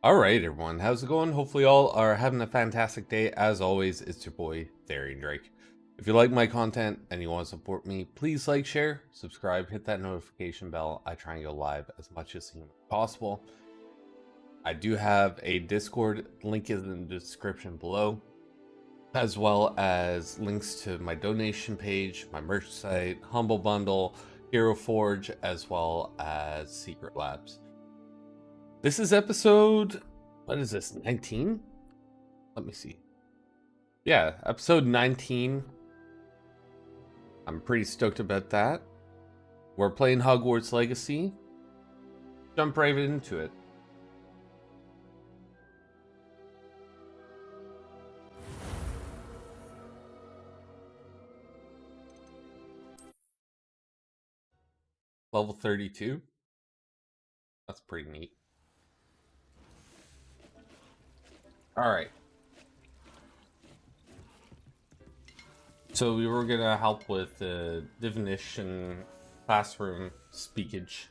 All right, everyone. How's it going? Hopefully, all are having a fantastic day. As always, it's your boy, Darian Drake. If you like my content and you want to support me, please like, share, subscribe, hit that notification bell. I try and go live as much as possible. I do have a Discord link in the description below, as well as links to my donation page, my merch site, Humble Bundle, Hero Forge, as well as Secret Labs. This is episode, what is this, 19? Let me see. Yeah, episode 19. I'm pretty stoked about that. We're playing Hogwarts Legacy. Jump right into it. Level 32. That's pretty neat. All right. So we were gonna help with the divination classroom speakage.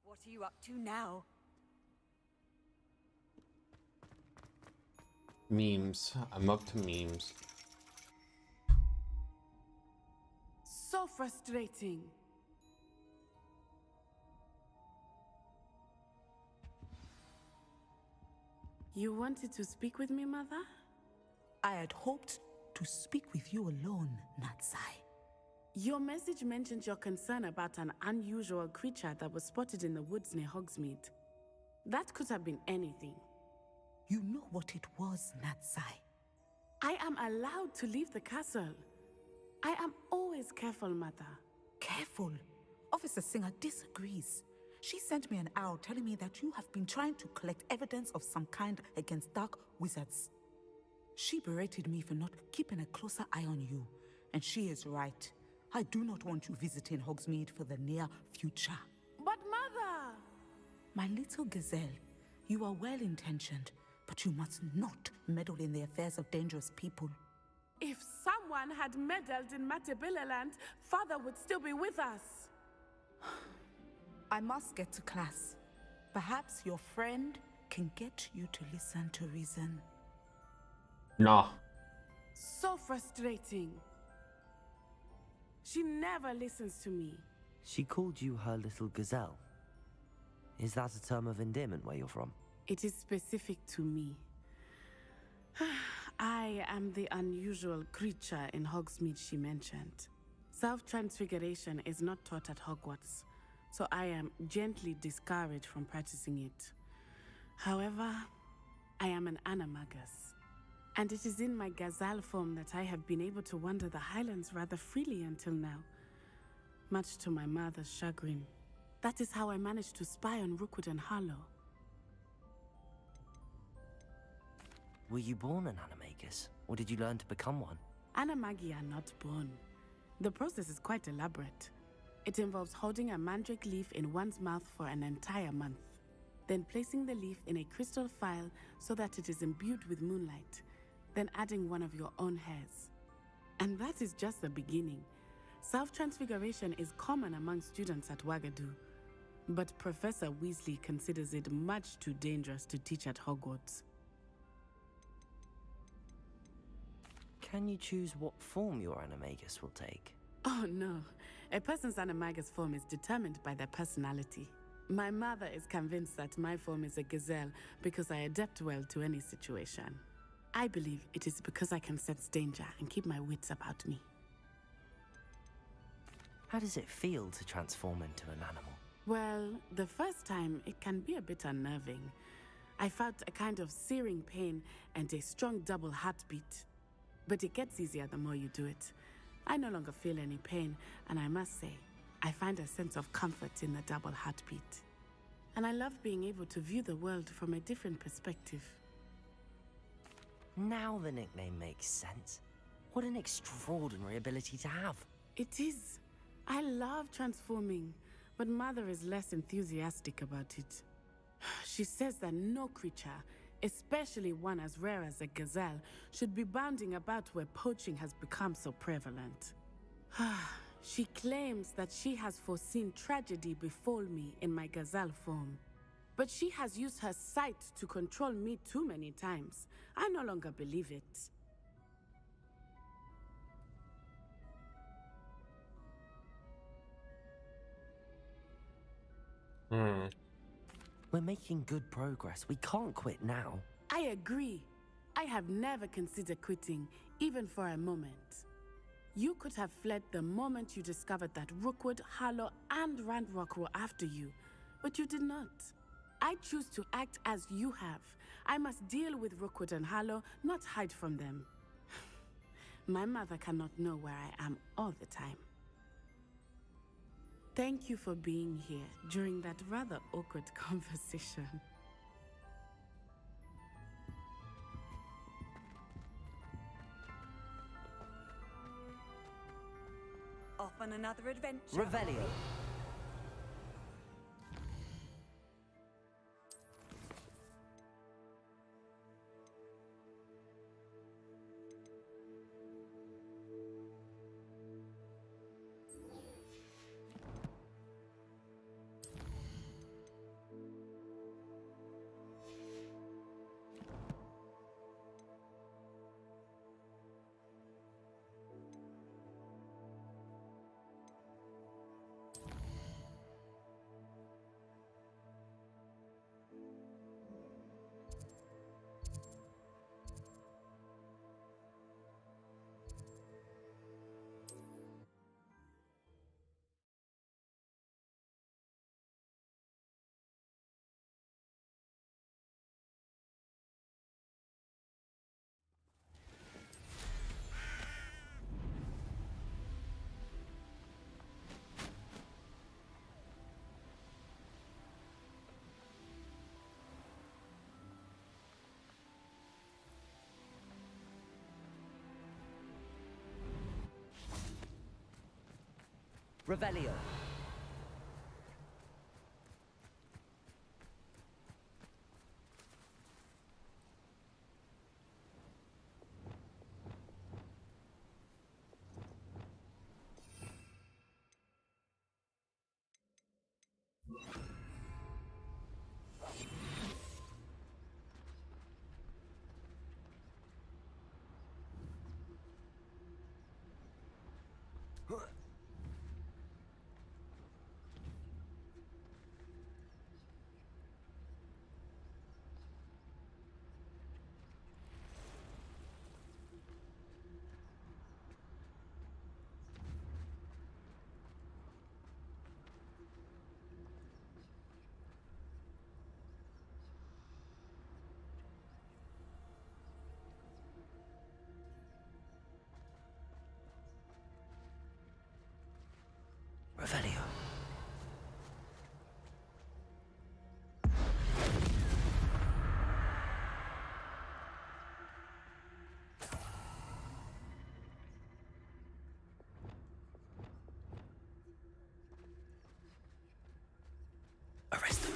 What are you up to now? Memes. I'm up to memes. So frustrating. You wanted to speak with me, Mother? I had hoped to speak with you alone, Natsai. Your message mentioned your concern about an unusual creature that was spotted in the woods near Hogsmeade. That could have been anything. You know what it was, Natsai. I am allowed to leave the castle. I am always careful, Mother. Careful. Officer Singer disagrees. She sent me an owl telling me that you have been trying to collect evidence of some kind against dark wizards. She berated me for not keeping a closer eye on you, and she is right. I do not want you visiting Hogsmeade for the near future. But Mother! My little gazelle, you are well-intentioned, but you must not meddle in the affairs of dangerous people. If someone had meddled in Matabeleland, Father would still be with us. I must get to class. Perhaps your friend can get you to listen to reason. Nah. So frustrating. She never listens to me. She called you her little gazelle. Is that a term of endearment where you're from? It is specific to me. I am the unusual creature in Hogsmeade she mentioned. Self-transfiguration is not taught at Hogwarts, so I am gently discouraged from practicing it. However, I am an animagus, and it is in my gazelle form that I have been able to wander the Highlands rather freely until now, much to my mother's chagrin. That is how I managed to spy on Rookwood and Harlow. Were you born an animagus, or did you learn to become one? Animagi are not born. The process is quite elaborate. It involves holding a mandrake leaf in one's mouth for an entire month, then placing the leaf in a crystal phial so that it is imbued with moonlight, then adding one of your own hairs. And that is just the beginning. Self-transfiguration is common among students at Wagadu, but Professor Weasley considers it much too dangerous to teach at Hogwarts. Can you choose what form your animagus will take? Oh no, a person's animagus form is determined by their personality. My mother is convinced that my form is a gazelle because I adapt well to any situation. I believe it is because I can sense danger and keep my wits about me. How does it feel to transform into an animal? Well, the first time it can be a bit unnerving. I felt a kind of searing pain and a strong double heartbeat. But it gets easier the more you do it. I no longer feel any pain, and I must say, I find a sense of comfort in the double heartbeat. And I love being able to view the world from a different perspective. Now the nickname makes sense. What an extraordinary ability to have. It is. I love transforming, but Mother is less enthusiastic about it. She says that no creature, especially one as rare as a gazelle, should be bounding about where poaching has become so prevalent. She claims that she has foreseen tragedy befall me in my gazelle form. But she has used her sight to control me too many times. I no longer believe it. We're making good progress. We can't quit now. I agree. I have never considered quitting, even for a moment. You could have fled the moment you discovered that Rookwood, Harlow, and Randrock were after you, but you did not. I choose to act as you have. I must deal with Rookwood and Harlow, not hide from them. My mother cannot know where I am all the time. Thank you for being here during that rather awkward conversation. Off on another adventure. Revelio. Revelio. Revelio. Arrest them.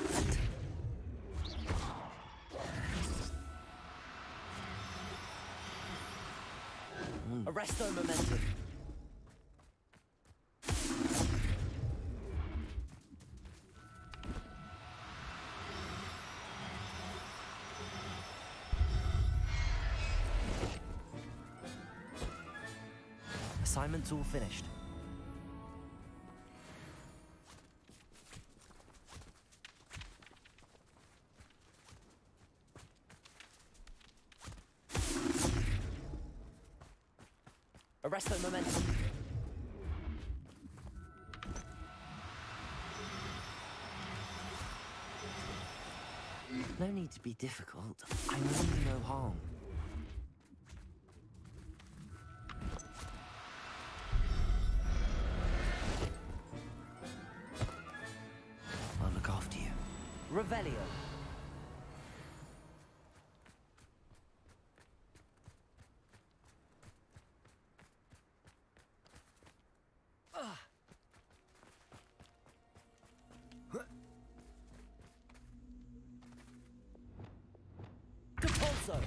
Arrest their momentum. Assignment's all finished. Arrest their momentum. No need to be difficult. I mean no harm. Revelio. Capulso.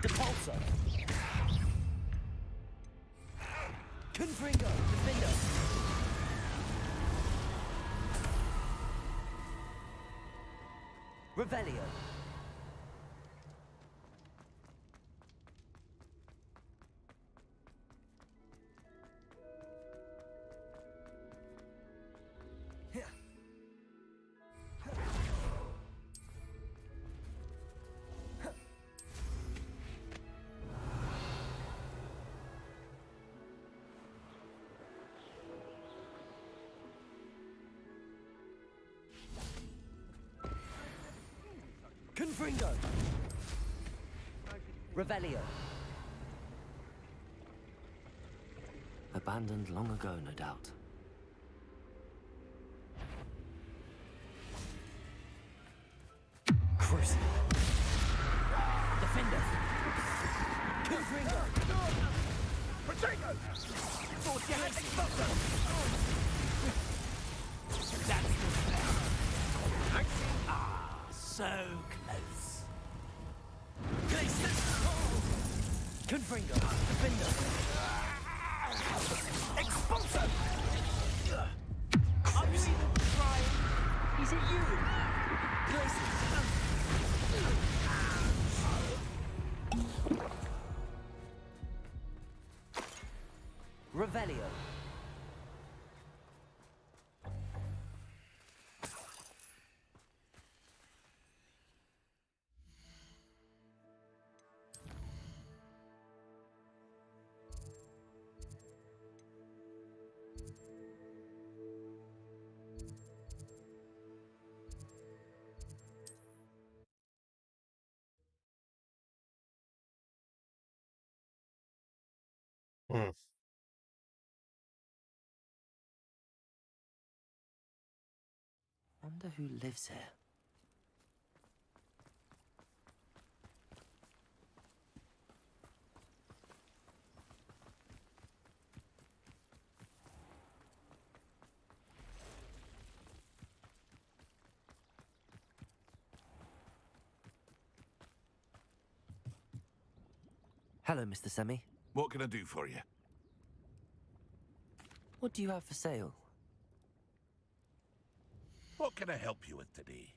Depulso. Confringo. Defender. Revelio. Confringo. Revelio. Abandoned long ago, no doubt. Crucible. Defender. Confringo. Protego. Fortielli. That's the spell. Ah, so close. Confringo. Defender. Expulso. Are you even trying? Is it you? Glacius. Revelio. Hmm. Wonder who lives here. Hello, Mr. Semi. What can I do for you? What do you have for sale? What can I help you with today?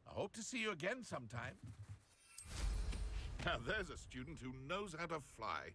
I hope to see you again sometime. Now there's a student who knows how to fly.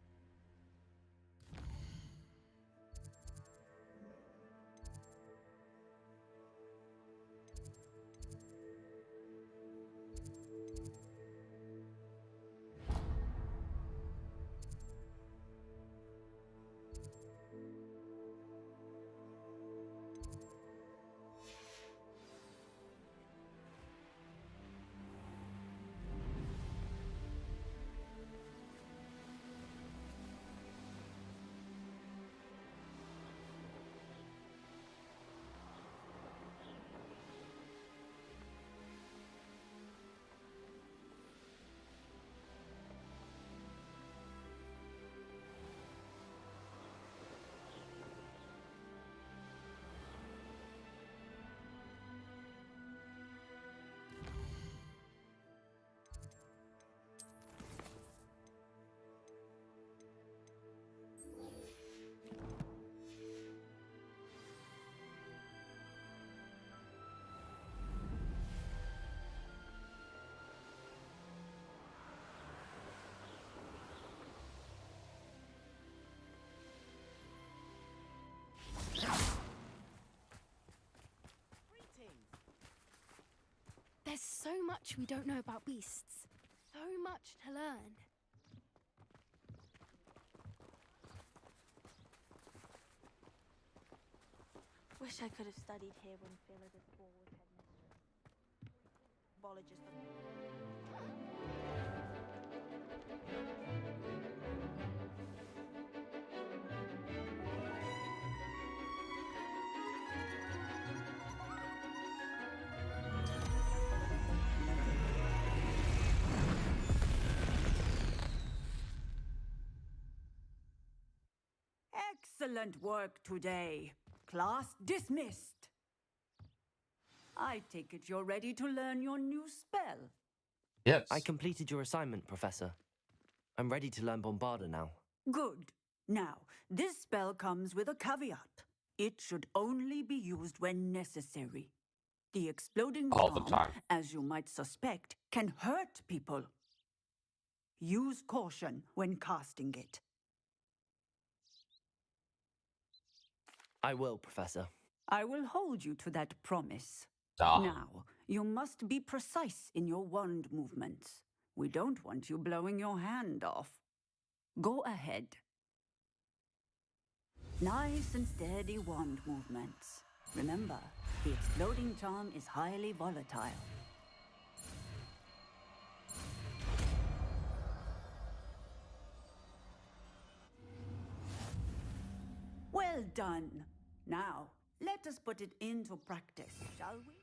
so much we don't know about beasts. So much to learn. Wish I could have studied here when Philip's ball was headmistress. Bologist. Excellent work today. Class dismissed. I take it you're ready to learn your new spell. Yes. I completed your assignment, Professor. I'm ready to learn Bombarda now. Good. Now, this spell comes with a caveat. It should only be used when necessary. The exploding All the bomb, time. as you might suspect, can hurt people. Use caution when casting it. I will, Professor. I will hold you to that promise. Ah. Now, you must be precise in your wand movements. We don't want you blowing your hand off. Go ahead. Nice and steady wand movements. Remember, the exploding charm is highly volatile. Well done. Now, let us put it into practice, shall we?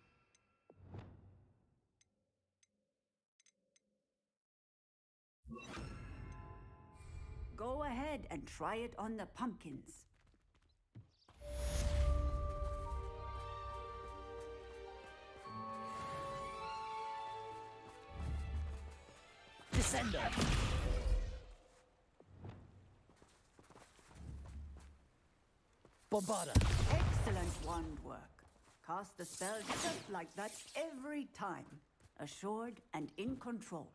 Go ahead and try it on the pumpkins. Descender! Bombarda! Excellent wand work. Cast the spell just like that every time. Assured and in control.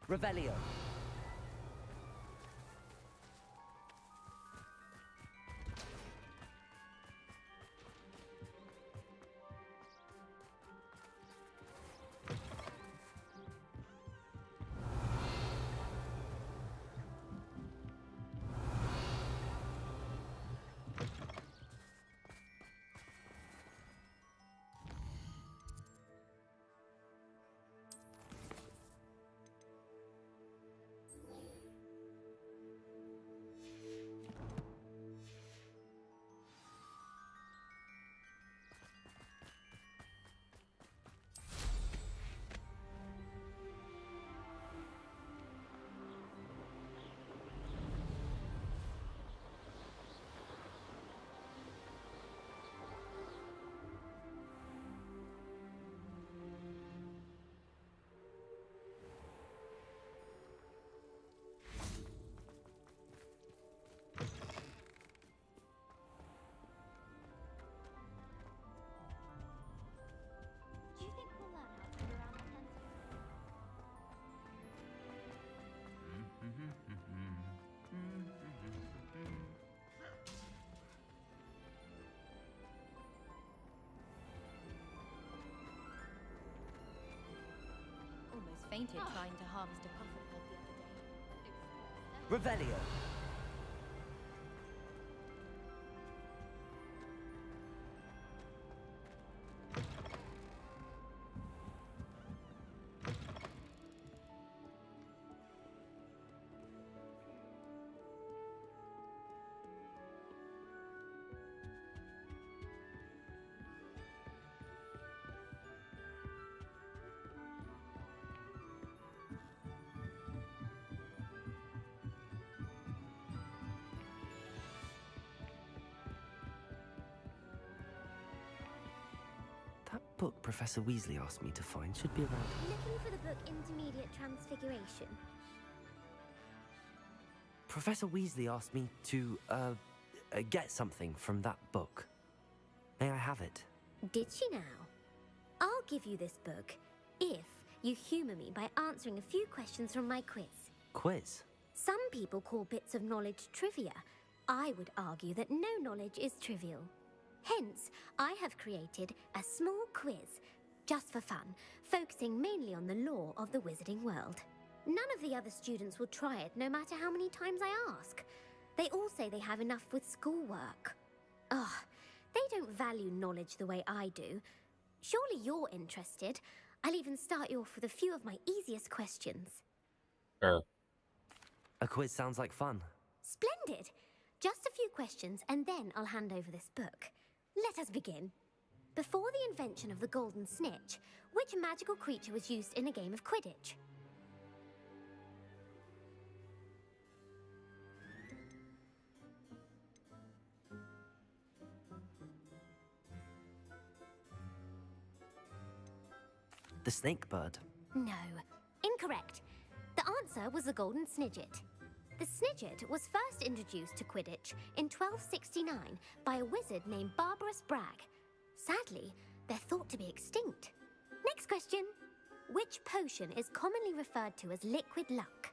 Revelio. disappointed trying to harvest a puffin pod the other day. Revelio. That book Professor Weasley asked me to find should be around. Looking for the book Intermediate Transfiguration. Professor Weasley asked me to, get something from that book. May I have it? Did she now? I'll give you this book if you humour me by answering a few questions from my quiz. Quiz? Some people call bits of knowledge trivia. I would argue that no knowledge is trivial. Hence, I have created a small quiz, just for fun, focusing mainly on the lore of the wizarding world. None of the other students will try it, no matter how many times I ask. They all say they have enough with schoolwork. Ugh, they don't value knowledge the way I do. Surely you're interested. I'll even start you off with a few of my easiest questions. Sure. A quiz sounds like fun. Splendid! Just a few questions, and then I'll hand over this book. Let us begin. Before the invention of the golden snitch, which magical creature was used in a game of Quidditch? The snake bird. No, incorrect. The answer was the golden snidget. The snidget was first introduced to Quidditch in 1269 by a wizard named Barbarous Bragg. Sadly, they're thought to be extinct. Next question. Which potion is commonly referred to as liquid luck?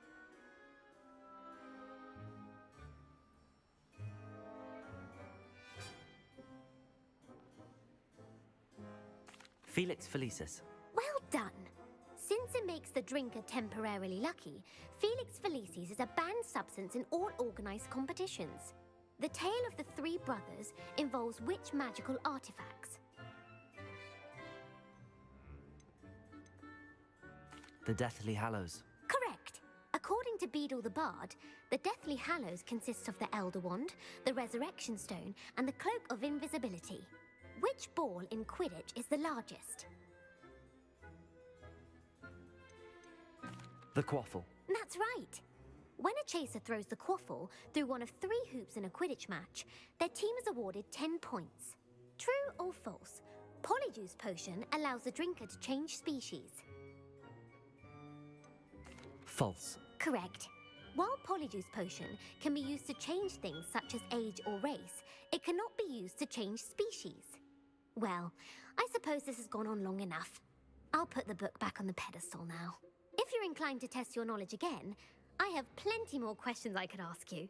Felix Felicis. Well done. Since it makes the drinker temporarily lucky, Felix Felicis is a banned substance in all organised competitions. The tale of the three brothers involves which magical artifacts? The Deathly Hallows. Correct. According to Beedle the Bard, the Deathly Hallows consists of the Elder Wand, the Resurrection Stone, and the Cloak of Invisibility. Which ball in Quidditch is the largest? The Quaffle. That's right. When a chaser throws the quaffle through one of 3 hoops in a Quidditch match, their team is awarded 10 points. True or false? Polyjuice Potion allows the drinker to change species. False. Correct. While Polyjuice Potion can be used to change things such as age or race, it cannot be used to change species. Well, I suppose this has gone on long enough. I'll put the book back on the pedestal now. If you're inclined to test your knowledge again, I have plenty more questions I could ask you.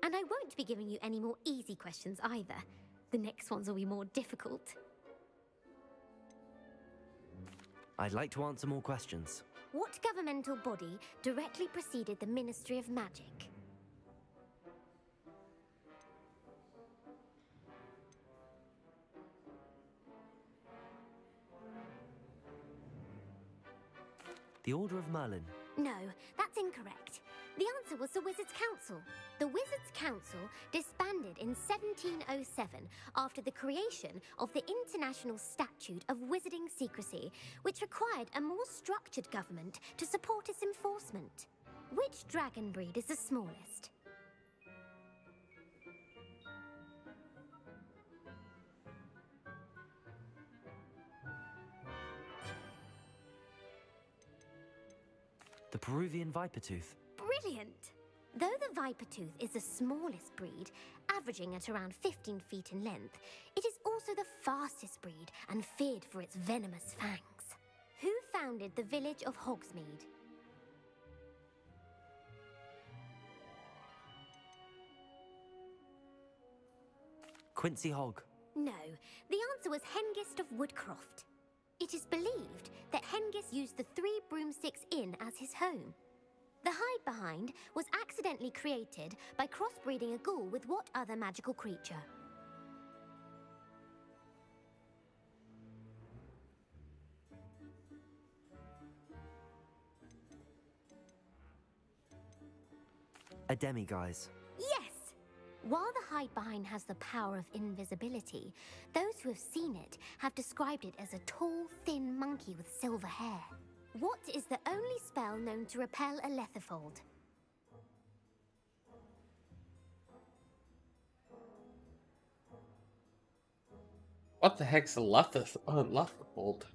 And I won't be giving you any more easy questions either. The next ones will be more difficult. I'd like to answer more questions. What governmental body directly preceded the Ministry of Magic? The Order of Merlin. No, that's incorrect. The answer was the Wizards' Council. The Wizards' Council disbanded in 1707 after the creation of the International Statute of Wizarding Secrecy, which required a more structured government to support its enforcement. Which dragon breed is the smallest? The Peruvian Vipertooth. Brilliant! Though the Vipertooth is the smallest breed, averaging at around 15 feet in length, it is also the fastest breed and feared for its venomous fangs. Who founded the village of Hogsmeade? Quincy Hogg. No, the answer was Hengist of Woodcroft. It is believed that Hengist used the 3 Broomsticks Inn as his home. The hide-behind was accidentally created by crossbreeding a ghoul with what other magical creature? A demiguise. Yes! While the hide-behind has the power of invisibility, those who have seen it have described it as a tall, thin monkey with silver hair. What is the only spell known to repel a lethifold? What the heck's a Lethifold?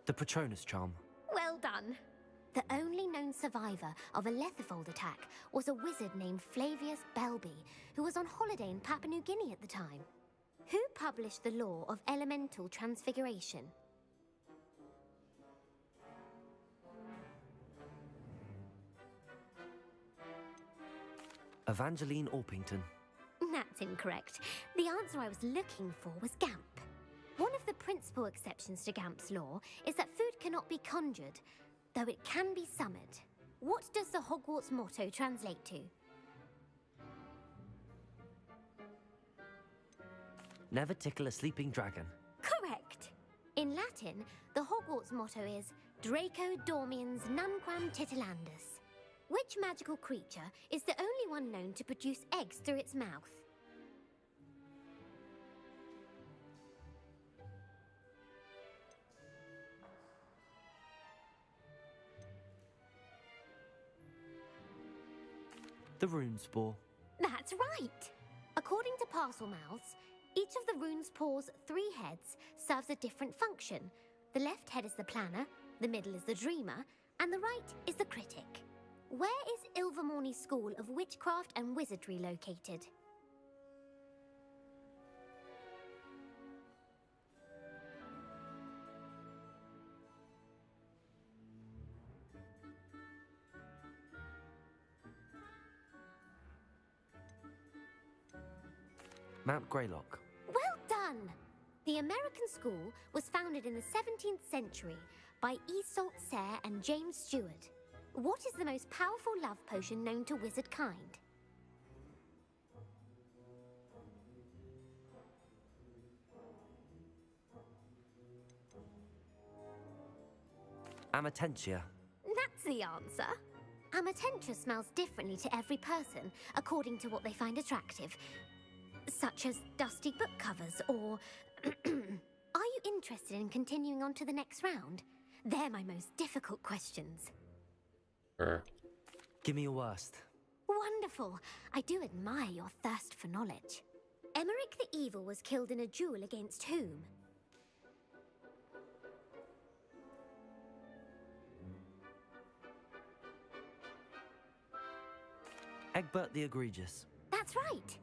The Patronus charm. Well done! The only known survivor of a lethifold attack was a wizard named Flavius Belby, who was on holiday in Papua New Guinea at the time. Who published the law of elemental transfiguration? Evangeline Orpington. That's incorrect. The answer I was looking for was Gamp. One of the principal exceptions to Gamp's law is that food cannot be conjured, though it can be summoned. What does the Hogwarts motto translate to? Never tickle a sleeping dragon. Correct. In Latin, the Hogwarts motto is Draco Dormiens Nunquam Titilandus. Which magical creature is the only one known to produce eggs through its mouth? The rune spore. That's right! According to parcel mouths, each of the rune's paws' 3 heads serves a different function. The left head is the planner, the middle is the dreamer, and the right is the critic. Where is Ilvermorny School of Witchcraft and Wizardry located? Mount Greylock. Well done! The American school was founded in the 17th century by Isolde Sayre and James Stewart. What is the most powerful love potion known to wizard kind? Amatentia. That's the answer. Amatentia smells differently to every person, according to what they find attractive, such as dusty book covers or... Are you interested in continuing on to the next round? They're my most difficult questions. Give me your worst. Wonderful. I do admire your thirst for knowledge. Emmerich the Evil was killed in a duel against whom? Egbert the Egregious. That's right.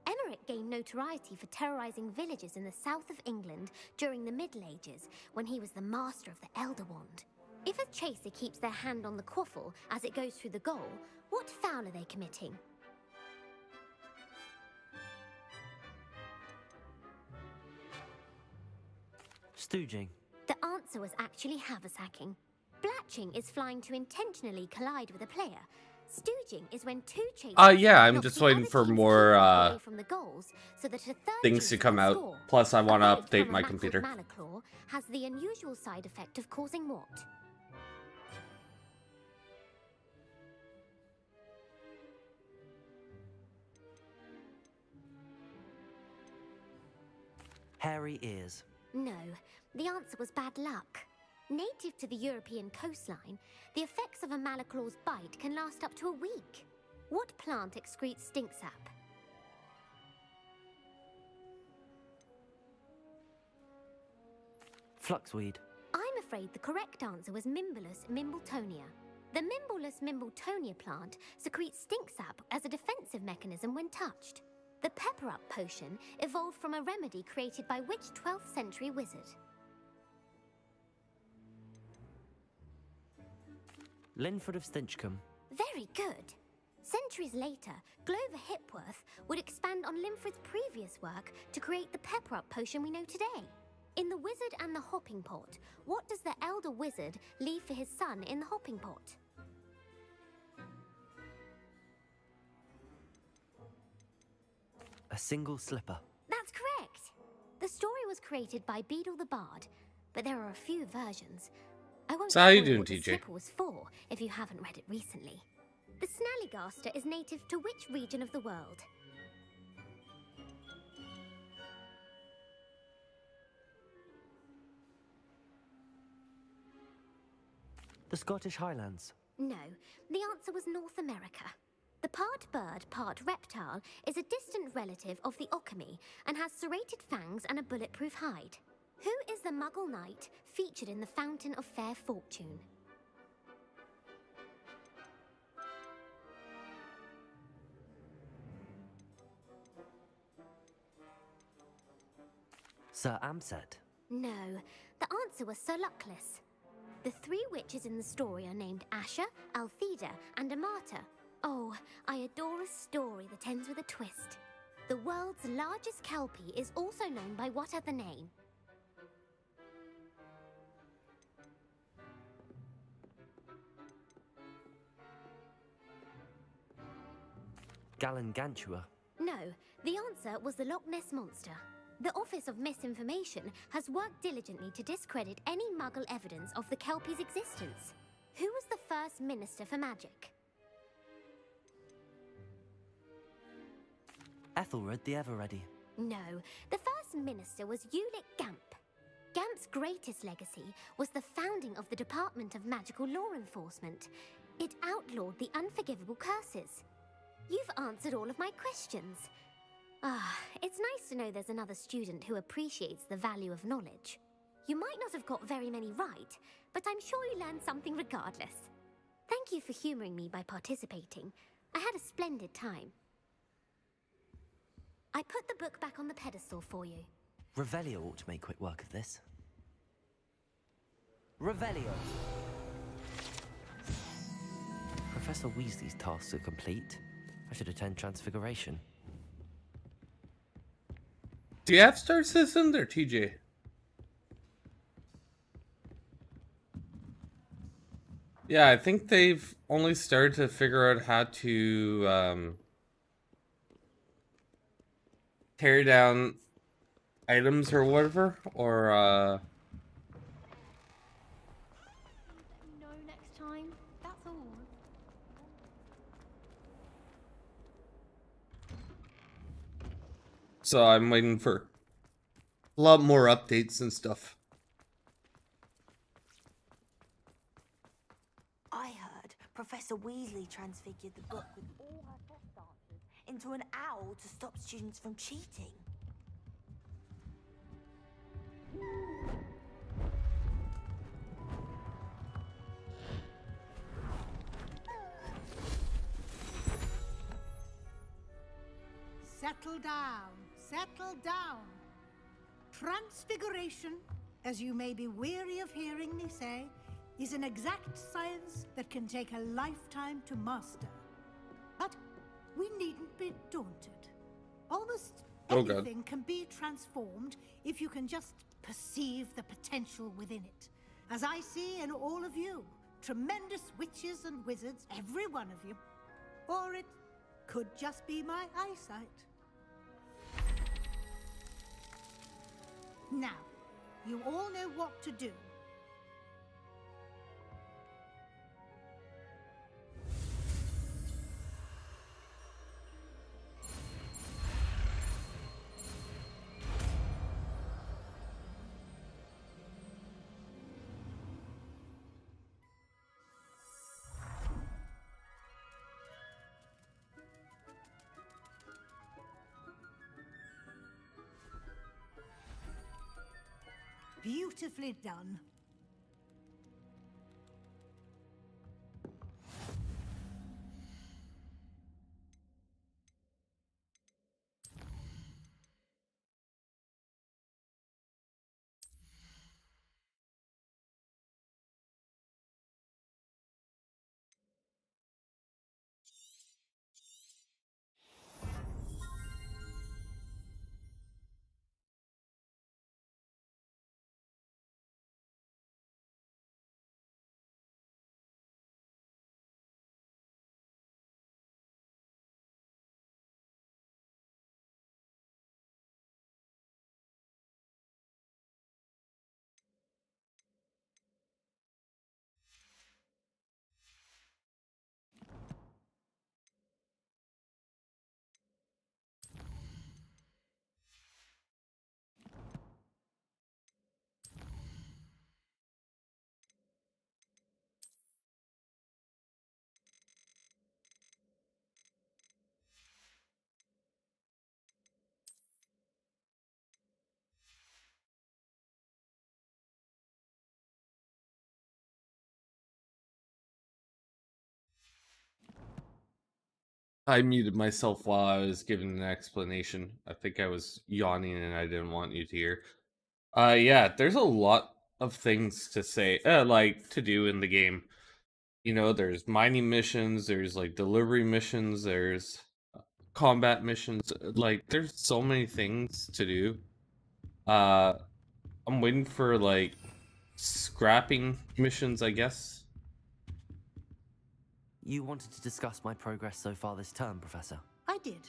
Emmerich gained notoriety for terrorizing villages in the south of England during the Middle Ages, when he was the master of the Elder Wand. If a chaser keeps their hand on the quaffle as it goes through the goal, what foul are they committing? Stooging. The answer was actually haversacking. Blatching is flying to intentionally collide with a player. Stooging is when 2 chasers yeah, I'm knock just the waiting other for team's more, teammates away from the goals, so that a third things to chaser come can out. score. Plus, I want A to bird update from my a computer. Malaclaw has the unusual side effect of causing what? Hairy ears. No, the answer was bad luck. Native to the European coastline, the effects of a Malaclaw's bite can last up to a week. What plant excretes stink sap? Fluxweed. I'm afraid the correct answer was Mimbulus mimbletonia. The Mimbleless Mimbletonia plant secretes stink sap as a defensive mechanism when touched. The Pepper Up potion evolved from a remedy created by which 12th century wizard? Linford of Stinchcombe. Very good. Centuries later, Glover Hipworth would expand on Linford's previous work to create the Pepper Up potion we know today. In The Wizard and the Hopping Pot, what does the elder wizard leave for his son in the hopping pot? A single slipper. That's correct. The story was created by Beadle the Bard, but there are a few versions. I won't So how you spoil doing, what the TJ? slipper was for if you haven't read it recently. The Snallygaster is native to which region of the world? The Scottish Highlands. No, the answer was North America. The part bird, part reptile is a distant relative of the Occamy and has serrated fangs and a bulletproof hide. Who is the Muggle knight featured in the Fountain of Fair Fortune? Sir Amset. No, the answer was Sir Luckless. The three witches in the story are named Asher, Altheda, and Amata. Oh, I adore a story that ends with a twist. The world's largest kelpie is also known by what other name? Gallangantua. No, the answer was the Loch Ness Monster. The Office of Misinformation has worked diligently to discredit any Muggle evidence of the Kelpie's existence. Who was the first Minister for Magic? Ethelred the Ever-Ready. No, the first minister was Ulick Gamp. Gamp's greatest legacy was the founding of the Department of Magical Law Enforcement. It outlawed the unforgivable curses. You've answered all of my questions. Ah, it's nice to know there's another student who appreciates the value of knowledge. You might not have got very many right, but I'm sure you learned something regardless. Thank you for humouring me by participating. I had a splendid time. I put the book back on the pedestal for you. Revelio ought to make quick work of this. Revelio! Professor Weasley's tasks are complete. I should attend Transfiguration. Do you have Star Citizen or TJ? Yeah, I think they've only started to figure out how to tear down items or whatever, or No, next time. That's all. so I'm waiting for a lot more updates and stuff. I heard Professor Weasley transfigured the book with all her test answers into an owl to stop students from cheating. Settle down, settle down. Transfiguration, as you may be weary of hearing me say, is an exact science that can take a lifetime to master. But we needn't be daunted. Almost Oh, God. anything can be transformed if you can just perceive the potential within it. As I see in all of you, tremendous witches and wizards, every one of you. Or it could just be my eyesight. Now, you all know what to do. Beautifully done. I muted myself while I was giving an explanation. I think I was yawning and I didn't want you to hear. Yeah, there's a lot of things to say, like to do in the game. You know, there's mining missions, there's like delivery missions, there's combat missions. Like, there's so many things to do. Uh, I'm waiting for like scrapping missions, I guess. You wanted to discuss my progress so far this term, Professor? I did.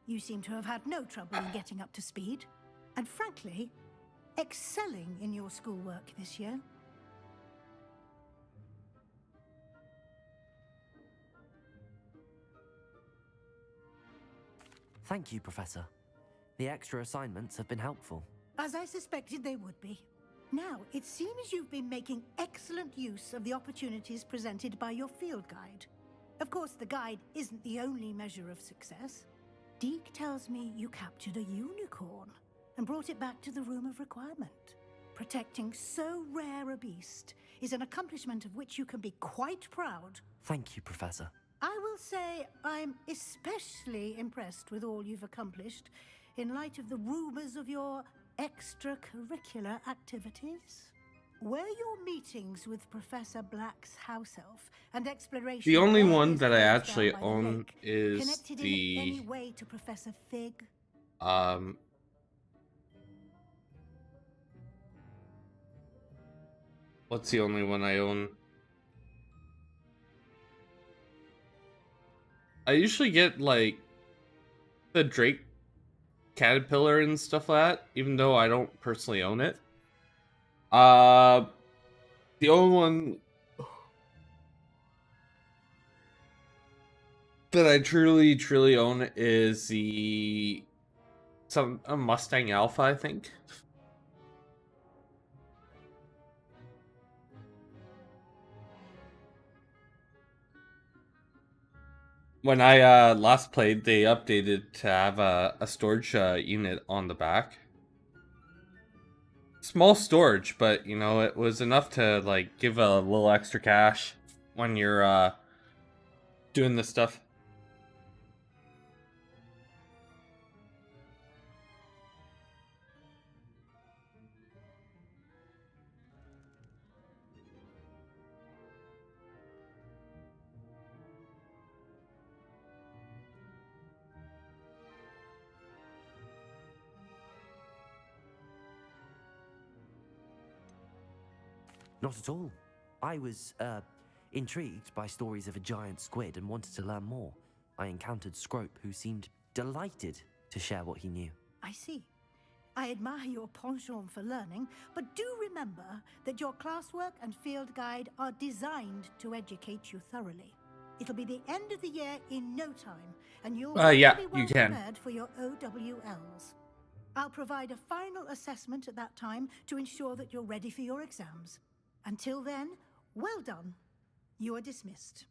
You seem to have had no trouble in getting up to speed, and frankly, excelling in your schoolwork this year. Thank you, Professor. The extra assignments have been helpful. As I suspected they would be. Now, it seems you've been making excellent use of the opportunities presented by your field guide. Of course, the guide isn't the only measure of success. Deke tells me you captured a unicorn and brought it back to the Room of Requirement. Protecting so rare a beast is an accomplishment of which you can be quite proud. Thank you, Professor. I will say I'm especially impressed with all you've accomplished in light of the rumors of your extracurricular activities. Were your meetings with Professor Black's house elf and exploration The only of one areas that I closed down actually by the own lake is connected in the any way to Professor Fig? What's the only one I own? I usually get like the Drake caterpillar and stuff like that, even though I don't personally own it. The only one that I truly own is a Mustang Alpha, I think. When I last played, they updated to have a storage unit on the back. Small storage, but you know, it was enough to like give a little extra cash when you're doing this stuff. Not at all. I was, intrigued by stories of a giant squid and wanted to learn more. I encountered Scrope, who seemed delighted to share what he knew. I see. I admire your penchant for learning, but do remember that your classwork and field guide are designed to educate you thoroughly. It'll be the end of the year in no time, and you'll Yeah, be well you can. prepared for your OWLs. I'll provide a final assessment at that time to ensure that you're ready for your exams. Until then, well done. You are dismissed.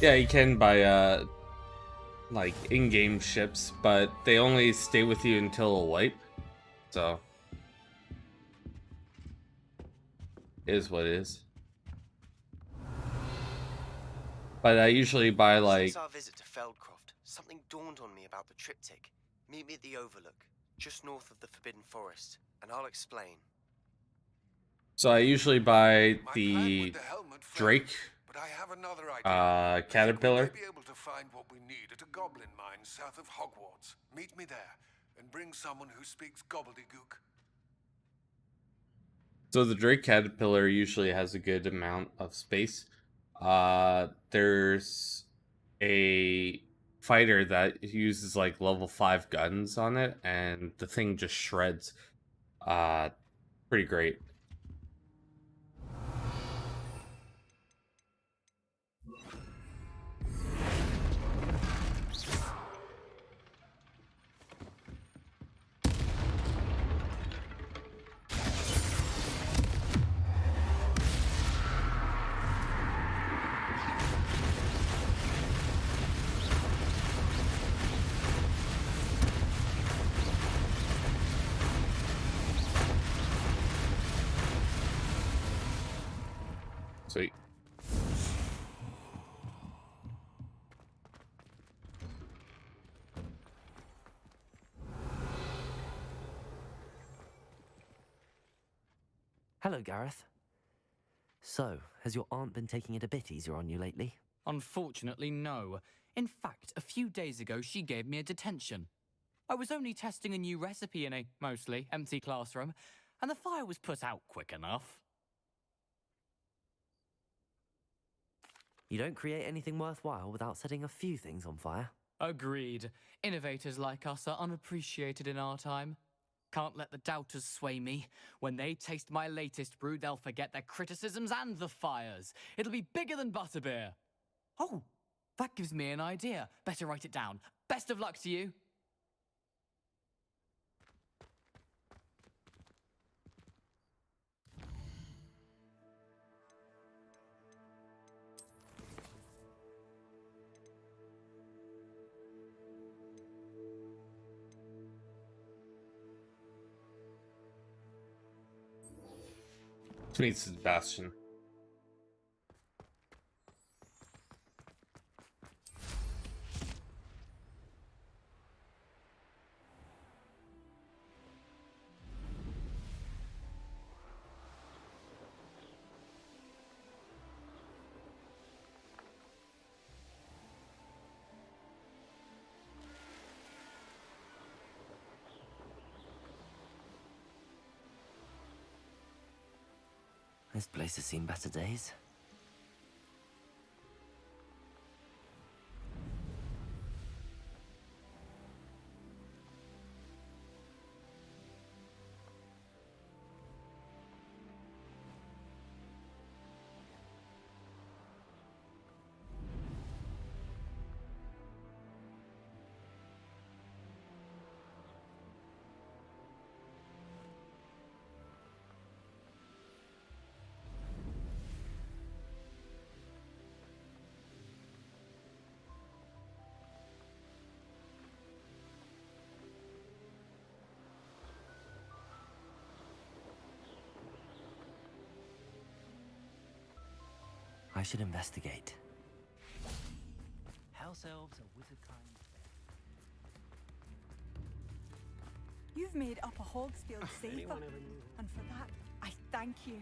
Yeah, you can buy like in-game ships, but they only stay with you until a wipe. So is what it is. But I usually buy like Since our visit to Feldcroft, something dawned on me about the triptych. Meet me at the Overlook, just north of the Forbidden Forest, and I'll explain. So I usually buy My plan the with the helmet failed, Drake but I have another idea. I think caterpillar. we may be able to find what we need at a goblin mine south of Hogwarts. Meet me there, and bring someone who speaks gobbledygook. So the Drake caterpillar usually has a good amount of space. There's a fighter that uses like level 5 guns on it, and the thing just shreds. Pretty great. Sweet. Hello, Gareth. So, has your aunt been taking it a bit easier on you lately? Unfortunately, no. In fact, a few days ago, she gave me a detention. I was only testing a new recipe in a mostly empty classroom, and the fire was put out quick enough. You don't create anything worthwhile without setting a few things on fire. Agreed. Innovators like us are unappreciated in our time. Can't let the doubters sway me. When they taste my latest brew, they'll forget their criticisms and the fires. It'll be bigger than butterbeer. Oh, that gives me an idea. Better write it down. Best of luck to you. Let's meet Sebastian. This place has seen better days. I should investigate. House elves are wizard kind. You've made Upper Hogsfield safer, and for that, I thank you.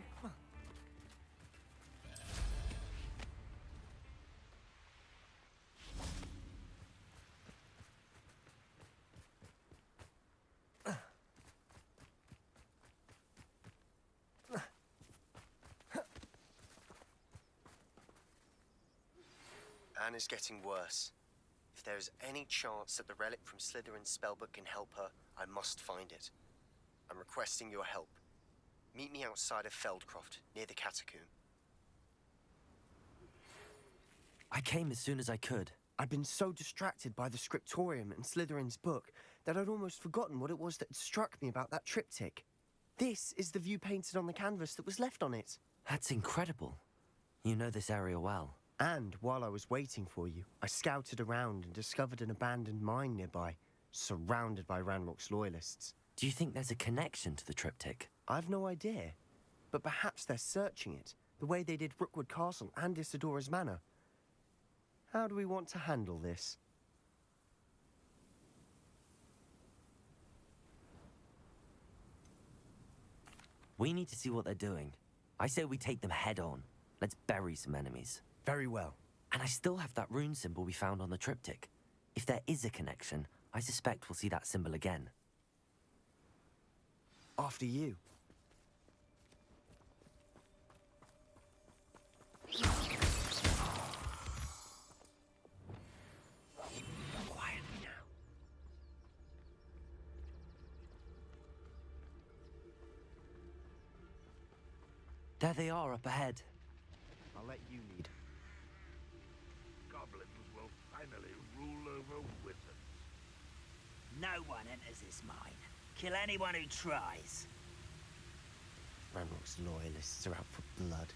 Anne is getting worse. If there is any chance that the relic from Slytherin's spellbook can help her, I must find it. I'm requesting your help. Meet me outside of Feldcroft, near the catacomb. I came as soon as I could. I'd been so distracted by the scriptorium and Slytherin's book that I'd almost forgotten what it was that struck me about that triptych. This is the view painted on the canvas that was left on it. That's incredible. You know this area well. And while I was waiting for you, I scouted around and discovered an abandoned mine nearby, surrounded by Ranrock's loyalists. Do you think there's a connection to the triptych? I've no idea, but perhaps they're searching it, the way they did Rookwood Castle and Isidora's Manor. How do we want to handle this? We need to see what they're doing. I say we take them head on. Let's bury some enemies. Very well. And I still have that rune symbol we found on the triptych. If there is a connection, I suspect we'll see that symbol again. After you. Quietly now. There they are up ahead. I'll let you lead. Goblins will finally rule over wizards. No one enters this mine. Kill anyone who tries. Ranrock's loyalists are out for blood.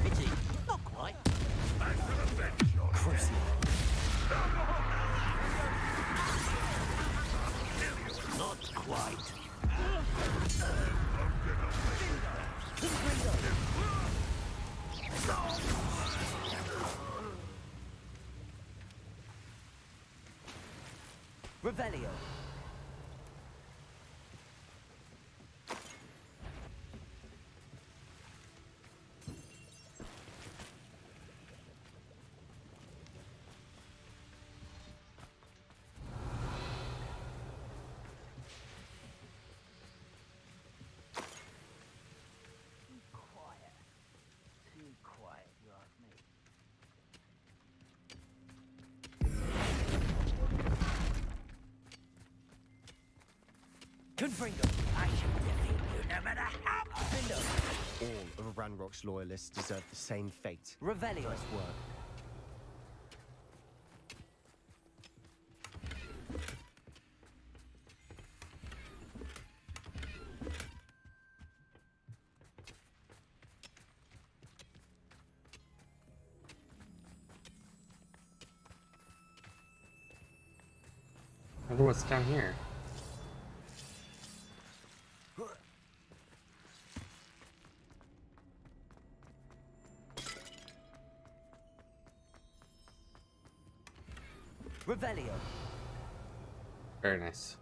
Pity, not quite. Back to the bench, Sean. Crucial. Not quite. Revelio. Too quiet, you ask me. Confringo. I shall defeat you no matter how much. All of Ranrock's loyalists deserve the same fate. Revelio. Nice work. I wonder what's down here. Revelio. Very nice.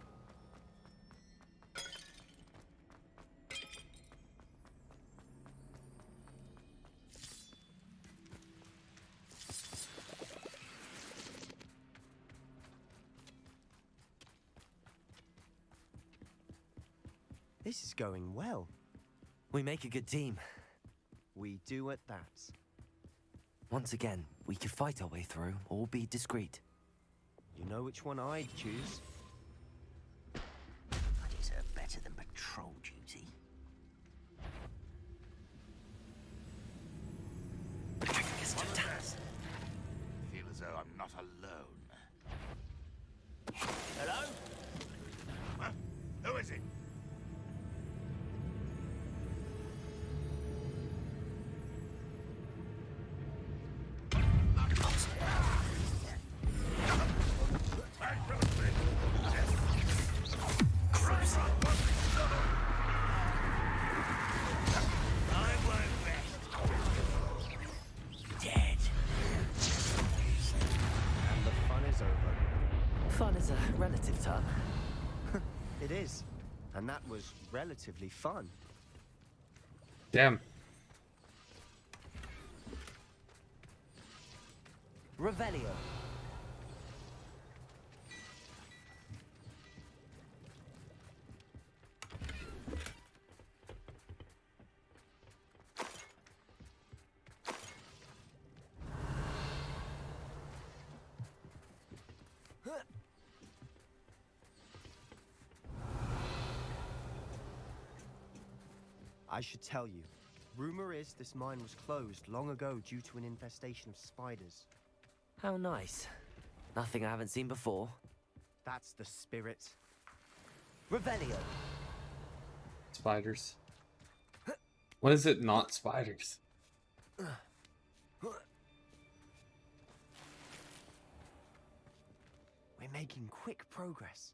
This is going well. We make a good team. We do at that. Once again, we could fight our way through or be discreet. You know which one I'd choose. I deserve better than patrol duty. Feel as though I'm not alone. Hello? Huh? Who is it? Fun is a relative term. It is. And that was relatively fun. Damn. Revelio. I should tell you. Rumor is this mine was closed long ago due to an infestation of spiders. How nice. Nothing I haven't seen before. That's the spirit. Revelio. Spiders. What is it not spiders? We're making quick progress.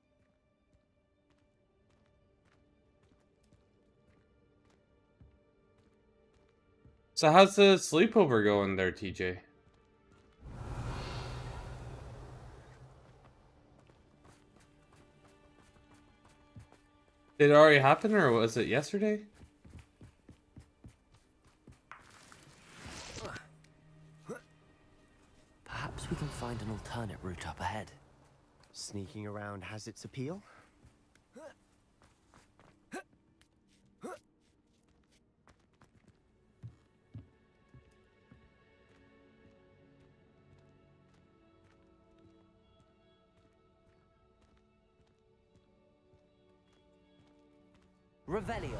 So how's the sleepover going there, TJ? Did it already happen, or was it yesterday? Perhaps we can find an alternate route up ahead. Sneaking around has its appeal. Revelio.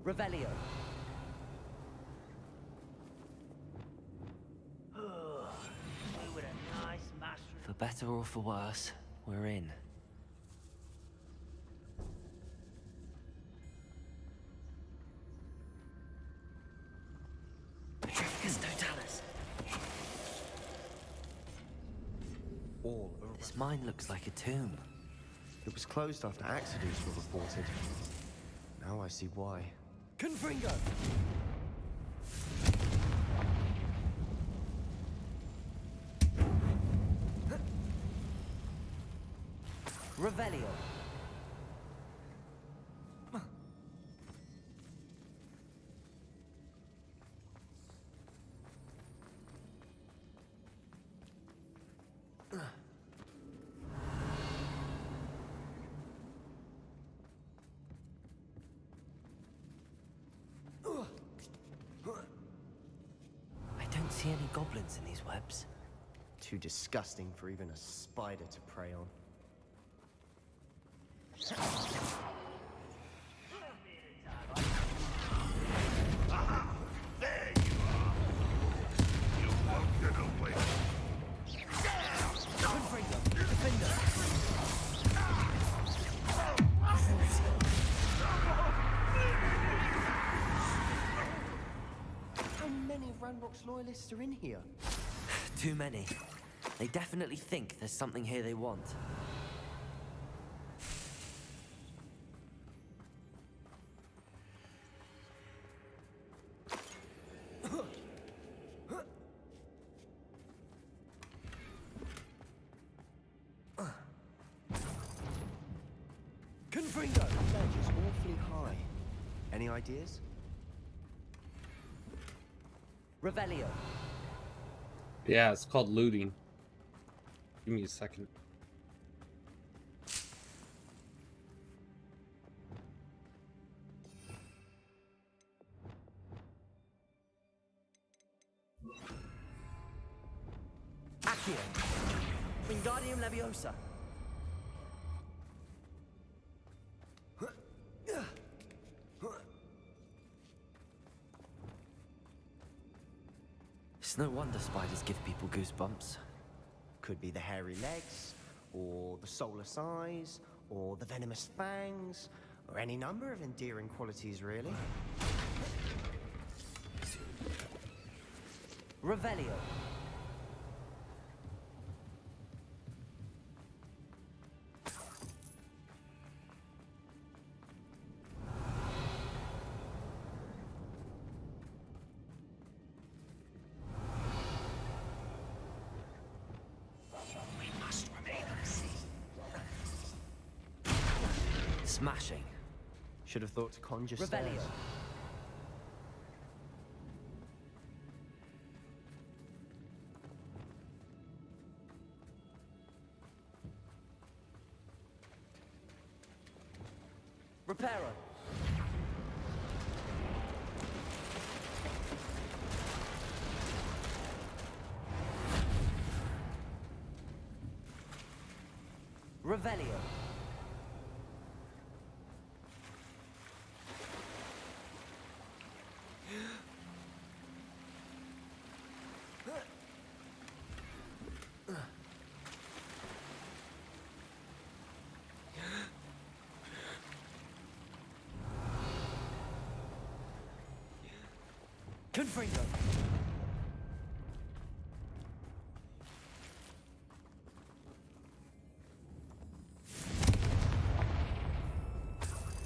Revelio. We were a nice master. For better or for worse, we're in. This mine looks like a tomb. It was closed after accidents were reported. Now I see why. Confringo! Revelio. I don't see any goblins in these webs. Too disgusting for even a spider to prey on. There you are! You won't get away! How many of Ranrock's loyalists are in here? Too many. They definitely think there's something here they want. Confringo! The ledge is awfully high. Any ideas? Revelio. Yeah, it's called looting. Give me a second. Accio. Wingardium Leviosa. It's no wonder spiders give people goosebumps. Could be the hairy legs, or the soulless eyes, or the venomous fangs, or any number of endearing qualities, really. Revelio. Smashing. Should have thought to conjure Revelio. stairs. Reparo. Revelio. Confringo.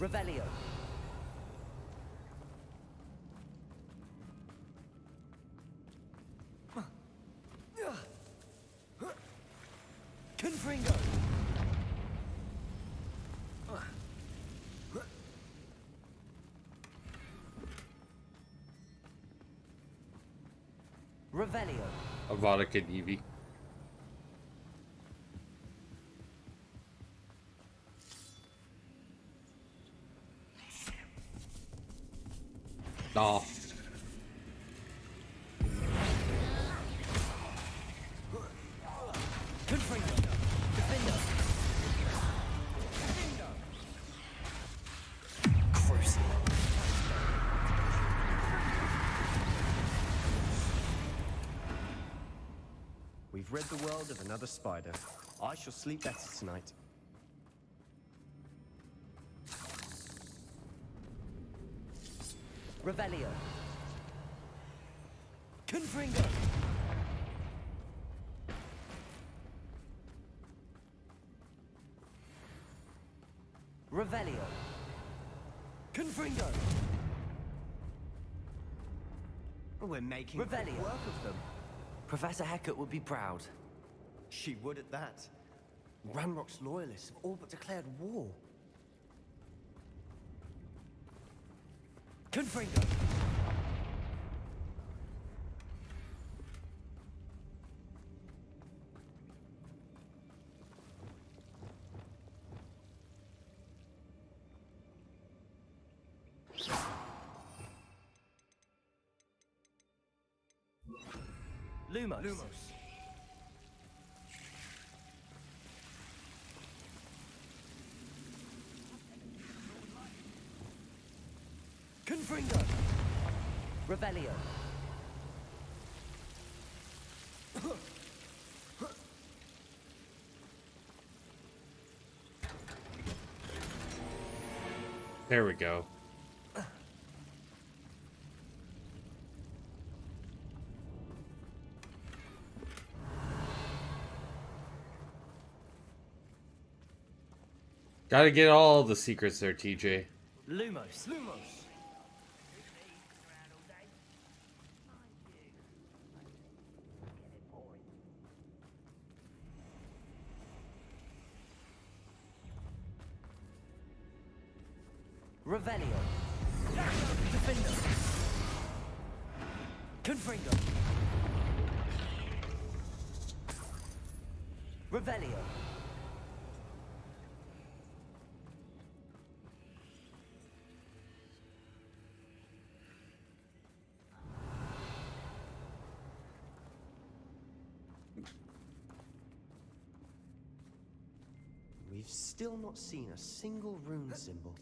Revelio. Confringo. Revelio. Avada Kedavra. Nah. Confringo. Defender. Crucible. We've rid the world of another spider. I shall sleep better tonight. Revelio. Confringo. Confringo! We're making quick Revelio. work of them. Professor Hecat would be proud. She would at that. Ranrock's loyalists have all but declared war. Confringo! Lumos. Confringo! Revelio. There we go. Gotta get all the secrets there, TJ. Lumos. Revelio. Defender. Confringo. Revelio. We've still not seen a single rune symbol.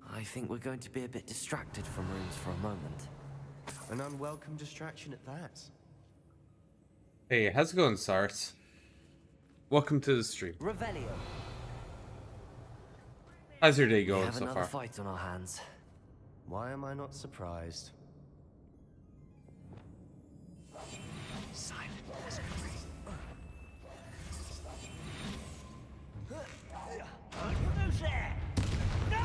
I think we're going to be a bit distracted from runes for a moment. An unwelcome distraction at that. Hey, how's it going, Sars? Welcome to the stream. Revelio. How's your day We going have so another far? fight on our hands. Why am I not surprised? Who's there? No!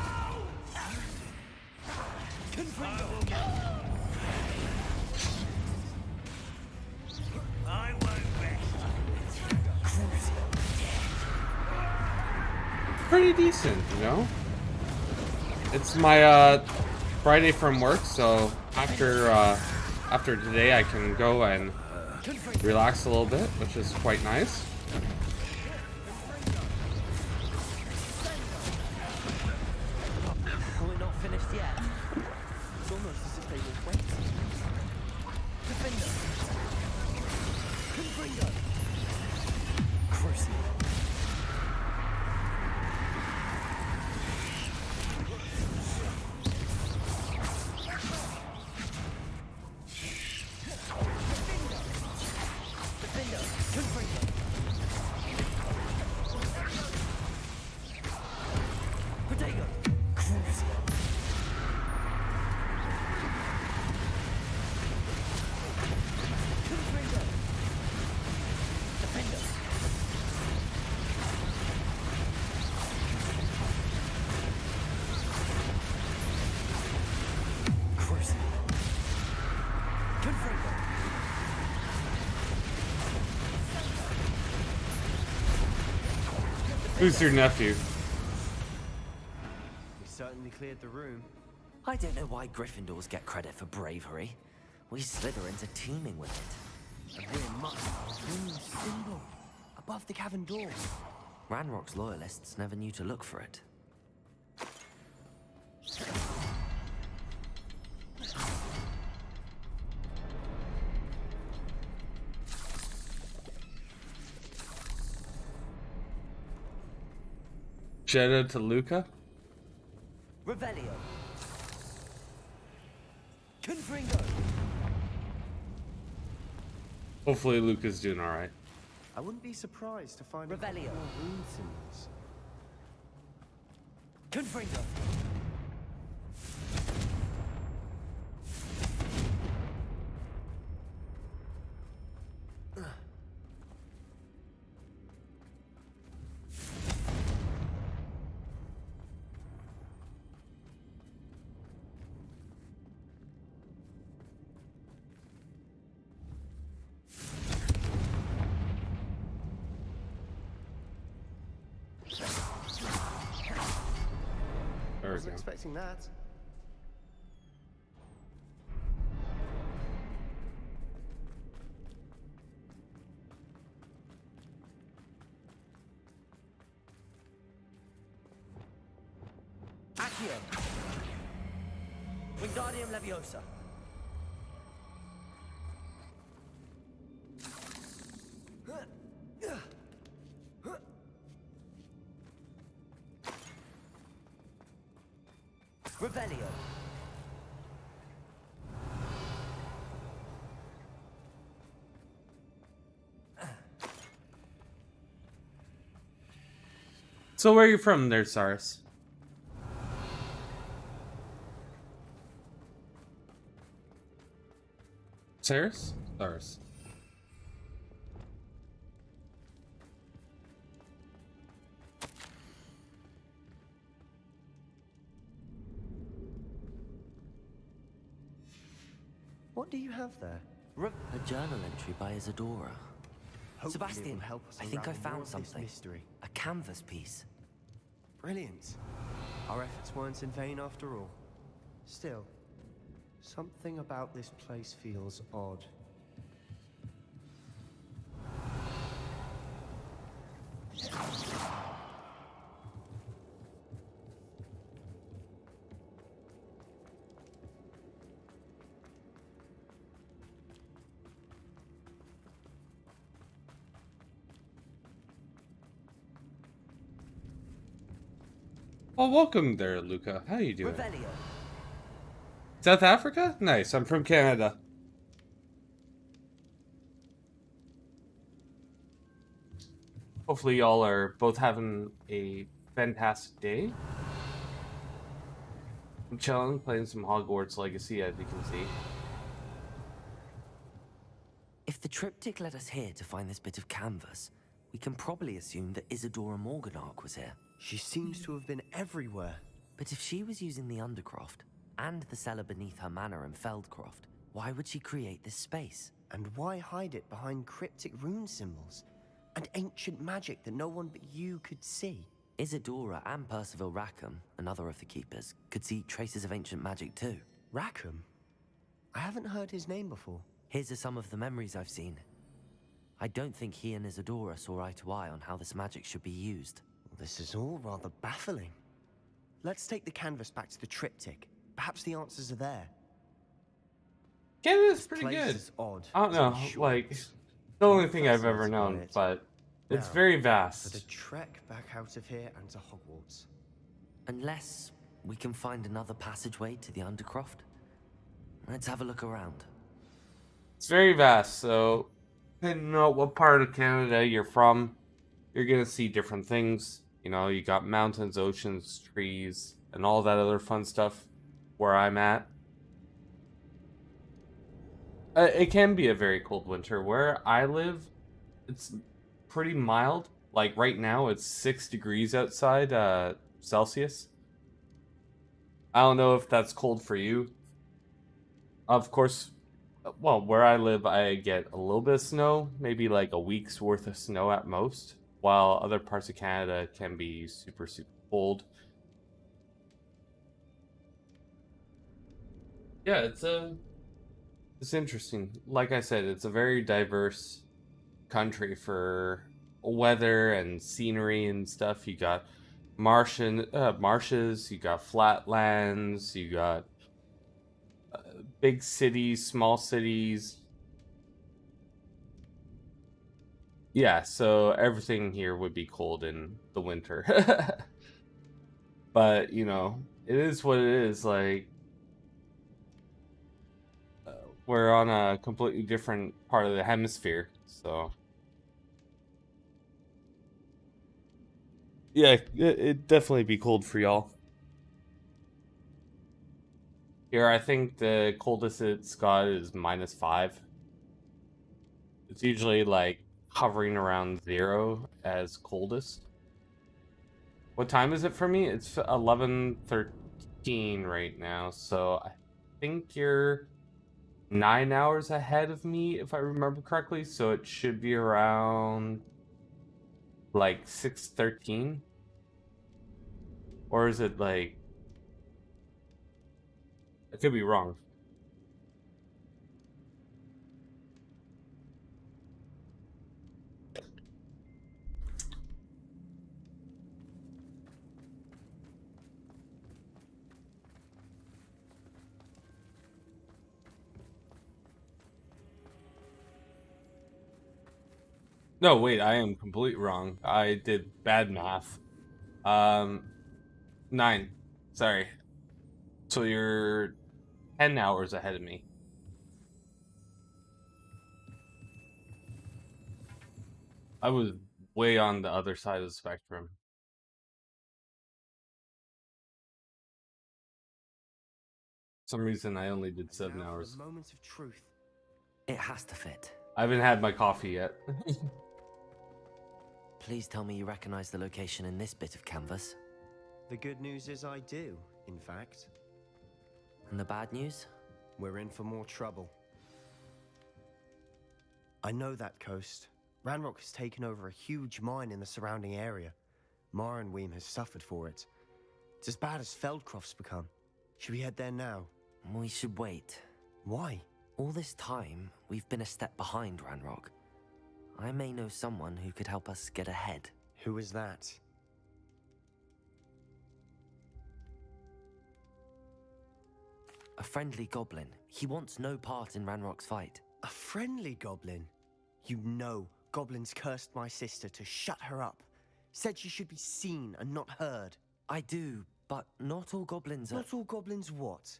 I won't rest. Pretty decent, you know? It's my Friday from work, so after today I can go and relax a little bit, which is quite nice. We're not finished yet. It's almost as if they will wait. Defender. Confringo. Crucible. Defender. Confringo. Protego. Crucible. Confringo. Defender. Crucible. Confringo. Who's your nephew? We certainly cleared the room. I don't know why Gryffindors get credit for bravery. We Slytherins are teeming with it. A rear mark, a rune symbol above the cavern door. Ranrock's loyalists never knew to look for it. Shout out to Luca. Revelio. Confringo. Hopefully Luca's doing alright. I wouldn't be surprised to find a couple Revelio. more rune symbols. Confringo. Wasn't expecting that. Accio! Wingardium Leviosa! Revelio! So where are you from there, Cyrus? Cyrus? Cyrus. What do you have there? A journal entry by Isadora. Hopefully it Sebastian, will help us I think I unravel more found of this something. mystery. A canvas piece. Brilliant. Our efforts weren't in vain after all. Still, something about this place feels odd. Well, welcome there, Luca. How you doing? Revelio. South Africa? Nice. I'm from Canada. Hopefully y'all are both having a fantastic day. I'm chilling, playing some Hogwarts Legacy, as you can see. If the triptych led us here to find this bit of canvas, we can probably assume that Isadora Morganark was here. She seems to have been everywhere. But if she was using the Undercroft, and the cellar beneath her manor in Feldcroft, why would she create this space? And why hide it behind cryptic rune symbols? And ancient magic that no one but you could see? Isadora and Percival Rackham, another of the Keepers, could see traces of ancient magic too. Rackham? I haven't heard his name before. His are some of the memories I've seen. I don't think he and Isadora saw eye to eye on how this magic should be used. This is all rather baffling. Let's take the canvas back to the triptych. Perhaps the answers are there. Canada's pretty Place good. is odd, I don't to know, be sure. like, the only thing I've ever Fascinated by known, it. but it's Now, very For vast. the trek back out of here and to Hogwarts. Unless we can find another passageway to the Undercroft. Let's have a look around. It's very vast, so depending on what part of Canada you're from, you're gonna see different things. You know, you got mountains, oceans, trees, and all that other fun stuff where I'm at. It can be a very cold winter. Where I live, it's pretty mild. Like right now, it's 6 degrees outside, Celsius. I don't know if that's cold for you. Of course, well, where I live, I get a little bit of snow, maybe like a week's worth of snow at most, while other parts of Canada can be super, super cold. Yeah, it's interesting. Like I said, it's a very diverse country for weather and scenery and stuff. You got marshes, you got flatlands, you got big cities, small cities. Yeah, so everything here would be cold in the winter. But, you know, it is what it is. Like, we're on a completely different part of the hemisphere, so. Yeah, it'd definitely be cold for y'all. Here, I think the coldest it's got is -5. It's usually like hovering around 0 as coldest. What time is it for me? It's 11:13 right now, so I think you're 9 hours ahead of me, if I remember correctly. So it should be around like 6:13, or is it like I could be wrong. No, wait, I am completely wrong. I did bad math. 9. Sorry. So you're 10 hours ahead of me. I was way on the other side of the spectrum. For some reason, I only did 7 hours. Moments of truth. It has to fit. I haven't had my coffee yet. Please tell me you recognize the location in this bit of canvas. The good news is I do, in fact. And the bad news? We're in for more trouble. I know that coast. Ranrock has taken over a huge mine in the surrounding area. Marenweem has suffered for it. It's as bad as Feldcroft's become. Should we head there now? We should wait. Why? All this time, we've been a step behind Ranrock. I may know someone who could help us get ahead. Who is that? A friendly goblin. He wants no part in Ranrock's fight. A friendly goblin? You know goblins cursed my sister to shut her up. Said she should be seen and not heard. I do, but not all goblins are... Not all goblins what?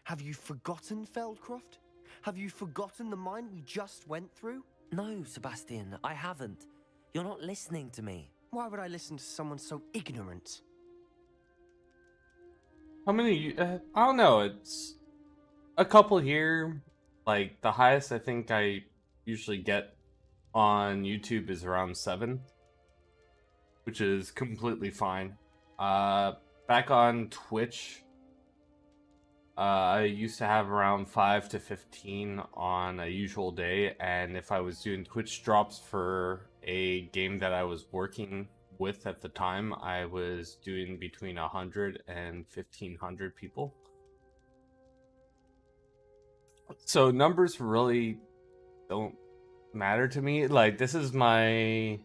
Have you forgotten Feldcroft? Have you forgotten the mine we just went through? No, Sebastian, I haven't. You're not listening to me. Why would I listen to someone so ignorant? How many? I don't know. It's a couple here. Like, the highest I think I usually get on YouTube is around 7, which is completely fine. Back on Twitch, I used to have around 5 to 15 on a usual day, and if I was doing Twitch drops for a game that I was working with at the time, I was doing between 100 and 1,500 people. So numbers really don't matter to me. Like, this is my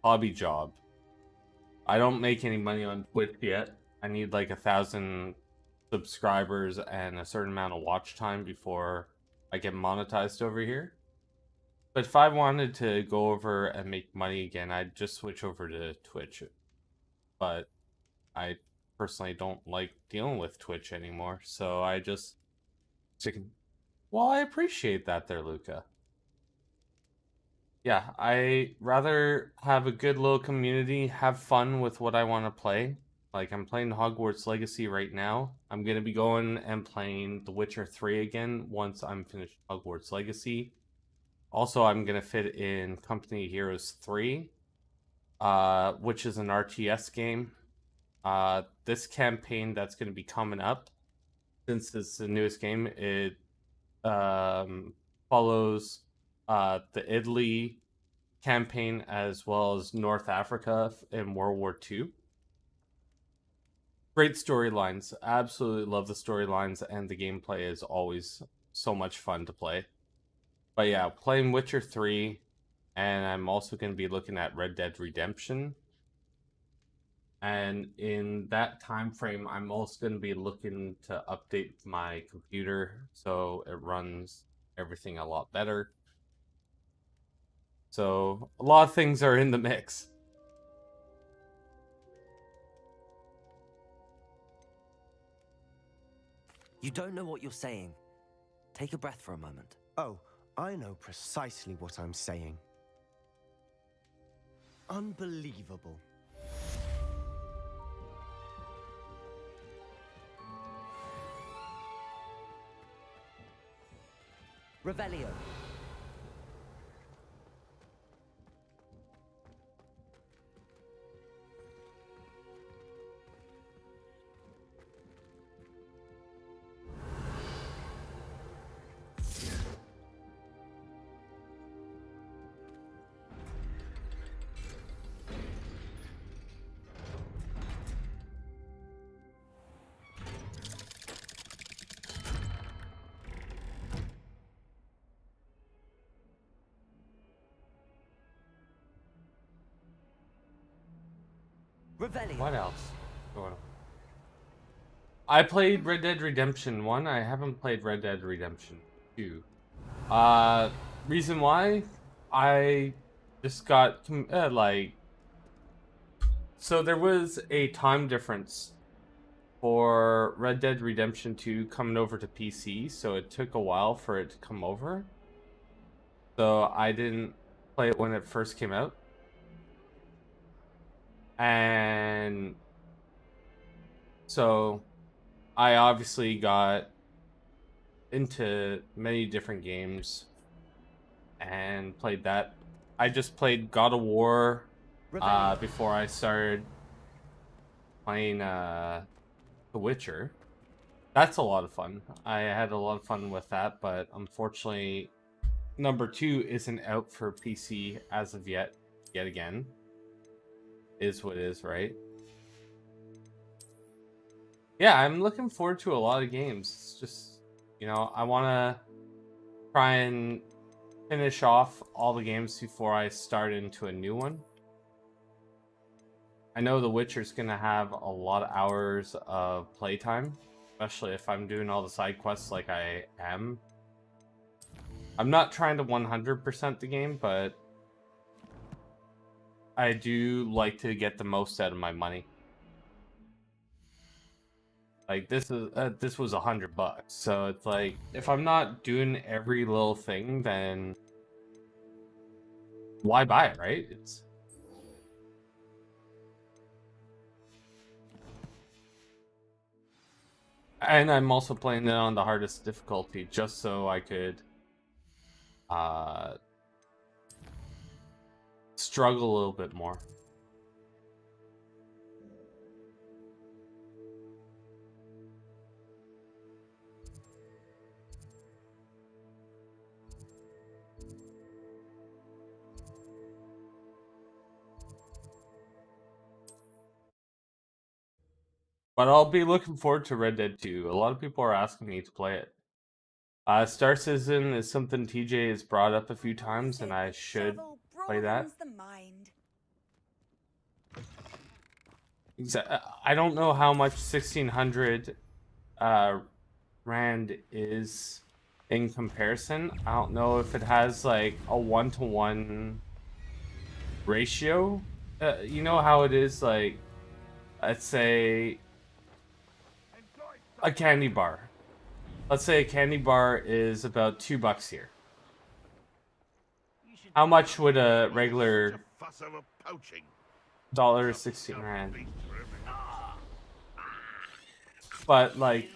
hobby job. I don't make any money on Twitch yet. I need like 1,000 subscribers and a certain amount of watch time before I get monetized over here. But if I wanted to go over and make money again, I'd just switch over to Twitch. But I personally don't like dealing with Twitch anymore, so I just... Well, I appreciate that there, Luca. Yeah, I rather have a good little community, have fun with what I want to play. Like, I'm playing Hogwarts Legacy right now. I'm going to be going and playing The Witcher 3 again once I'm finished Hogwarts Legacy. Also, I'm going to fit in Company Heroes 3, which is an RTS game. This campaign that's going to be coming up, since it's the newest game, it follows the Italy campaign as well as North Africa in World War II. Great storylines. Absolutely love the storylines, and the gameplay is always so much fun to play. But yeah, playing Witcher 3, and I'm also going to be looking at Red Dead Redemption. And in that time frame, I'm also going to be looking to update my computer so it runs everything a lot better. So a lot of things are in the mix. You don't know what you're saying. Take a breath for a moment. Oh, I know precisely what I'm saying. Unbelievable. Revelio. What else? Going on? I played Red Dead Redemption 1. I haven't played Red Dead Redemption 2. Reason why? I just got, like... So there was a time difference for Red Dead Redemption 2 coming over to PC, so it took a while for it to come over. So I didn't play it when it first came out. And so I obviously got into many different games and played that. I just played God of War before I started playing The Witcher. That's a lot of fun. I had a lot of fun with that, but unfortunately number 2 isn't out for PC as of yet again. Is what is, right? Yeah, I'm looking forward to a lot of games. It's just, you know, I want to try and finish off all the games before I start into a new one. I know The Witcher's going to have a lot of hours of playtime, especially if I'm doing all the side quests like I am. I'm not trying to 100% the game, but I do like to get the most out of my money. Like this was $100, so it's like if I'm not doing every little thing, then why buy it, right? And I'm also playing it on the hardest difficulty just so I could struggle a little bit more. But I'll be looking forward to Red Dead 2. A lot of people are asking me to play it. Star Citizen is something TJ has brought up a few times, and I should play that. I don't know how much 1600 Rand is in comparison. I don't know if it has like a 1-to-1 ratio. You know how it is, like, let's say a candy bar. Let's say a candy bar is about $2 here. How much would a regular $1.16 But like,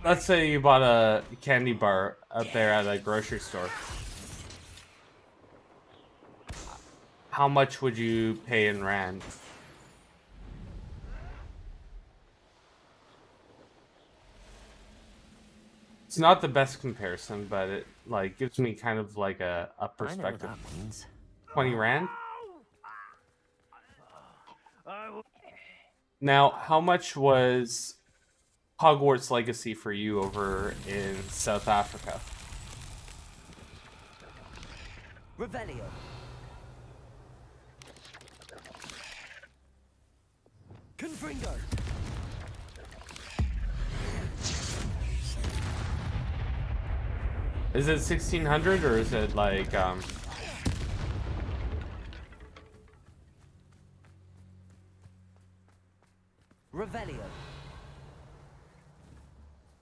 let's say you bought a candy bar out there at a grocery store. How much would you pay in Rand? It's not the best comparison, but it like gives me kind of like a perspective. 20 Rand? Now, how much was Hogwarts Legacy for you over in South Africa? Revelio. Confringo. Is it 1600 or is it like Revelio.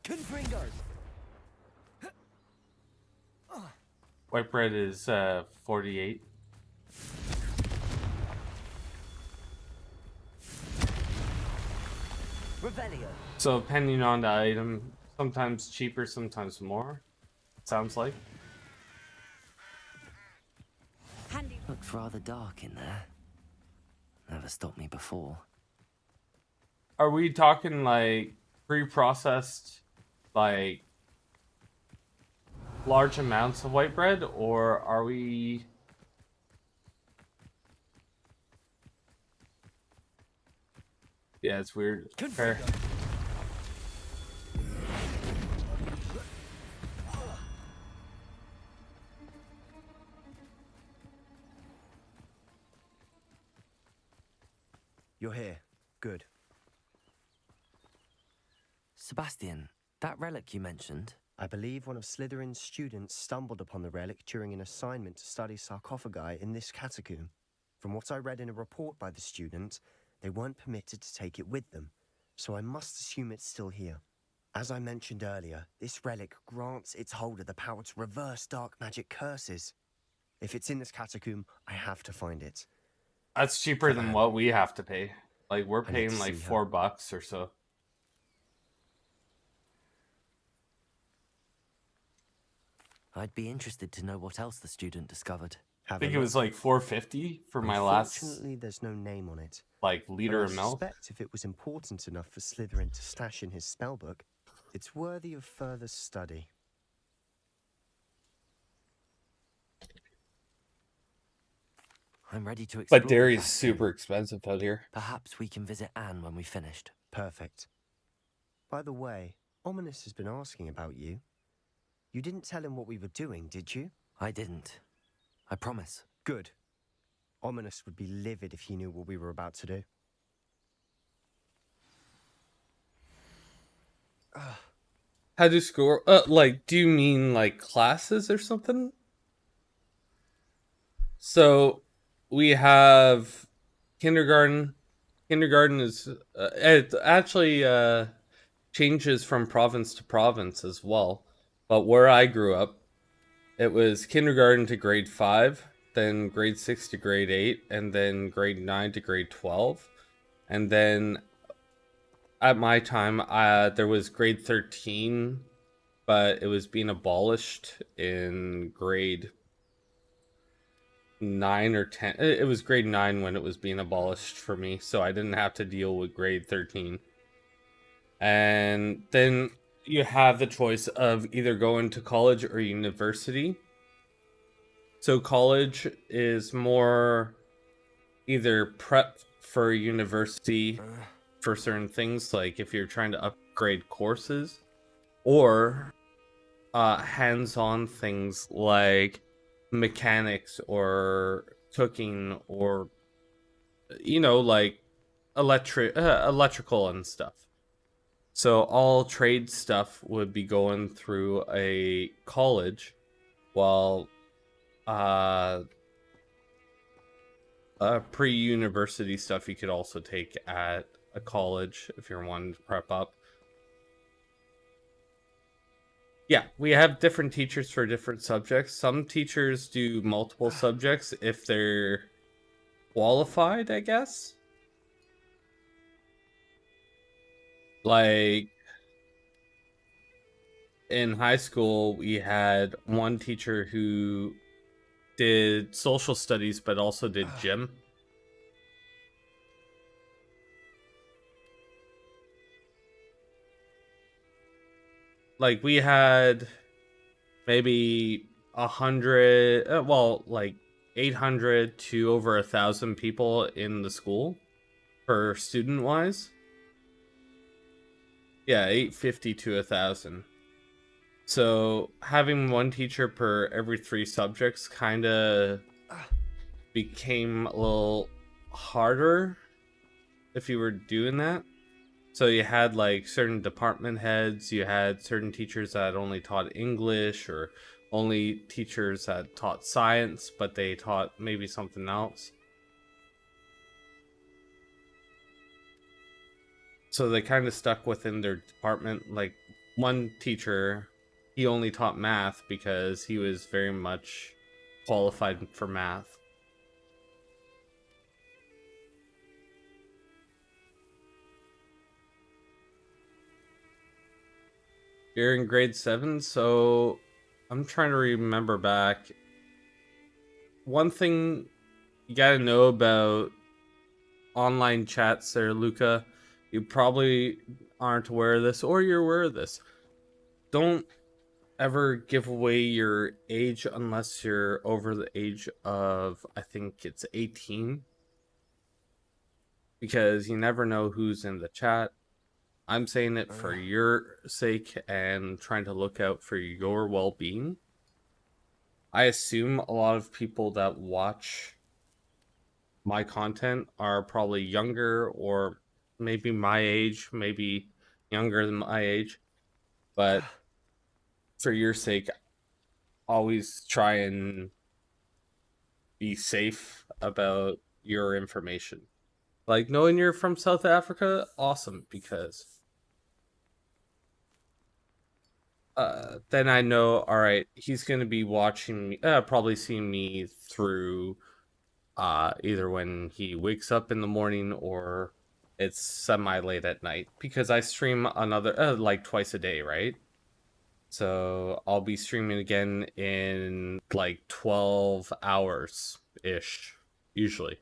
Confringo. white bread is 48. Revelio. So depending on the item, sometimes cheaper, sometimes more. Sounds like. Looks rather dark in there. Never stopped me before. Are we talking like pre-processed, like large amounts of white bread, or are we? Yeah, it's weird. Fair. You're here. Good. Sebastian, that relic you mentioned. I believe one of Slytherin's students stumbled upon the relic during an assignment to study sarcophagi in this catacomb. From what I read in a report by the student, they weren't permitted to take it with them, so I must assume it's still here. As I mentioned earlier, this relic grants its holder the power to reverse dark magic curses. If it's in this catacomb, I have to find it. That's cheaper than what we have to pay. Like, we're I need paying to like see her. $4 or so. I'd be interested to know what else the student discovered. I think it was like $4.50 for my last. Unfortunately, there's no name on it. Like liter But of I milk. suspect if it was important enough for Slytherin to stash in his spellbook, it's worthy of further study. I'm ready to explore. But dairy's super expensive out here. Perhaps we can visit Anne when we finished. Perfect. By the way, Ominous has been asking about you. You didn't tell him what we were doing, did you? I didn't. I promise. Good. Ominous would be livid if he knew what we were about to do. How do school? Like, do you mean like classes or something? So, we have kindergarten. Kindergarten is it actually changes from province to province as well. But where I grew up, it was kindergarten to grade 5, then grade 6 to grade 8, and then grade 9 to grade 12. And then at my time, there was grade 13, but it was being abolished in grade 9 or 10. It was grade 9 when it was being abolished for me, so I didn't have to deal with grade 13. And then you have the choice of either going to college or university. So college is more either prep for university for certain things, like if you're trying to upgrade courses, or hands-on things like mechanics or cooking, or like electrical and stuff. So all trade stuff would be going through a college, while pre-university stuff you could also take at a college if you're wanting to prep up. Yeah, we have different teachers for different subjects. Some teachers do multiple subjects if they're qualified, I guess. Like, in high school, we had one teacher who did social studies, but also did gym. Like, we had maybe 100, like 800 to over 1,000 people in the school per student wise. Yeah, 850 to 1,000. So having one teacher per every 3 subjects kind of became a little harder if you were doing that. So you had like certain department heads, you had certain teachers that only taught English, or only teachers that taught science, but they taught maybe something else. So they kind of stuck within their department. Like, one teacher, he only taught math because he was very much qualified for math. You're in grade 7, so I'm trying to remember back. One thing you gotta know about online chats there, Luca, you probably aren't aware of this, or you're aware of this. Don't ever give away your age unless you're over the age of, I think it's 18. Because you never know who's in the chat. I'm saying it for your sake and trying to look out for your well-being. I assume a lot of people that watch my content are probably younger or maybe my age, maybe younger than my age. But for your sake, always try and be safe about your information. Like knowing you're from South Africa, awesome, because then I know, all right, he's gonna be watching me, probably seeing me through either when he wakes up in the morning or it's semi late at night, because I stream another like twice a day, right? So I'll be streaming again in like 12 hours ish, usually.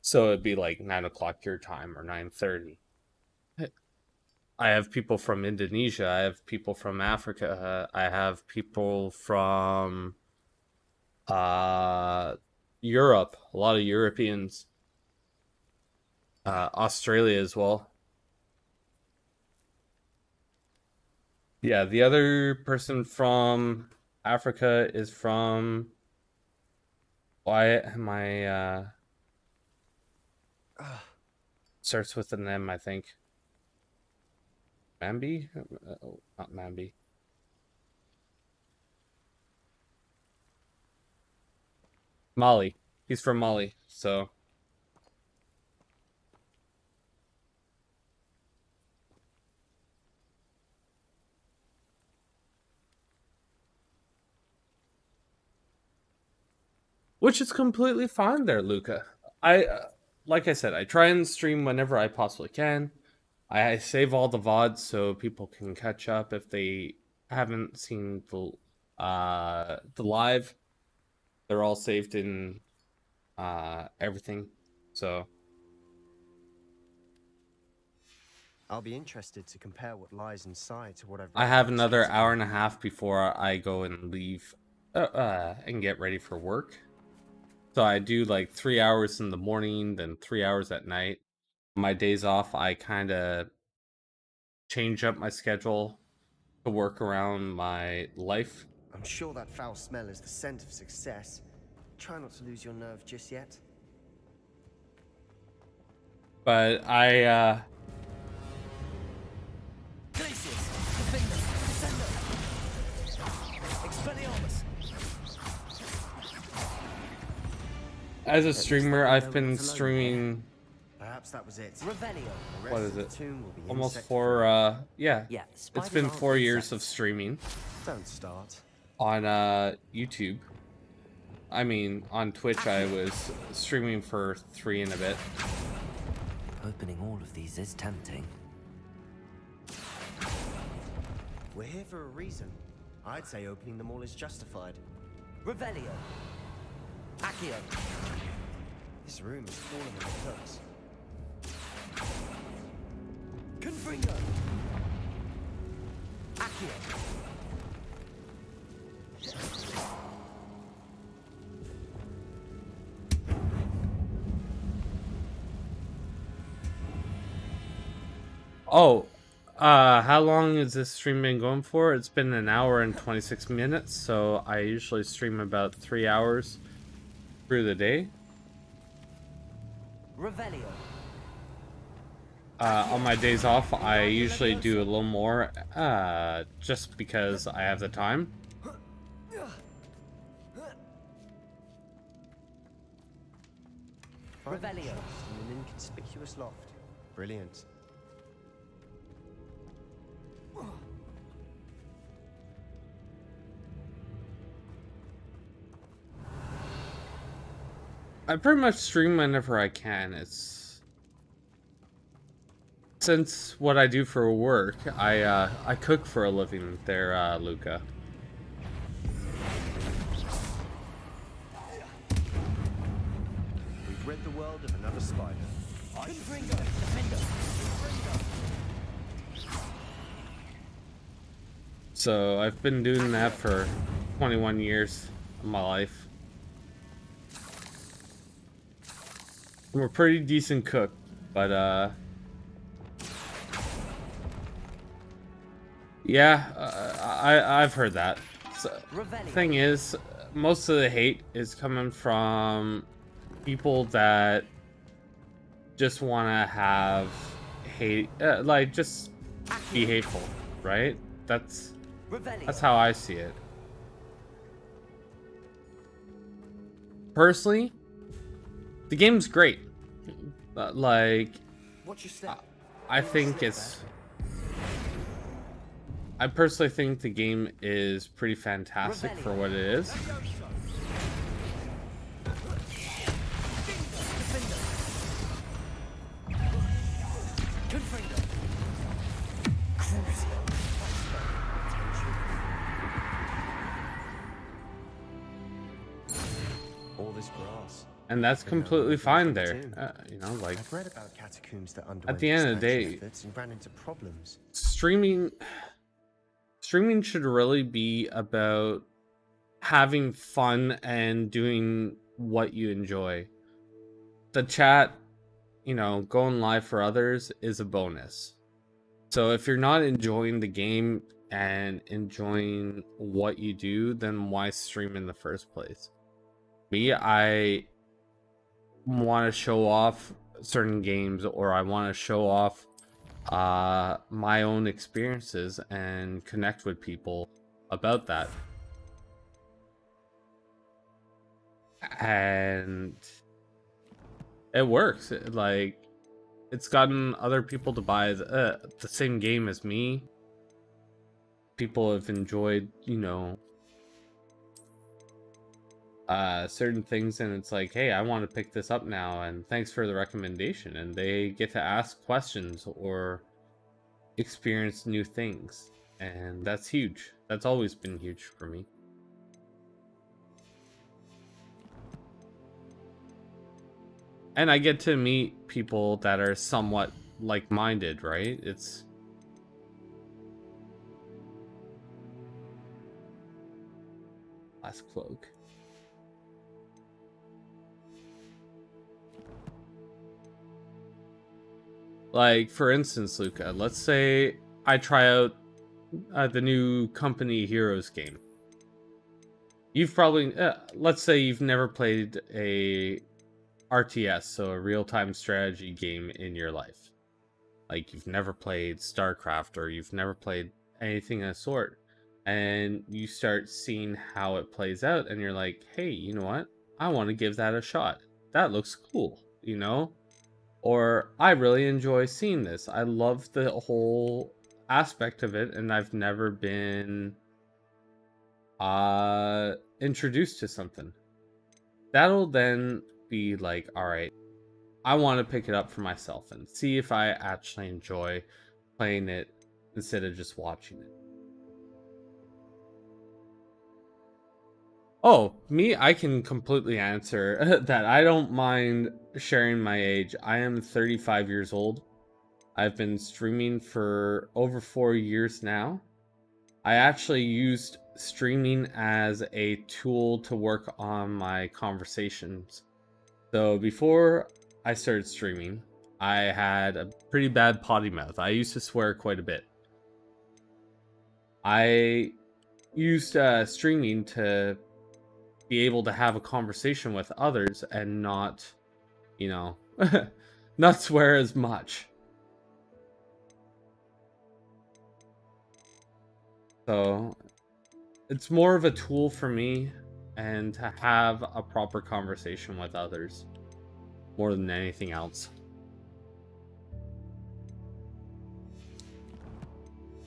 So it'd be like 9 o'clock your time or 9:30. I have people from Indonesia. I have people from Africa. I have people from Europe. A lot of Europeans. Australia as well. Yeah, the other person from Africa is from. Why am I? Starts with an M, I think. Mambi? Not Mambi. Mali. He's from Mali, so. Which is completely fine there, Luca. Like I said, I try and stream whenever I possibly can. I save all the VODs so people can catch up if they haven't seen the live. They're all saved in everything. So I'll be interested to compare what lies inside to what I've I read have about this another case. hour and a half before I go and leave and get ready for work. So I do like 3 hours in the morning, then 3 hours at night. My days off, I kind of change up my schedule to work around my life. I'm sure that foul smell is the scent of success. Try not to lose your nerve just yet. But I as a streamer, I've been streaming. Perhaps that was it. What is it? Almost 4. Yeah. It's been 4 years of streaming. Don't start. On YouTube. I mean, on Twitch, I was streaming for 3 and a bit. Opening all of these is tempting. We're here for a reason. I'd say opening them all is justified. Revelio. Accio. This room is full of the cooks. Confringo. Accio. Oh, how long has this stream been going for? It's been 1 hour and 26 minutes, so I usually stream about 3 hours through the day. Revelio. On my days off, I usually do a little more, just because I have the time. Revelio. In an inconspicuous loft. Brilliant. I pretty much stream whenever I can. It's since what I do for work, I cook for a living there, Luca. We've rid the world of another spider. So I've been doing that for 21 years of my life. I'm a pretty decent cook, but yeah, I've heard that. So, thing is, most of the hate is coming from people that just want to have hate, like just be hateful, right? That's how I see it. Personally, the game's great. Like, I think it's. I personally think the game is pretty fantastic for what it is. All this grass. And that's completely fine there. You know, like, I've read about catacombs that at the end of the day, and ran into problems. streaming should really be about having fun and doing what you enjoy. The chat, you know, going live for others is a bonus. So if you're not enjoying the game and enjoying what you do, then why stream in the first place? Me, I want to show off certain games, or I want to show off my own experiences and connect with people about that. And it works. Like, it's gotten other people to buy the same game as me. People have enjoyed, you know, certain things, and it's like, hey, I want to pick this up now, and thanks for the recommendation. And they get to ask questions or experience new things, and that's huge. That's always been huge for me. And I get to meet people that are somewhat like-minded, right? It's last cloak. Like, for instance, Luca, let's say I try out the new Company Heroes game. You've probably, let's say you've never played a RTS, so a real-time strategy game in your life. Like, you've never played StarCraft, or you've never played anything of the sort. And you start seeing how it plays out, and you're like, hey, you know what? I want to give that a shot. That looks cool, you know? Or, I really enjoy seeing this. I love the whole aspect of it, and I've never been introduced to something. That'll then be like, all right, I want to pick it up for myself and see if I actually enjoy playing it instead of just watching it. Oh, me, I can completely answer that. I don't mind sharing my age. I am 35 years old. I've been streaming for over 4 years now. I actually used streaming as a tool to work on my conversations. So before I started streaming, I had a pretty bad potty mouth. I used to swear quite a bit. I used streaming to be able to have a conversation with others and not, you know, not swear as much. So it's more of a tool for me and to have a proper conversation with others more than anything else.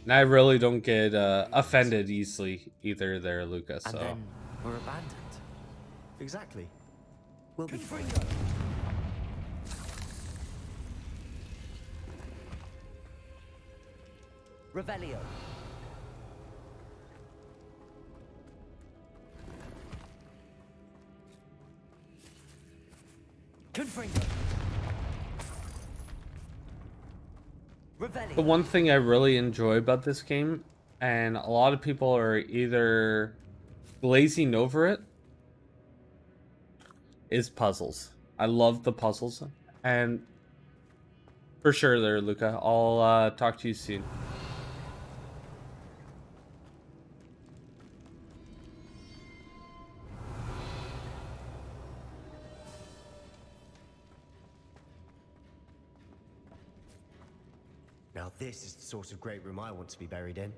And I really don't get offended easily either there, Luca, so. And then we're abandoned. Exactly. We'll be free. Revelio. Confringo. The one thing I really enjoy about this game, and a lot of people are either glazing over it, is puzzles. I love the puzzles, and for sure there, Luca. I'll talk to you soon. Now this is the sort of great room I want to be buried in.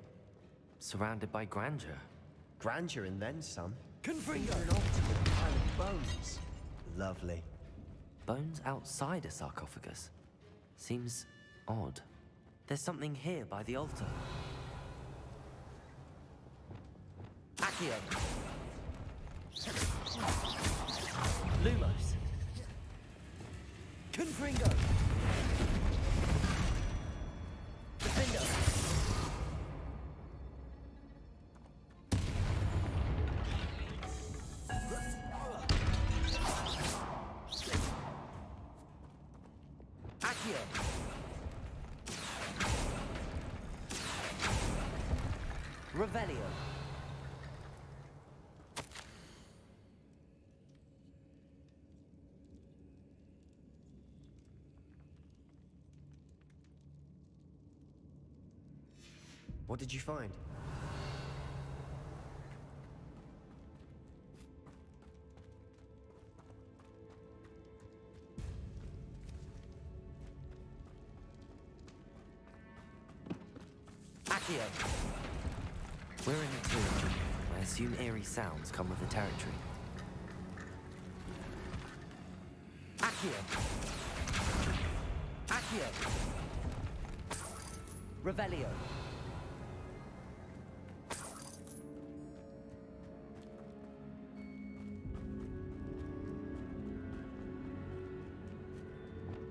Surrounded by grandeur. Grandeur and then some. Confringo! An ultimate pile of bones. Lovely. Bones outside a sarcophagus? Seems odd. There's something here by the altar. Accio! Lumos! Confringo! Defender! Accio! Revelio! What did you find? Accio! We're in a tomb. I assume eerie sounds come with the territory. Accio! Accio! Revelio!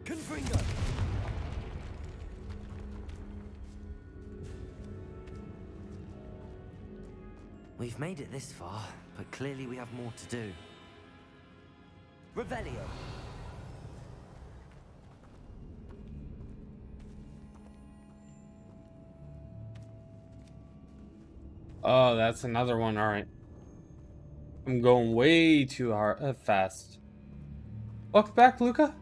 Confringo! We've made it this far, but clearly we have more to do. Revelio! Oh, that's another one. All right. I'm going way too fast. Welcome back, Luca.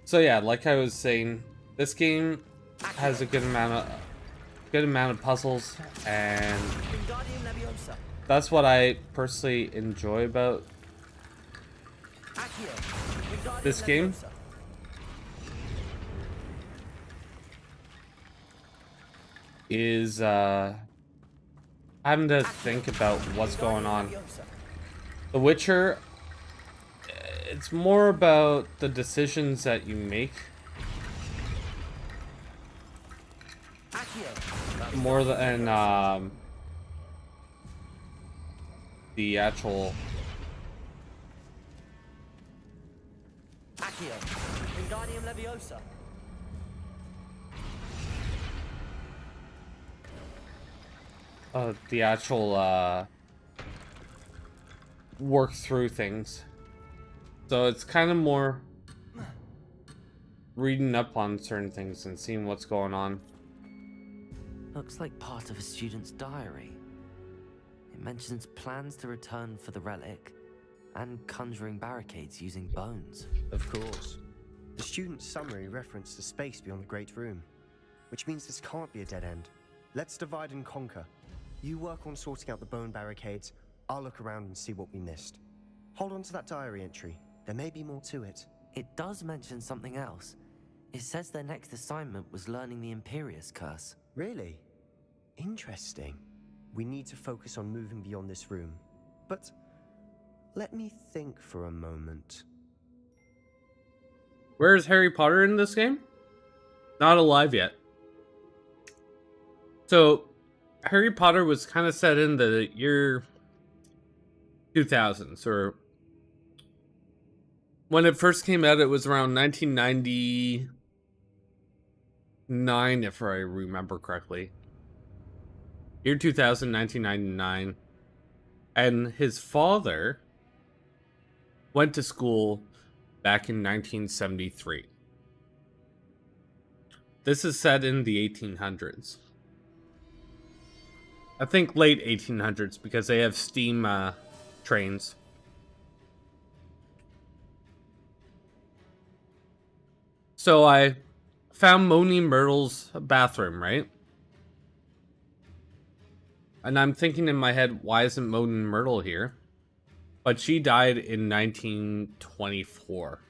So yeah, like I was saying, this game has a good amount of puzzles, and that's what I personally enjoy about this game. Is having to think about what's going on. The Witcher, it's more about the decisions that you make more than the actual work through things. So it's kind of more reading up on certain things and seeing what's going on. Looks like part of a student's diary. It mentions plans to return for the relic and conjuring barricades using bones. Of course. The student's summary referenced the space beyond the Great Room, which means this can't be a dead end. Let's divide and conquer. You work on sorting out the bone barricades, I'll look around and see what we missed. Hold on to that diary entry. There may be more to it. It does mention something else. It says their next assignment was learning the Imperius Curse. Really? Interesting. We need to focus on moving beyond this room. But let me think for a moment. Where is Harry Potter in this game? Not alive yet. So, Harry Potter was kind of set in the year 2000s, or when it first came out, it was around 1999, if I remember correctly. Year 2000, 1999. And his father went to school back in 1973. This is set in the 1800s. I think late 1800s, because they have steam trains. So I found Moaning Myrtle's bathroom, right? And I'm thinking in my head, why isn't Moaning Myrtle here? But she died in 1924.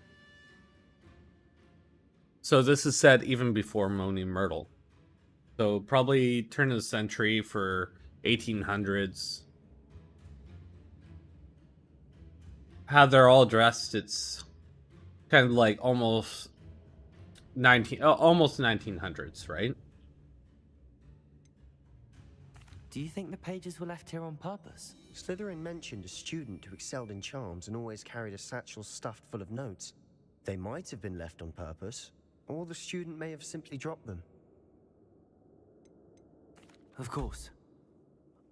So this is set even before Moaning Myrtle. So probably turn of the century for 1800s. How they're all dressed, it's kind of like almost 1900s, right? Do you think the pages were left here on purpose? Slytherin mentioned a student who excelled in charms and always carried a satchel stuffed full of notes. They might have been left on purpose, or the student may have simply dropped them. Of course.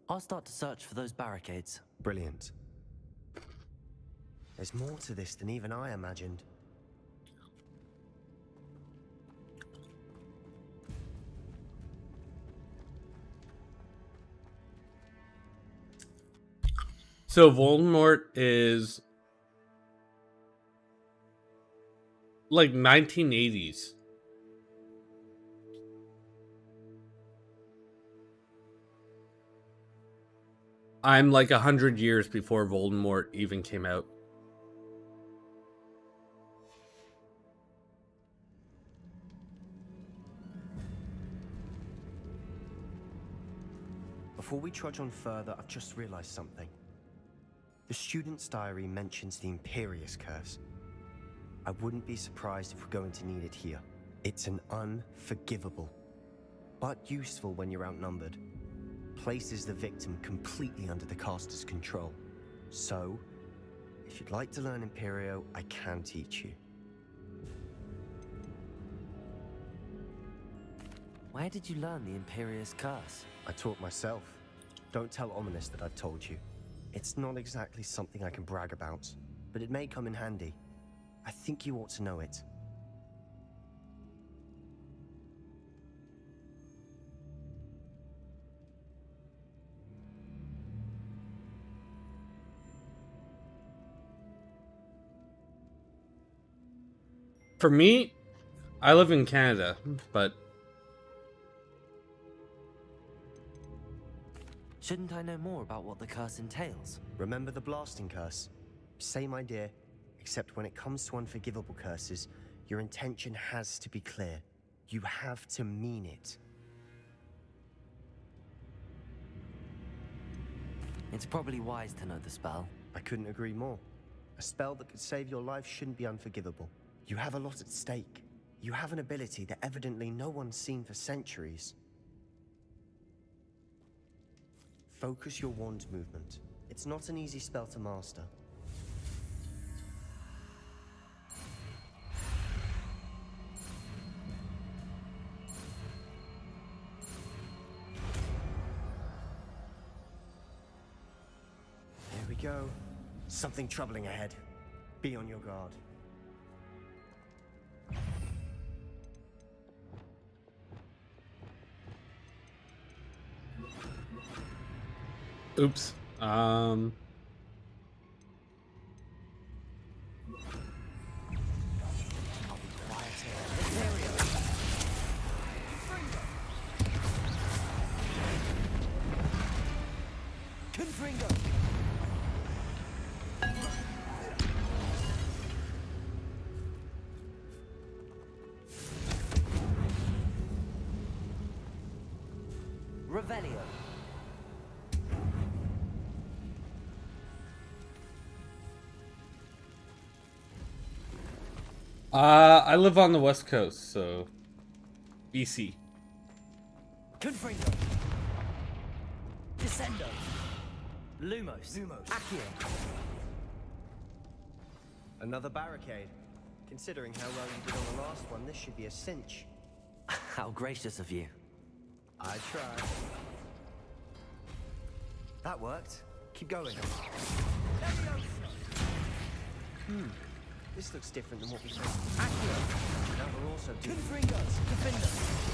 I'll start to search for those barricades. Brilliant. There's more to this than even I imagined. So Voldemort is like 1980s. I'm like 100 years before Voldemort even came out. Before we trudge on further, I've just realized something. The student's diary mentions the Imperious Curse. I wouldn't be surprised if we're going to need it here. It's an unforgivable, but useful when you're outnumbered. Places the victim completely under the caster's control. So, if you'd like to learn Imperio, I can teach you. Where did you learn the Imperious Curse? I taught myself. Don't tell Ominous that I've told you. It's not exactly something I can brag about, but it may come in handy. I think you ought to know it. For me, I live in Canada, but shouldn't I know more about what the curse entails? Remember the blasting curse? Same idea, except when it comes to unforgivable curses, your intention has to be clear. You have to mean it. It's probably wise to know the spell. I couldn't agree more. A spell that could save your life shouldn't be unforgivable. You have a lot at stake. You have an ability that evidently no one's seen for centuries. Focus your wand movement. It's not an easy spell to master. There we go. Something troubling ahead. Be on your guard. oops. Revelio. I live on the West Coast, so BC. Confringo. Descendo. Lumos. Accio. Another barricade. Considering how well you did on the last one, this should be a cinch. How gracious of you. I tried. That worked. Keep going. This looks different than what we faced. Accio. Now we're also doing... Confringos. Defendo.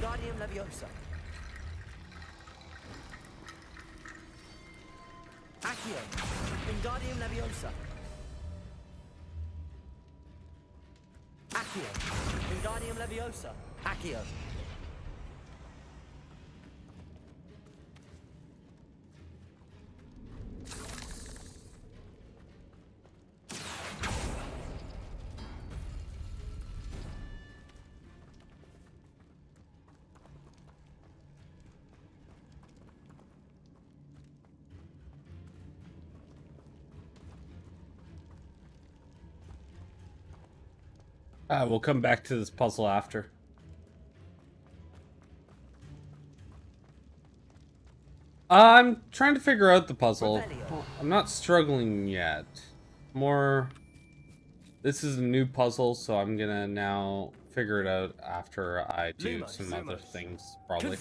Wingardium Leviosa. Accio. Wingardium Leviosa. Accio. Wingardium Leviosa. Accio. We'll come back to this puzzle after. I'm trying to figure out the puzzle. I'm not struggling yet. More... This is a new puzzle, so I'm gonna now figure it out after I do some other things, probably.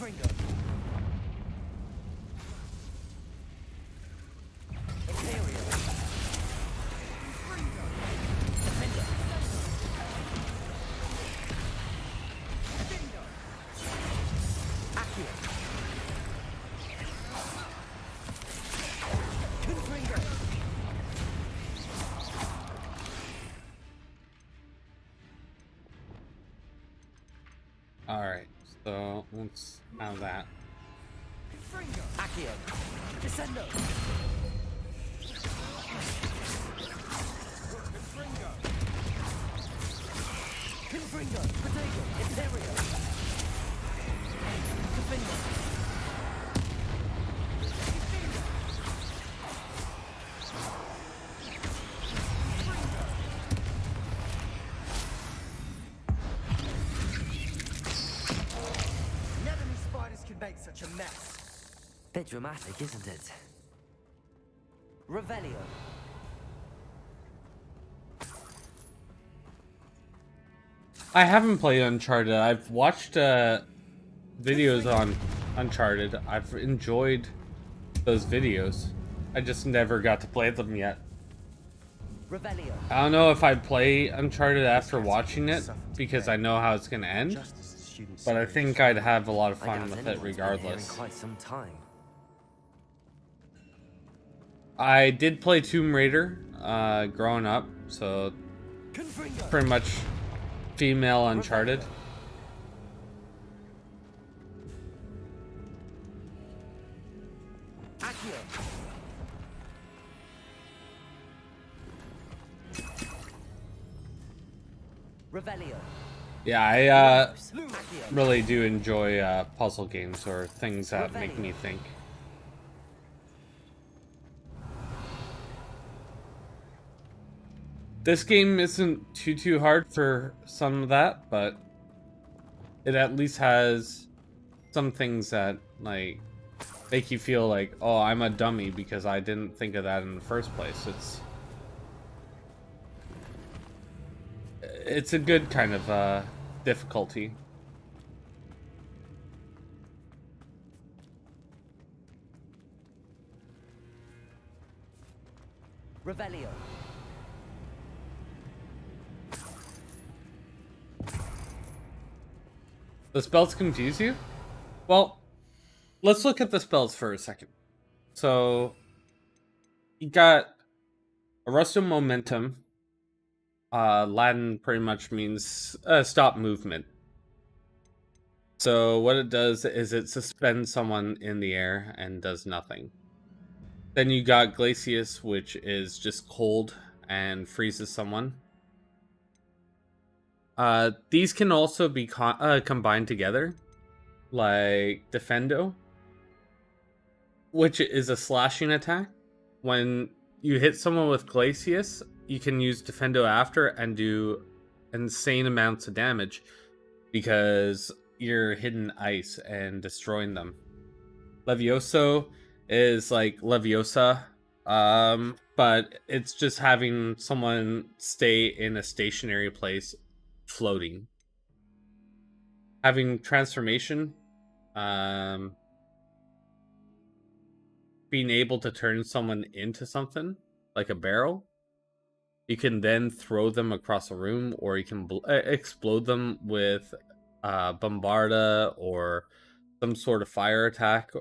Alright, so let's have that. Accio. Descendo. Confringo. Potato. Imperio. Defender. Make such a mess. Bit dramatic, isn't it? Revelio. I haven't played Uncharted. I've watched videos on Uncharted. I've enjoyed those videos. I just never got to play them yet. Revelio. I don't know if I'd play Uncharted after watching it, because I know how it's going to end. But I think I'd have a lot of fun with it regardless. Quite some time. I did play Tomb Raider growing up, so pretty much female Uncharted. Revelio. Yeah, I really do enjoy puzzle games or things that make me think. This game isn't too hard for some of that, but it at least has some things that like make you feel like, oh, I'm a dummy because I didn't think of that in the first place. It's a good kind of difficulty. Revelio. The spells confuse you? Well, let's look at the spells for a second. So, you got Arresto Momentum. Latin pretty much means stop movement. So what it does is it suspends someone in the air and does nothing. Then you got Glacius, which is just cold and freezes someone. These can also be combined together, like Defendo, which is a slashing attack. When you hit someone with Glacius, you can use Defendo after and do insane amounts of damage because you're hitting ice and destroying them. Levioso is like Leviosa, but it's just having someone stay in a stationary place floating. Having Transformation, being able to turn someone into something like a barrel. You can then throw them across a room, or you can explode them with Bombarda or some sort of fire attack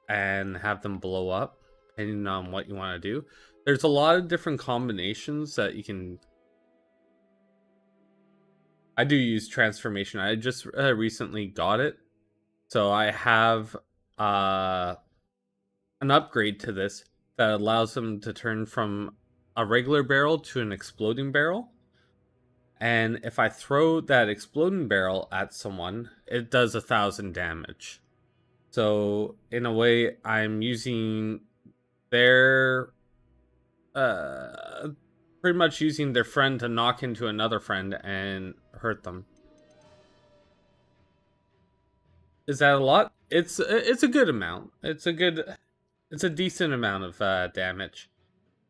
and have them blow up, depending on what you want to do. There's a lot of different combinations that you can. I do use transformation. I just recently got it, so I have an upgrade to this that allows them to turn from a regular barrel to an exploding barrel. And if I throw that exploding barrel at someone, it does 1,000 damage. So in a way, I'm using their pretty much using their friend to knock into another friend and hurt them. Is that a lot? It's a good amount. It's a decent amount of damage.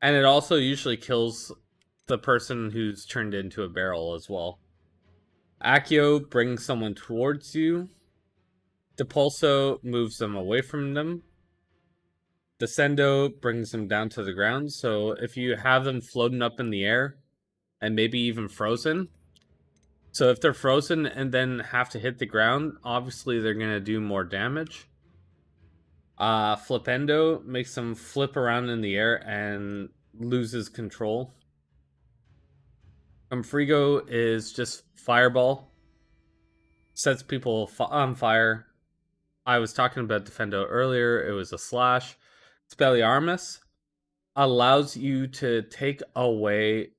And it also usually kills the person who's turned into a barrel as well. Accio brings someone towards you. Depulso moves them away from them. Descendo brings them down to the ground. So if you have them floating up in the air and maybe even frozen. So if they're frozen and then have to hit the ground, obviously they're going to do more damage. Flipendo makes them flip around in the air and loses control. Frigo is just fireball. Sets people on fire. I was talking about Defendo earlier. It was a slash. Expelliarmus allows you to take away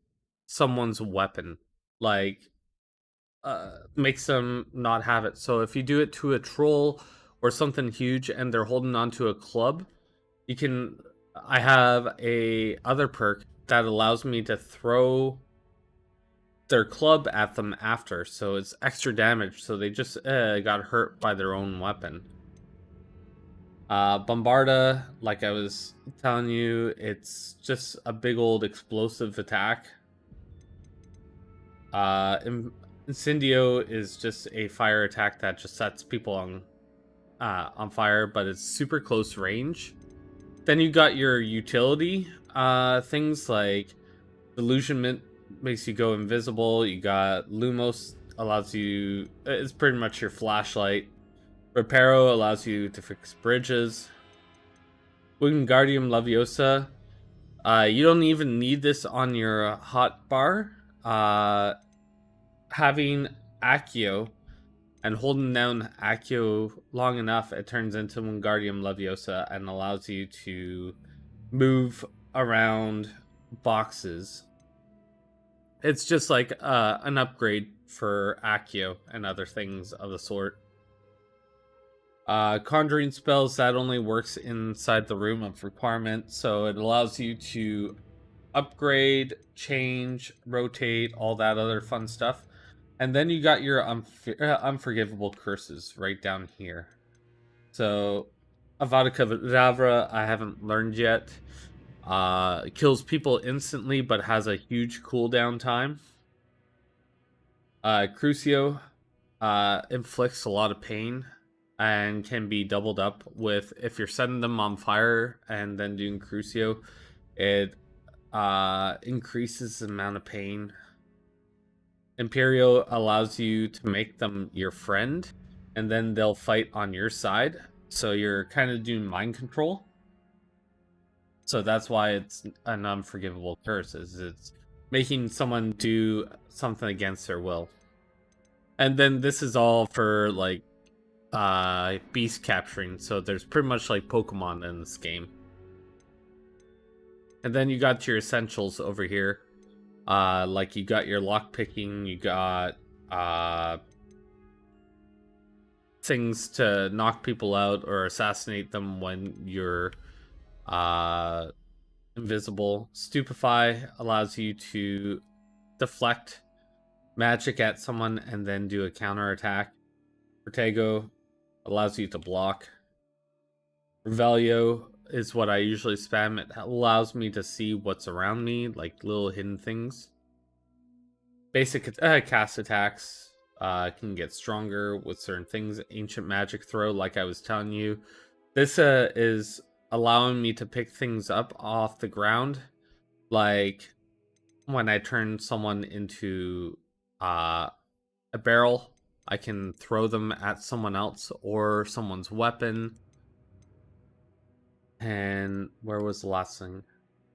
someone's weapon. Like, makes them not have it. So if you do it to a troll or something huge and they're holding onto a club, you can. I have a other perk that allows me to throw their club at them after, so it's extra damage. So they just got hurt by their own weapon. Bombarda, like I was telling you, it's just a big old explosive attack. Incendio is just a fire attack that just sets people on fire, but it's super close range. Then you got your utility things like Delusionment makes you go invisible. You got Lumos, allows you, it's pretty much your flashlight. Reparo allows you to fix bridges. Wingardium Leviosa, you don't even need this on your hot bar. Having Accio and holding down Accio long enough, it turns into Wingardium Leviosa and allows you to move around boxes. It's just like an upgrade for Accio and other things of the sort. Conjuring spells, that only works inside the room of requirement, so it allows you to upgrade, change, rotate, all that other fun stuff. And then you got your unforgivable curses right down here. So Avada Kedavra, I haven't learned yet. Kills people instantly, but has a huge cooldown time. Crucio inflicts a lot of pain and can be doubled up with, if you're setting them on fire and then doing Crucio, it increases the amount of pain. Imperio allows you to make them your friend, and then they'll fight on your side. So you're kind of doing mind control. So that's why it's an unforgivable curse, is it's making someone do something against their will. And then this is all for like beast capturing, so there's pretty much like Pokemon in this game. And then you got your essentials over here. Like you got your lock picking, you got things to knock people out or assassinate them when you're invisible. Stupefy allows you to deflect magic at someone and then do a counter attack. Protego allows you to block. Revelio is what I usually spam. It allows me to see what's around me, like little hidden things. Basic cast attacks can get stronger with certain things. Ancient Magic Throw, like I was telling you. This is allowing me to pick things up off the ground. Like when I turn someone into a barrel, I can throw them at someone else or someone's weapon. And where was the last thing?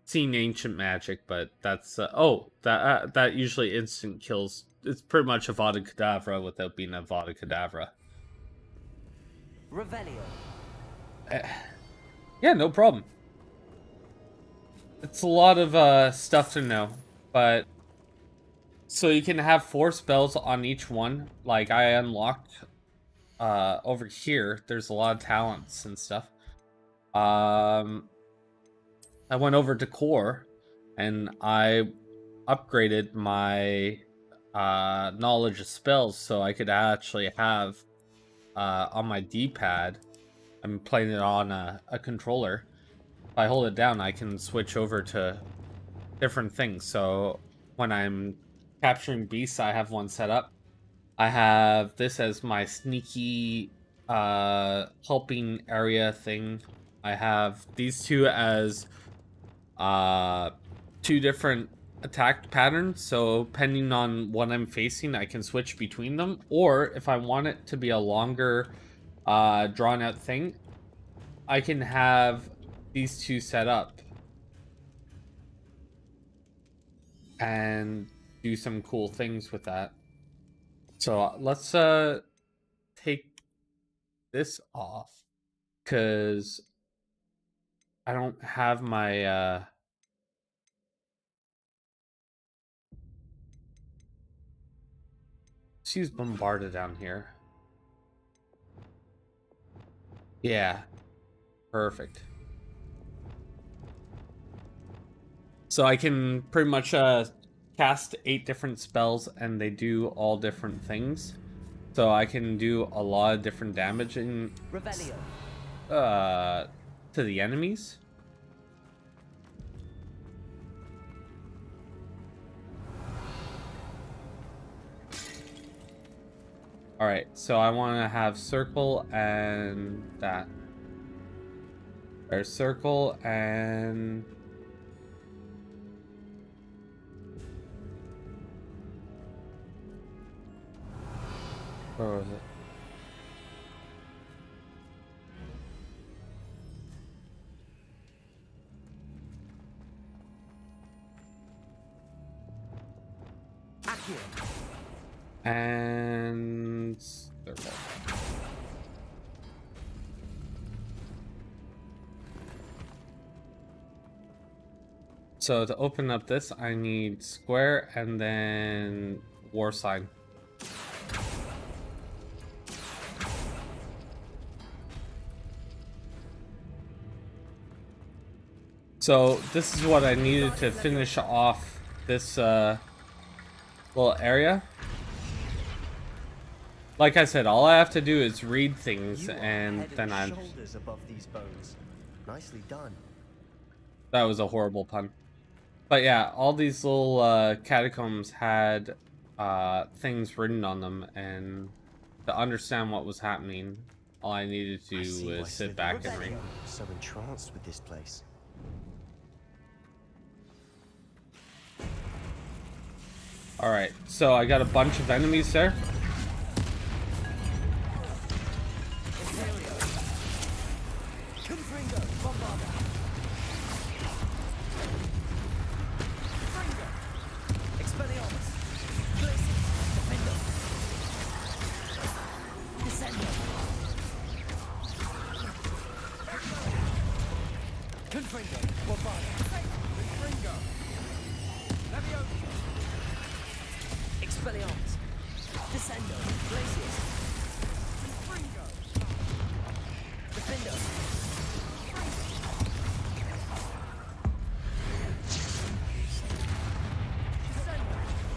Seen ancient magic, but that's that usually instant kills. It's pretty much a Vada Kedavra without being a Vada Kedavra. Revelio. Yeah, no problem. It's a lot of stuff to know, but so you can have 4 spells on each one. Like I unlocked over here. There's a lot of talents and stuff. I went over to core and I upgraded my knowledge of spells so I could actually have on my D-pad. I'm playing it on a controller. If I hold it down, I can switch over to different things. So when I'm capturing beasts, I have one set up. I have this as my sneaky helping area thing. I have these two as 2 different attack patterns, so depending on what I'm facing, I can switch between them. Or if I want it to be a longer drawn out thing, I can have these 2 set up and do some cool things with that. So let's take this off because I don't have my let's use Bombarda down here. Yeah, perfect. So I can pretty much cast 8 different spells and they do all different things. So I can do a lot of different damage in to the enemies. Alright, so I want to have circle and that. There's circle and... where was it? And circle. So to open up this, I need square and then war sign. So this is what I needed to finish off this little area. Like I said, all I have to do is read things, and then I'm... shoulders above these bones. Nicely done. That was a horrible pun. But yeah, all these little catacombs had things written on them, and to understand what was happening, all I needed to do was sit back and read. So entranced with this place. Alright, so I got a bunch of enemies there.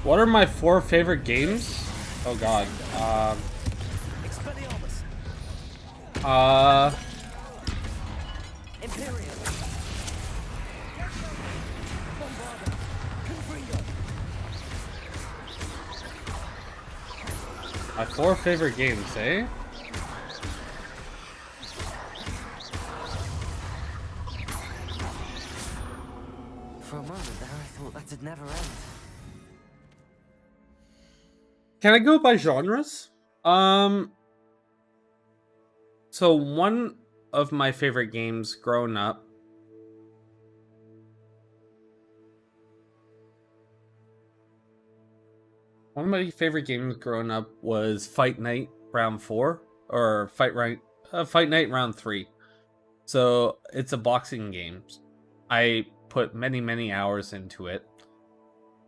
What are my 4 favorite games? Oh god. My 4 favorite games, eh? For a moment there, I thought that would never end. Can I go by genres? So one of my favorite games growing up was Fight Night Round 4 or Fight Night Round 3. So it's a boxing game. I put many hours into it.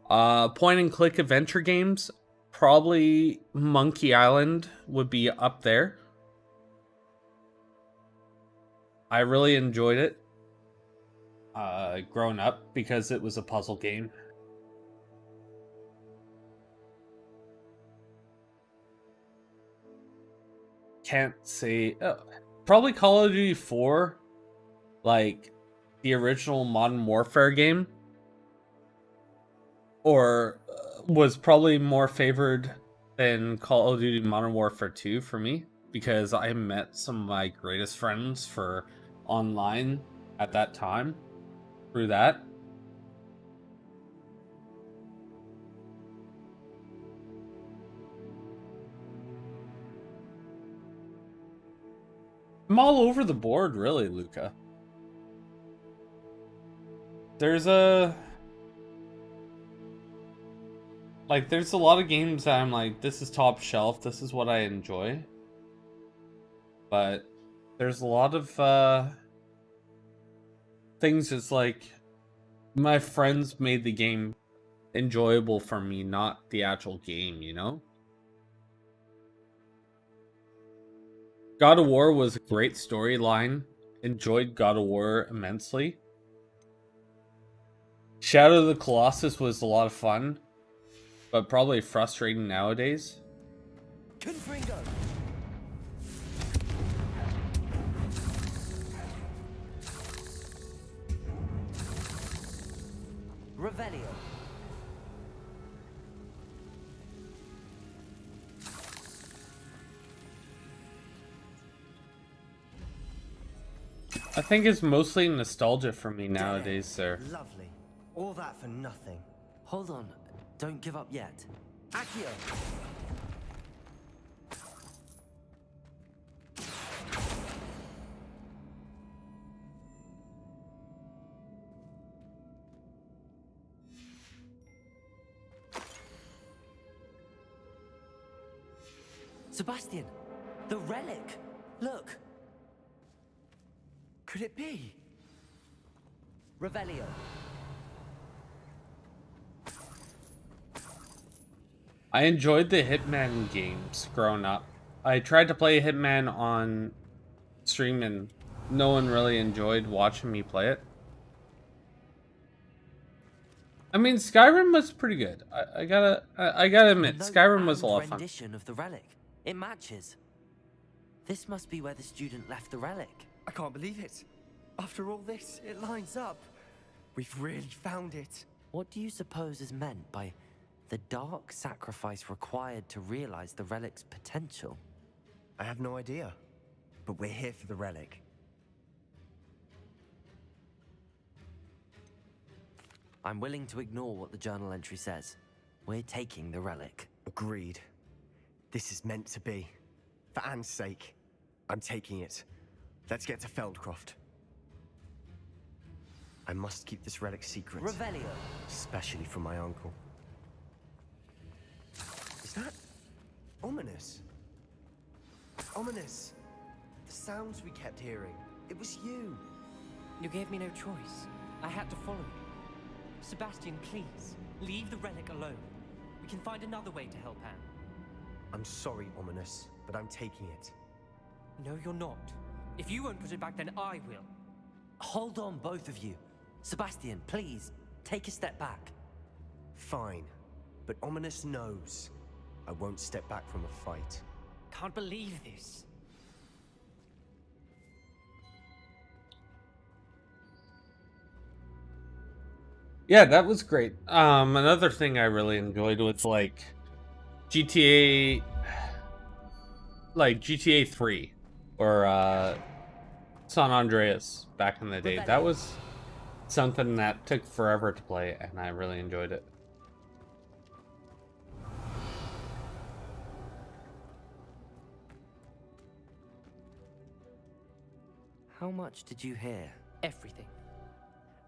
Point and click adventure games, probably Monkey Island would be up there. I really enjoyed it growing up because it was a puzzle game. Can't say probably Call of Duty 4, like the original Modern Warfare game, or was probably more favored than Call of Duty Modern Warfare 2 for me, because I met some of my greatest friends for online at that time through that. I'm all over the board, really, Luca. There's a lot of games that I'm like, this is top shelf, this is what I enjoy. But there's a lot of things that's like, my friends made the game enjoyable for me, not the actual game, you know? God of War was a great storyline. Enjoyed God of War immensely. Shadow of the Colossus was a lot of fun, but probably frustrating nowadays. Confringo. Revelio. I think it's mostly nostalgia for me nowadays, sir. Lovely. All that for nothing. Hold on. Don't give up yet. Accio. Sebastian, the relic. Look. Could it be? Revelio. I enjoyed the Hitman games growing up. I tried to play Hitman on stream and no one really enjoyed watching me play it. I mean, Skyrim was pretty good. I gotta admit, Skyrim was a lot of fun. Rendition of the relic. It matches. This must be where the student left the relic. I can't believe it. After all this, it lines up. We've really found it. What do you suppose is meant by the dark sacrifice required to realize the relic's potential? I have no idea, but we're here for the relic. I'm willing to ignore what the journal entry says. We're taking the relic. Agreed. This is meant to be. For Anne's sake, I'm taking it. Let's get to Feldcroft. I must keep this relic secret. Revelio. Especially from my uncle. Is that ominous? Ominous. The sounds we kept hearing. It was you. You gave me no choice. I had to follow you. Sebastian, please, leave the relic alone. We can find another way to help Anne. I'm sorry, Ominous, but I'm taking it. No, you're not. If you won't put it back, then I will. Hold on, both of you. Sebastian, please, take a step back. Fine, but Ominous knows I won't step back from a fight. Can't believe this. Yeah, that was great. Another thing I really enjoyed was like GTA 3 or San Andreas back in the day. That was something that took forever to play, and I really enjoyed it. How much did you hear? Everything.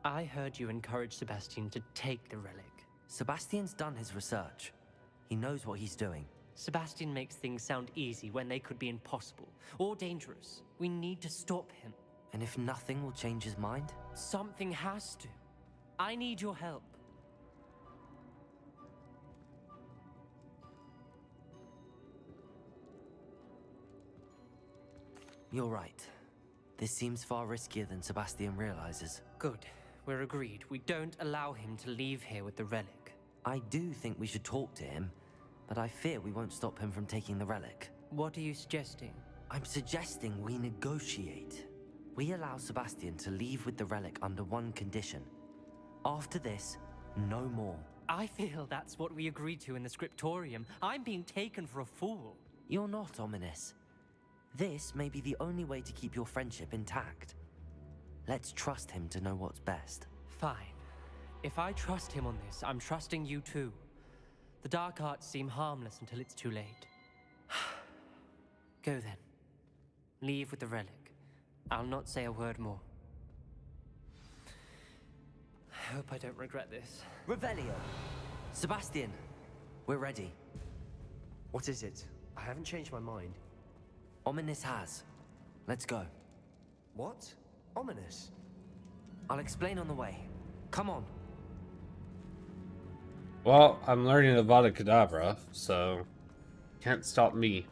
I heard you encourage Sebastian to take the relic. Sebastian's done his research. He knows what he's doing. Sebastian makes things sound easy when they could be impossible or dangerous. We need to stop him. And if nothing will change his mind? Something has to. I need your help. You're right. This seems far riskier than Sebastian realizes. Good. We're agreed. We don't allow him to leave here with the relic. I do think we should talk to him, but I fear we won't stop him from taking the relic. What are you suggesting? I'm suggesting we negotiate. We allow Sebastian to leave with the relic under one condition. After this, no more. I feel that's what we agreed to in the scriptorium. I'm being taken for a fool. You're not, Ominous. This may be the only way to keep your friendship intact. Let's trust him to know what's best. Fine. If I trust him on this, I'm trusting you too. The dark arts seem harmless until it's too late. Go then. Leave with the relic. I'll not say a word more. I hope I don't regret this. Revelio! Sebastian, we're ready. What is it? I haven't changed my mind. Ominous has. Let's go. What? Ominous? I'll explain on the way. Come on. Well, I'm learning Avada Kedavra, so can't stop me.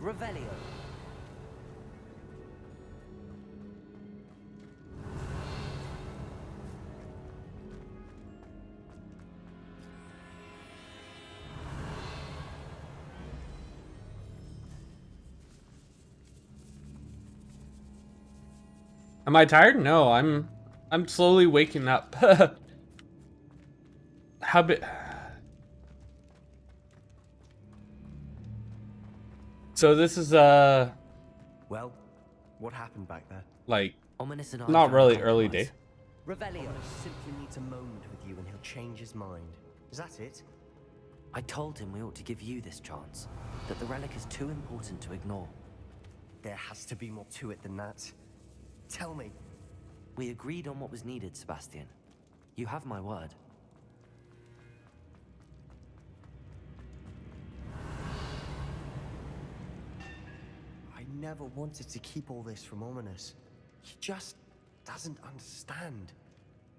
Revelio. Am I tired? No, I'm slowly waking up. How bit? So this is Well, what happened back there? like Ominous and I not found really a early compromise. day. Revelio. Ominous simply needs a moment with you and he'll change his mind. Is that it? I told him we ought to give you this chance. That the relic is too important to ignore. There has to be more to it than that. Tell me. We agreed on what was needed, Sebastian. You have my word. I never wanted to keep all this from Ominous. He just doesn't understand.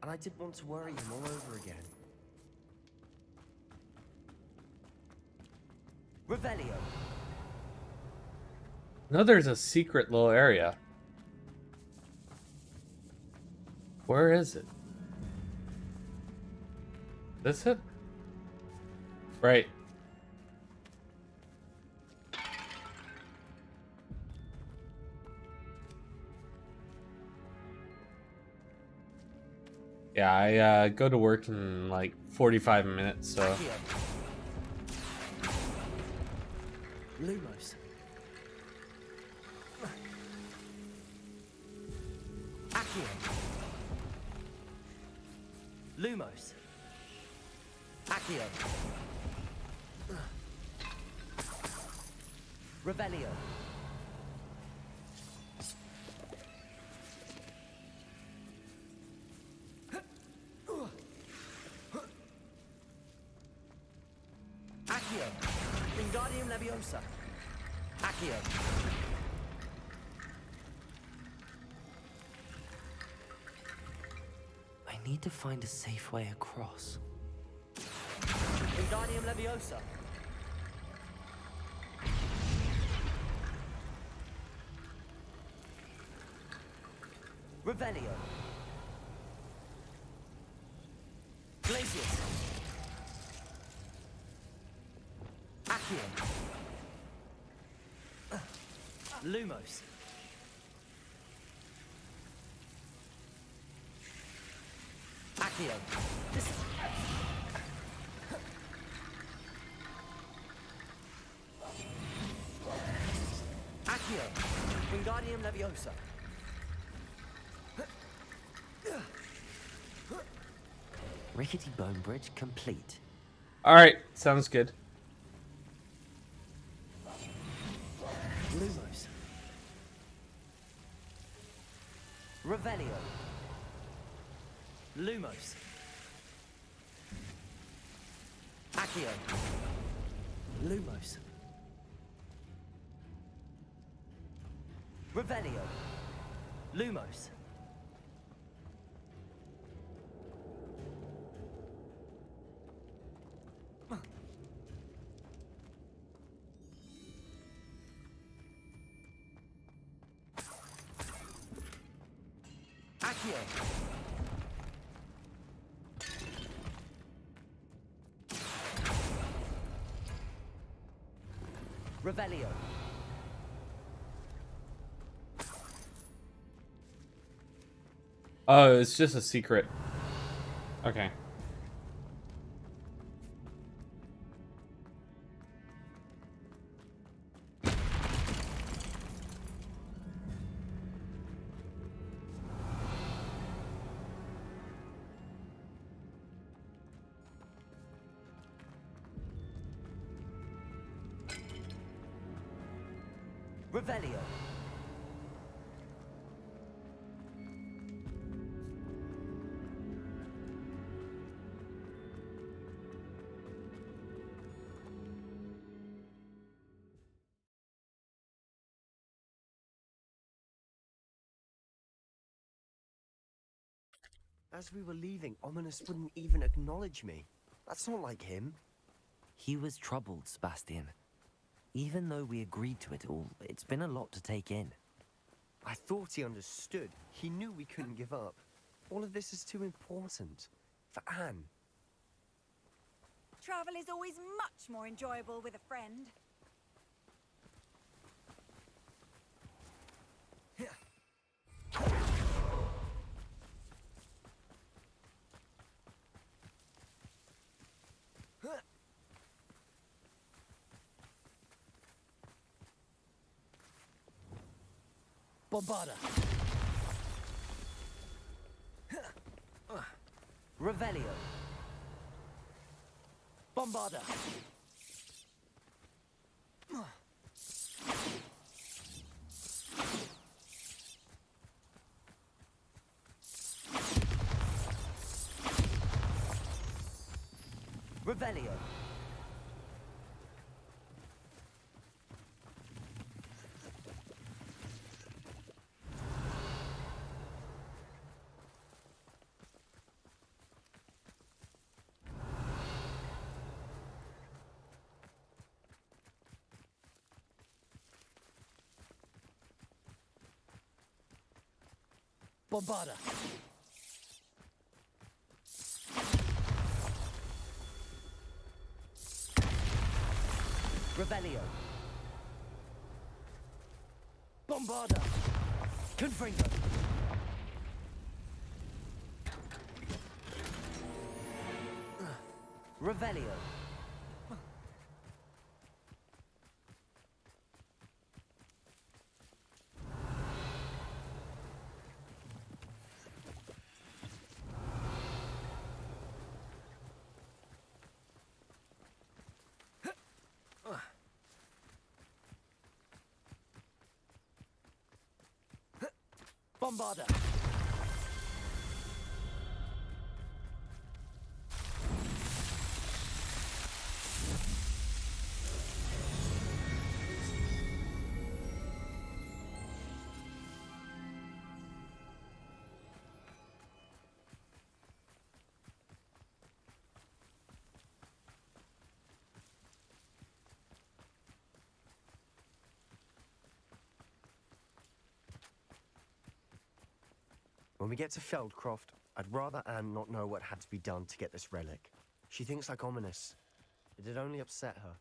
And I didn't want to worry him all over again. Revelio. No, there's a secret little area. Where is it? This it? Right. Yeah, I go to work in like 45 minutes, so... Lumos. Accio. Lumos. Accio. Revelio. Accio. Wingardium Leviosa. Accio. I need to find a safe way across. Wingardium Leviosa. Revelio. Glacius. Accio. Lumos. Accio. Accio. Wingardium Leviosa. Rickety bone bridge complete. Alright, sounds good. Lumos. Revelio. Lumos. Accio. Lumos. Revelio. Lumos. Accio. Revelio. Oh, it's just a secret. Okay. Revelio. As we were leaving, Ominous wouldn't even acknowledge me. That's not like him. He was troubled, Sebastian. Even though we agreed to it all, it's been a lot to take in. I thought he understood. He knew we couldn't give up. All of this is too important. For Anne. Travel is always much more enjoyable with a friend. Bombarda. Revelio. Bombarda. Revelio. Bombarda. Revelio. Bombarda. Confringo. Revelio. Bombarda. When we get to Feldcroft, I'd rather Anne not know what had to be done to get this relic. She thinks like Ominous. It'd only upset her.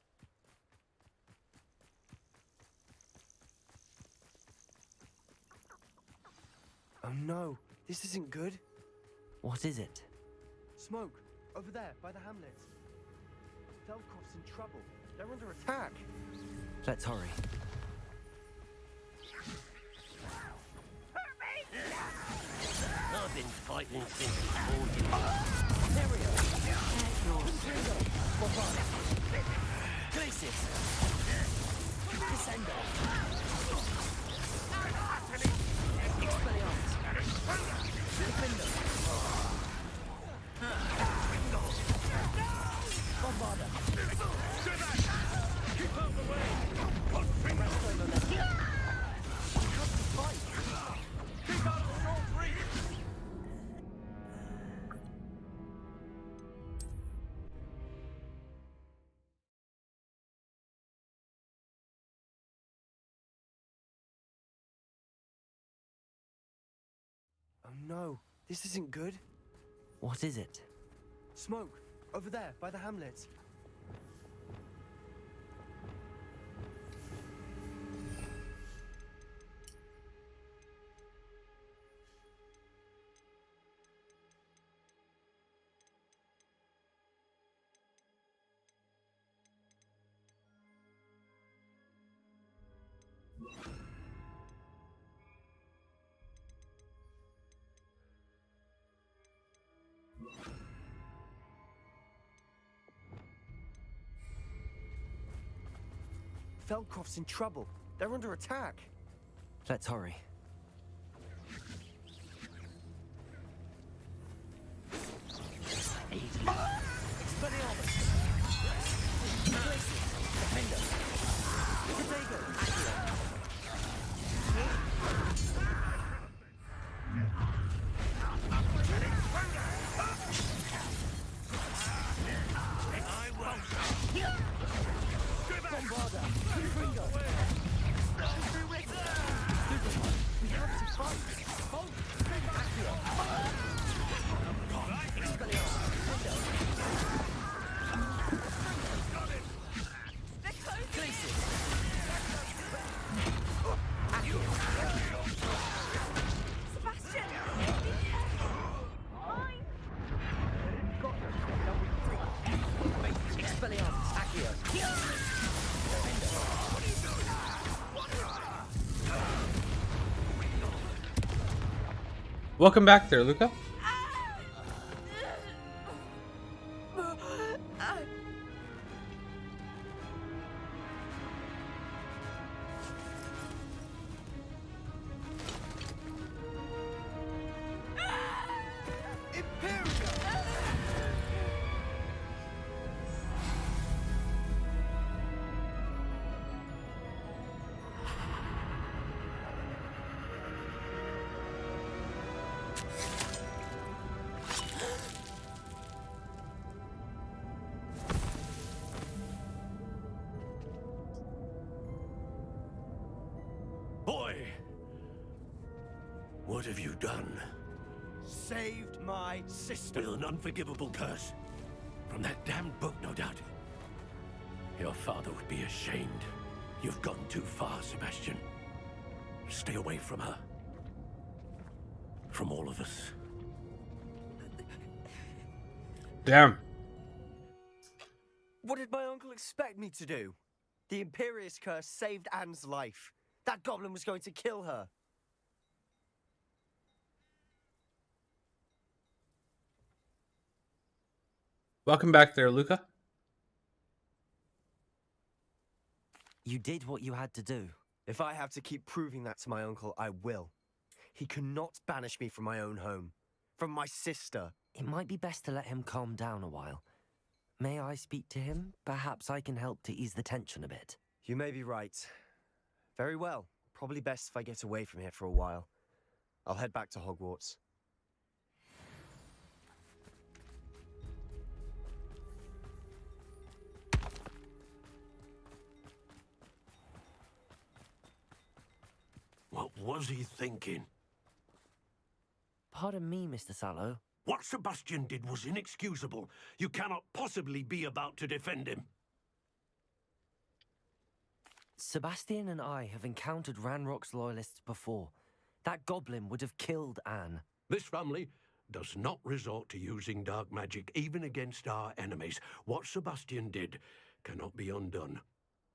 Oh no, this isn't good. What is it? Smoke, over there, by the hamlet. Feldcroft's in trouble. They're under attack. Let's hurry. I've been fighting since before you. Oh no, this isn't good. What is it? Smoke, over there, by the hamlet. Feldcroft's in trouble. They're under attack. Let's hurry. Welcome back there, Luca. Boy! What have you done? Saved my sister. With an unforgivable curse. From that damned book, no doubt. Your father would be ashamed. You've gone too far, Sebastian. Stay away from her. From all of us. Damn. What did my uncle expect me to do? The Imperius curse saved Anne's life. That goblin was going to kill her. Welcome back there, Luca. You did what you had to do. If I have to keep proving that to my uncle, I will. He cannot banish me from my own home. From my sister. It might be best to let him calm down a while. May I speak to him? Perhaps I can help to ease the tension a bit. You may be right. Very well. Probably best if I get away from here for a while. I'll head back to Hogwarts. What was he thinking? Pardon me, Mr. Sallow. What Sebastian did was inexcusable. You cannot possibly be about to defend him. Sebastian and I have encountered Ranrock's loyalists before. That goblin would have killed Anne. This family does not resort to using dark magic, even against our enemies. What Sebastian did cannot be undone.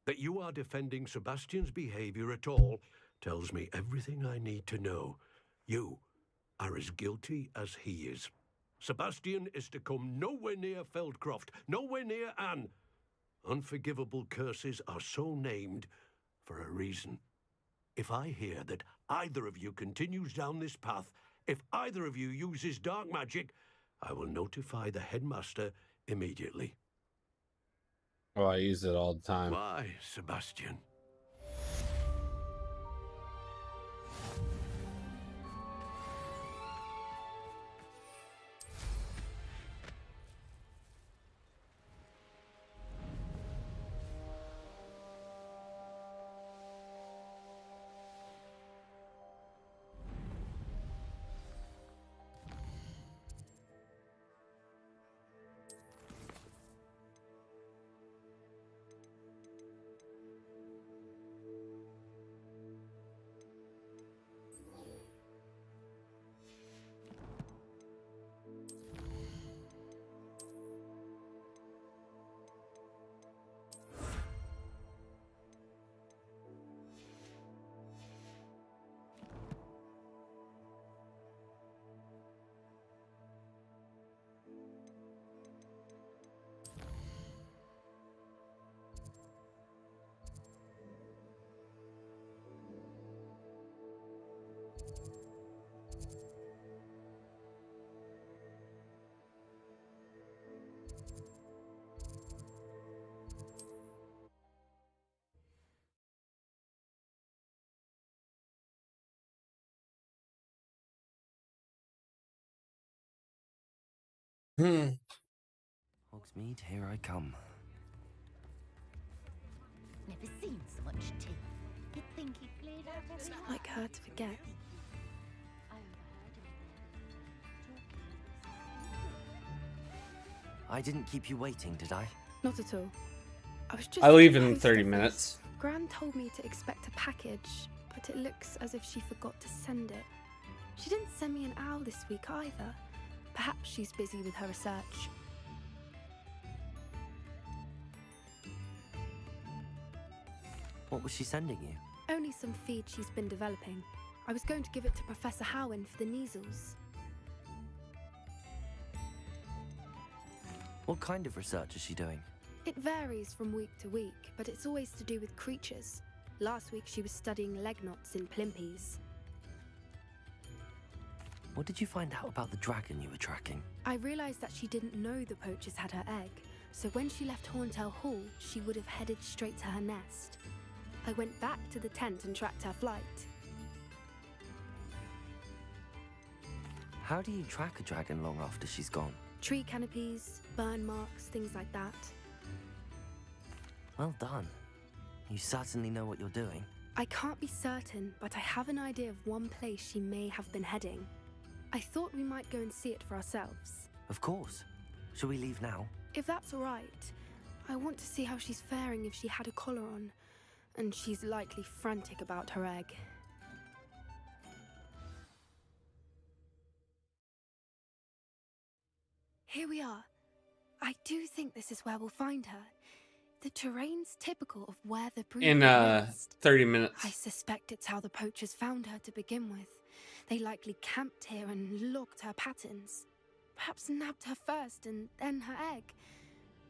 That you are defending Sebastian's behavior at all tells me everything I need to know. You are as guilty as he is. Sebastian is to come nowhere near Feldcroft, nowhere near Anne. Unforgivable curses are so named for a reason. If I hear that either of you continues down this path, if either of you uses dark magic, I will notify the headmaster immediately. Oh, I use it all the time. Why, Sebastian? Hogsmeade, here I come. Never seen so much tea. You'd think he cleared out It's every not like her to forget. I didn't keep you waiting, did I? Not at all. I was just. I leave at the in post 30 office. minutes. Gran told me to expect a package, but it looks as if she forgot to send it. She didn't send me an owl this week either. Perhaps she's busy with her research. What was she sending you? Only some feed she's been developing. I was going to give it to Professor Howen for the measles. What kind of research is she doing? It varies from week to week, but it's always to do with creatures. Last week she was studying leg knots in plimpies. What did you find out about the dragon you were tracking? I realised that she didn't know the poachers had her egg, so when she left Horntail Hall, she would have headed straight to her nest. I went back to the tent and tracked her flight. How do you track a dragon long after she's gone? Tree canopies, burn marks, things like that. Well done. You certainly know what you're doing. I can't be certain, but I have an idea of one place she may have been heading. I thought we might go and see it for ourselves. Of course. Shall we leave now? If that's all right. I want to see how she's faring if she had a collar on. And she's likely frantic about her egg. Here we are. I do think this is where we'll find her. The terrain's typical of where the brood In nest. 30 minutes. I suspect it's how the poachers found her to begin with. They likely camped here and logged her patterns. Perhaps nabbed her first and then her egg.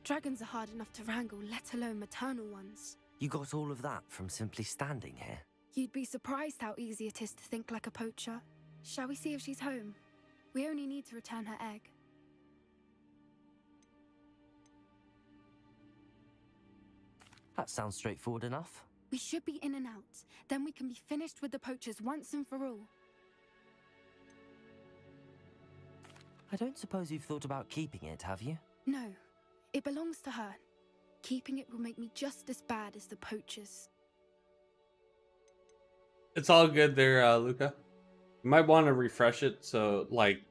Dragons are hard enough to wrangle, let alone maternal ones. You got all of that from simply standing here? You'd be surprised how easy it is to think like a poacher. Shall we see if she's home? We only need to return her egg. That sounds straightforward enough. We should be in and out. Then we can be finished with the poachers once and for all. I don't suppose you've thought about keeping it, have you? No, it belongs to her. Keeping it will make me just as bad as the poachers. It's all good there, Luca. You might want to refresh it, so, like,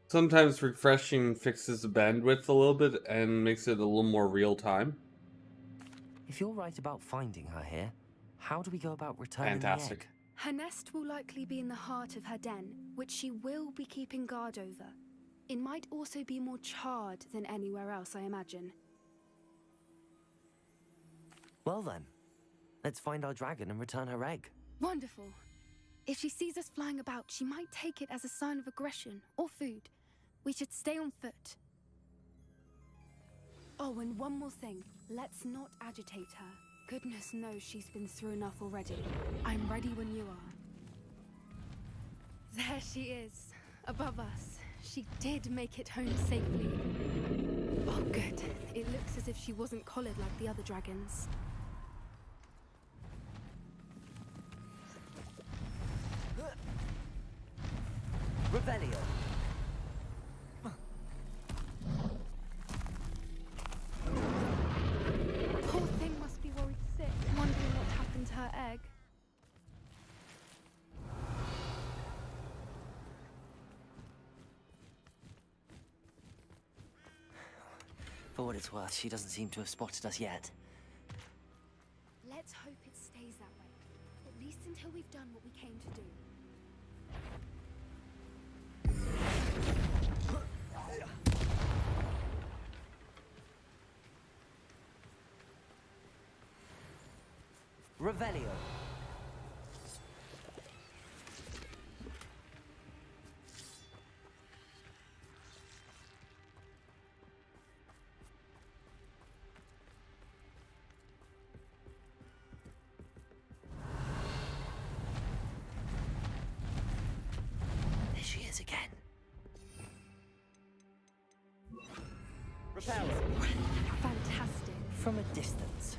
sometimes refreshing fixes the bandwidth a little bit and makes it a little more real time. If you're right about finding her here, how do we go about returning Fantastic. the egg? Her nest will likely be in the heart of her den, which she will be keeping guard over. It might also be more charred than anywhere else, I imagine. Well then, let's find our dragon and return her egg. Wonderful. If she sees us flying about, she might take it as a sign of aggression or food. We should stay on foot. Oh, and one more thing. Let's not agitate her. Goodness knows she's been through enough already. I'm ready when you are. There she is, above us. She did make it home safely. Oh, good. It looks as if she wasn't collared like the other dragons. Revelio. Poor thing must be worried sick, wondering what happened to her egg. For what it's worth, she doesn't seem to have spotted us yet. Let's hope it stays that way. At least until we've done what we came to do. Revelio. There she is again. Repel. Fantastic. From a distance.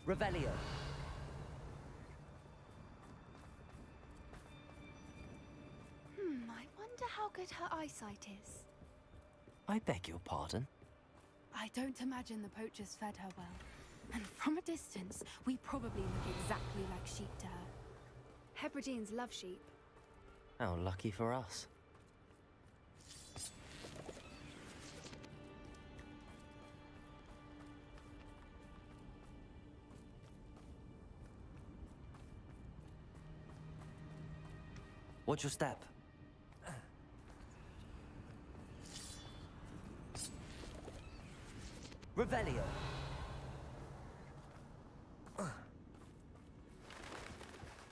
Revelio. I wonder how good her eyesight is. I beg your pardon? I don't imagine the poachers fed her well. And from a distance, we probably look exactly like sheep to her. Hebrideans love sheep. How lucky for us. Watch your step. Revelio.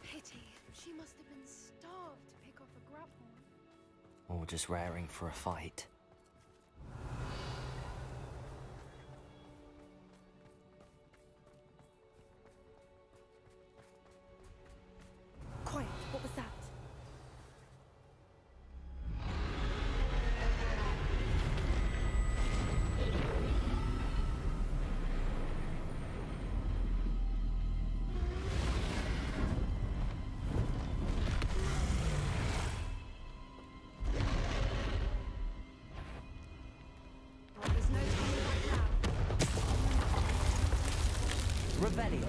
Pity. She must have been starved to pick off a grapple. Or just raring for a fight. Quiet. What was that? Revelio.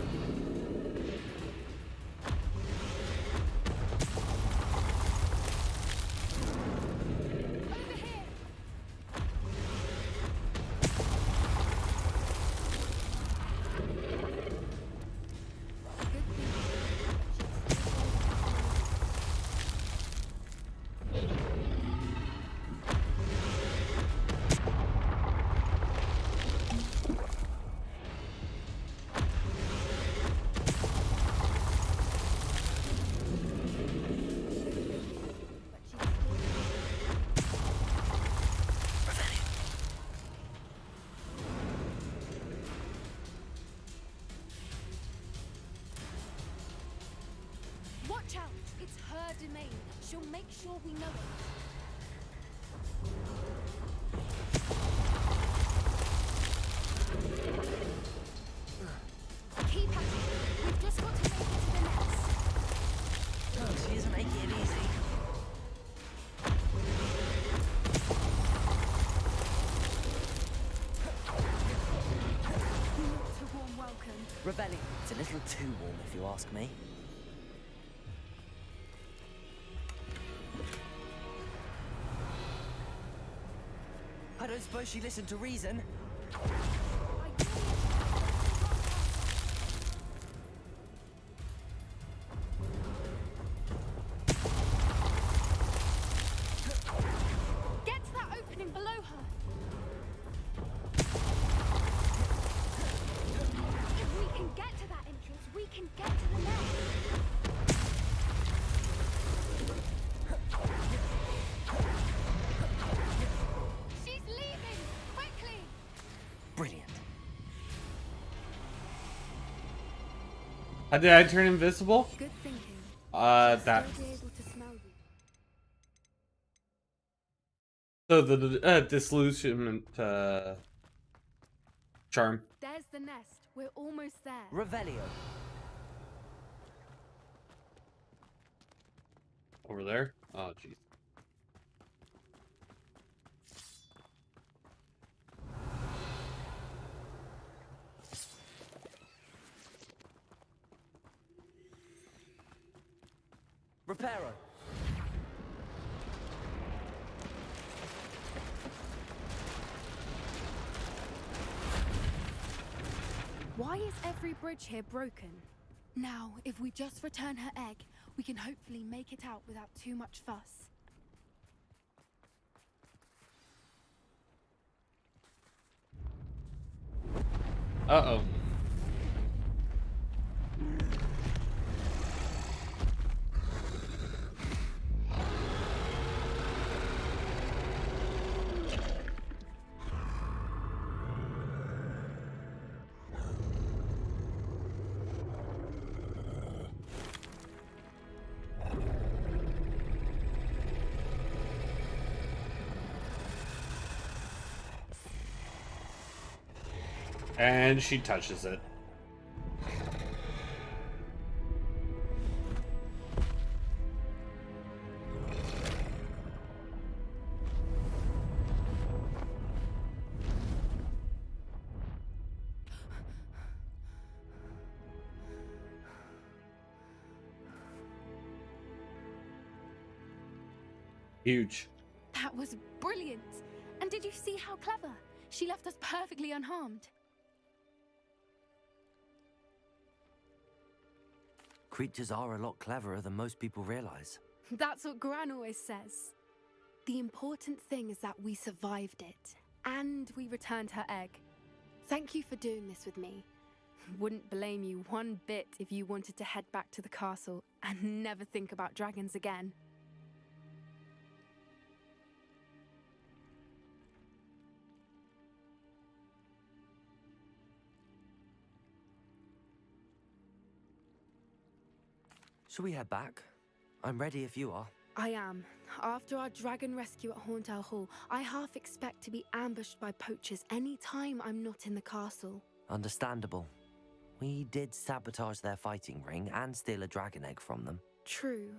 Watch out! It's her domain. She'll make sure we know it. Keep at it. We've just got to make it to the nest. Oh, she isn't making it easy. Not a warm welcome. Revelio. It's a little too warm, if you ask me. I don't suppose she listened to reason. Get to that opening below her. Brilliant. How did I turn invisible? Good thinking. That. Still be able to smell you. So the disillusionment charm. There's the nest. We're almost there. Revelio. Over there? Oh, jeez. Reparo. Why is every bridge here broken? Now, if we just return her egg, we can hopefully make it out without too much fuss. Uh-oh. And she touches it. Huge. That was brilliant! And did you see how clever? She left us perfectly unharmed. Creatures are a lot cleverer than most people realize. That's what Gran always says. The important thing is that we survived it, and we returned her egg. Thank you for doing this with me. Wouldn't blame you one bit if you wanted to head back to the castle and never think about dragons again. Shall we head back? I'm ready if you are. I am. After our dragon rescue at Hauntel Hall, I half expect to be ambushed by poachers any time I'm not in the castle. Understandable. We did sabotage their fighting ring and steal a dragon egg from them. True.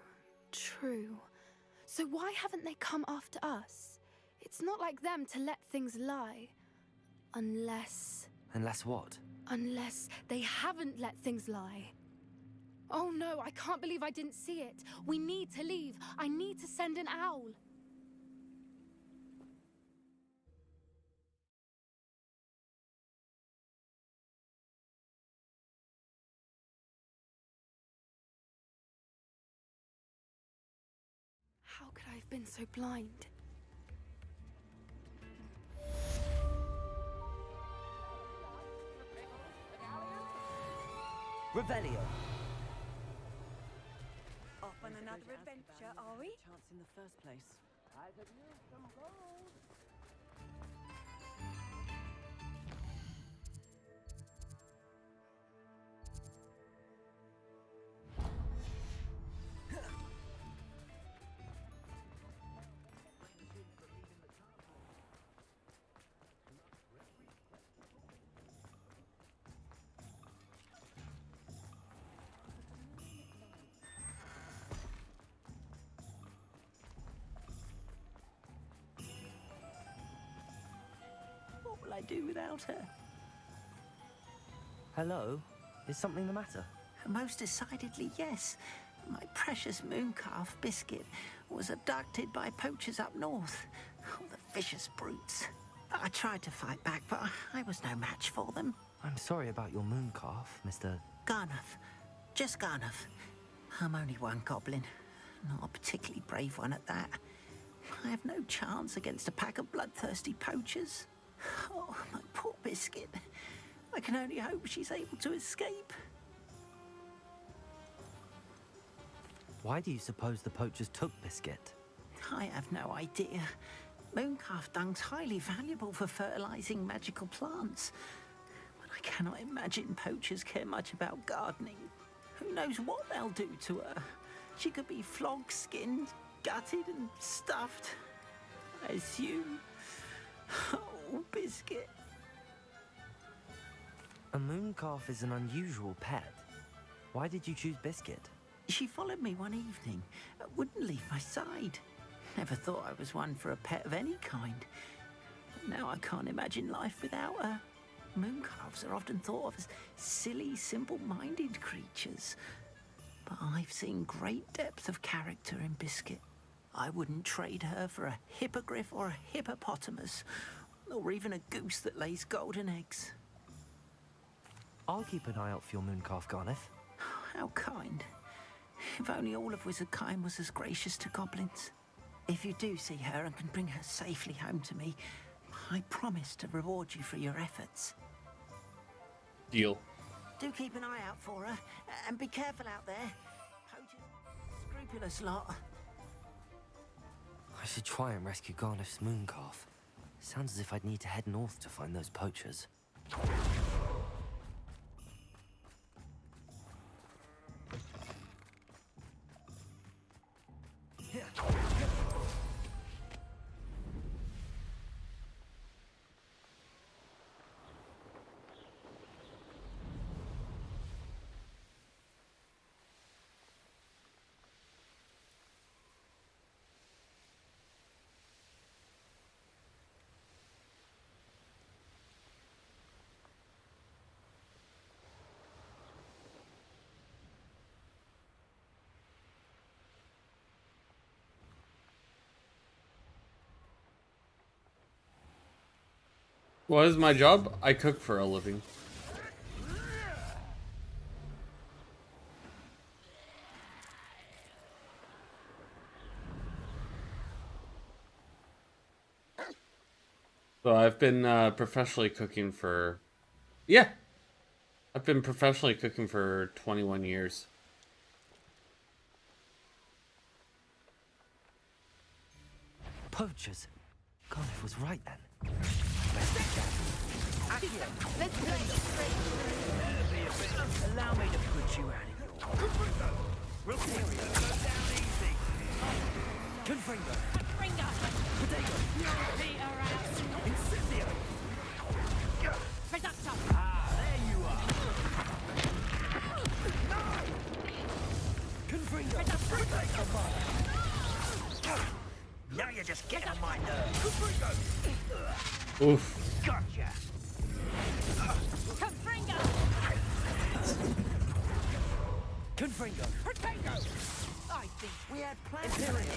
So why haven't they come after us? It's not like them to let things lie. Unless what? Unless they haven't let things lie. Oh no, I can't believe I didn't see it. We need to leave. I need to send an owl. How could I have been so blind? Revelio. Off on another adventure, are we? Chance in the first place. I could use some gold. What will I do without her? Hello? Is something the matter? Most decidedly, yes. My precious mooncalf, Biscuit, was abducted by poachers up north. Oh, the vicious brutes. I tried to fight back, but I was no match for them. I'm sorry about your mooncalf, Mr. Garnuff. Just Garnuff. I'm only one goblin. Not a particularly brave one at that. I have no chance against a pack of bloodthirsty poachers. Oh, my poor Biscuit. I can only hope she's able to escape. Why do you suppose the poachers took Biscuit? I have no idea. Mooncalf dung's highly valuable for fertilizing magical plants. But I cannot imagine poachers care much about gardening. Who knows what they'll do to her? She could be flogged, skinned, gutted and stuffed. I assume. Oh, Biscuit. A mooncalf is an unusual pet. Why did you choose Biscuit? She followed me one evening, wouldn't leave my side. Never thought I was one for a pet of any kind. Now I can't imagine life without her. Mooncalves are often thought of as silly, simple-minded creatures. But I've seen great depth of character in Biscuit. I wouldn't trade her for a hippogriff or a hippopotamus, or even a goose that lays golden eggs. I'll keep an eye out for your mooncalf, Garneth. How kind. If only all of Wizardkind was as gracious to goblins. If you do see her and can bring her safely home to me, I promise to reward you for your efforts. Deal. Do keep an eye out for her, and be careful out there. Poachers, scrupulous lot. I should try and rescue Garneth's mooncalf. Sounds as if I'd need to head north to find those poachers. What is my job? I cook for a living. So I've been professionally cooking for... Yeah! I've been professionally cooking for 21 years. Poachers? Garneth was right then. Allow me to put you out of your... Real serious. Go down easy. Confringo. Potato. Peter out. Incendio. Reducto. Ah, there you are. No! Confringo. Potato bomb. Now you're just getting on my nerves. Confringo. Oof. Gotcha. Confringo. Confringo. Potato. I think we had plans for it.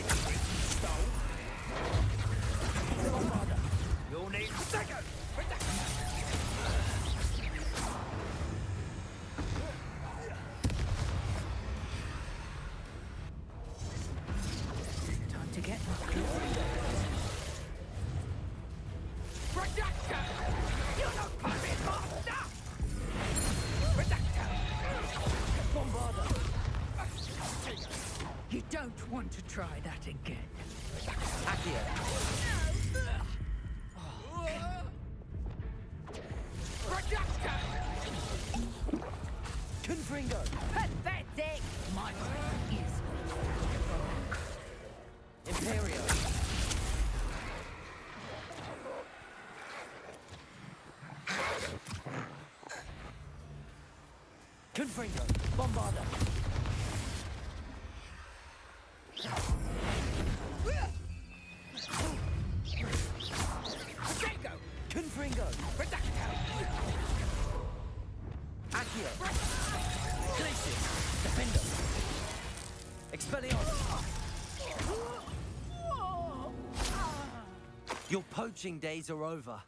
You'll need second. Time to get Reducto. You don't put me faster. Reducto. Bombarda. You don't want to try that again. Accio. Reducto. Confringo. Pathetic. My friend is Imperio. Confringo. Bombarda. Potato. Confringo. Reducto. Accio. Glacius. Defendo. Expelliarmus. Your poaching days are over.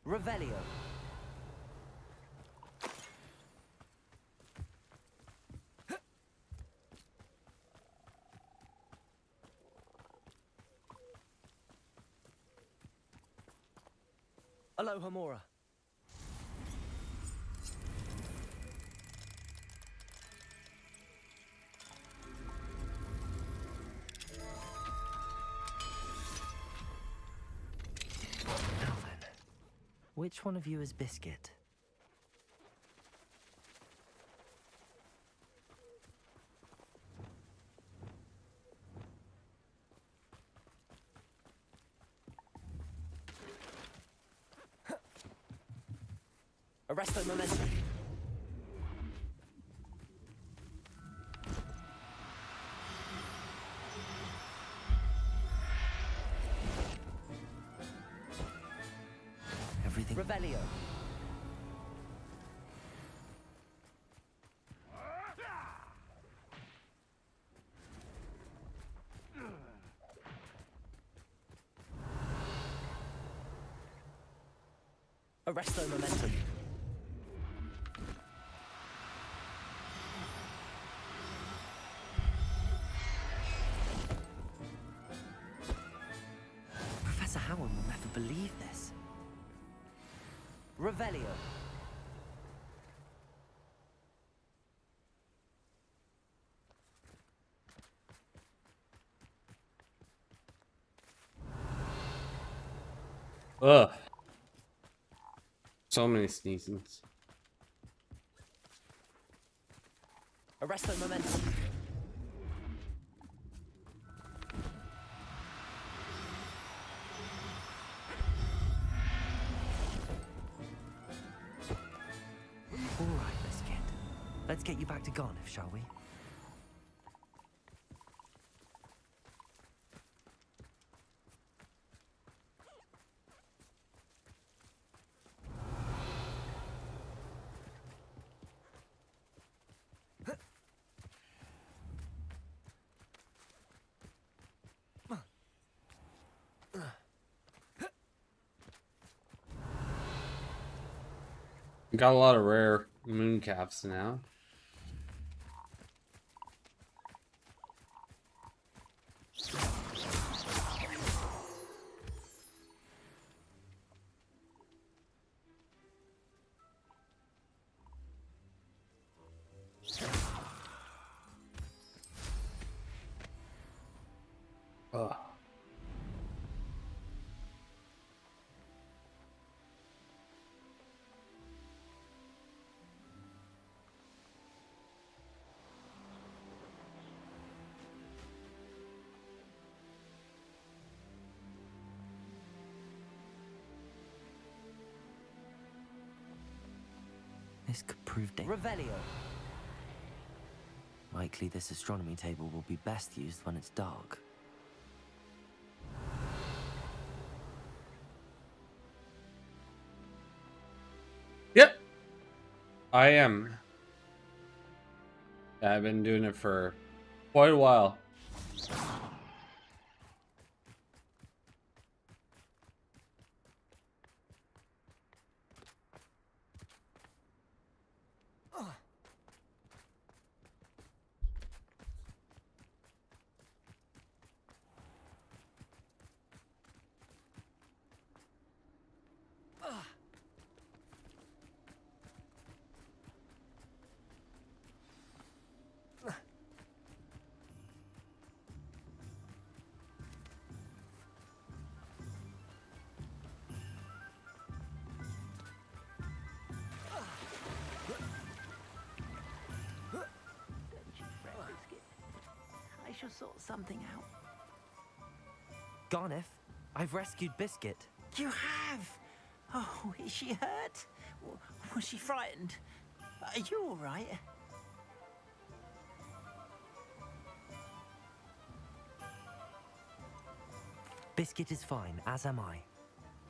Revelio. Aloha Mora. Which one of you is Biscuit? Arresto momentum. Everything. Revelio. Arresto momentum. Professor Howard will never believe this. Revelio. Ugh. So many sneezings. Arresto momentum. All right, Biscuit. Let's get you back to Garniff, shall we? Got a lot of rare moon caps now. Ugh. This could prove dangerous. Revelio. Likely this astronomy table will be best used when it's dark. Yep. I am. I've been doing it for quite a while. I shall sort something out. Garniff, I've rescued Biscuit. You have? Oh, is she hurt? Was she frightened? Are you all right? Biscuit is fine, as am I.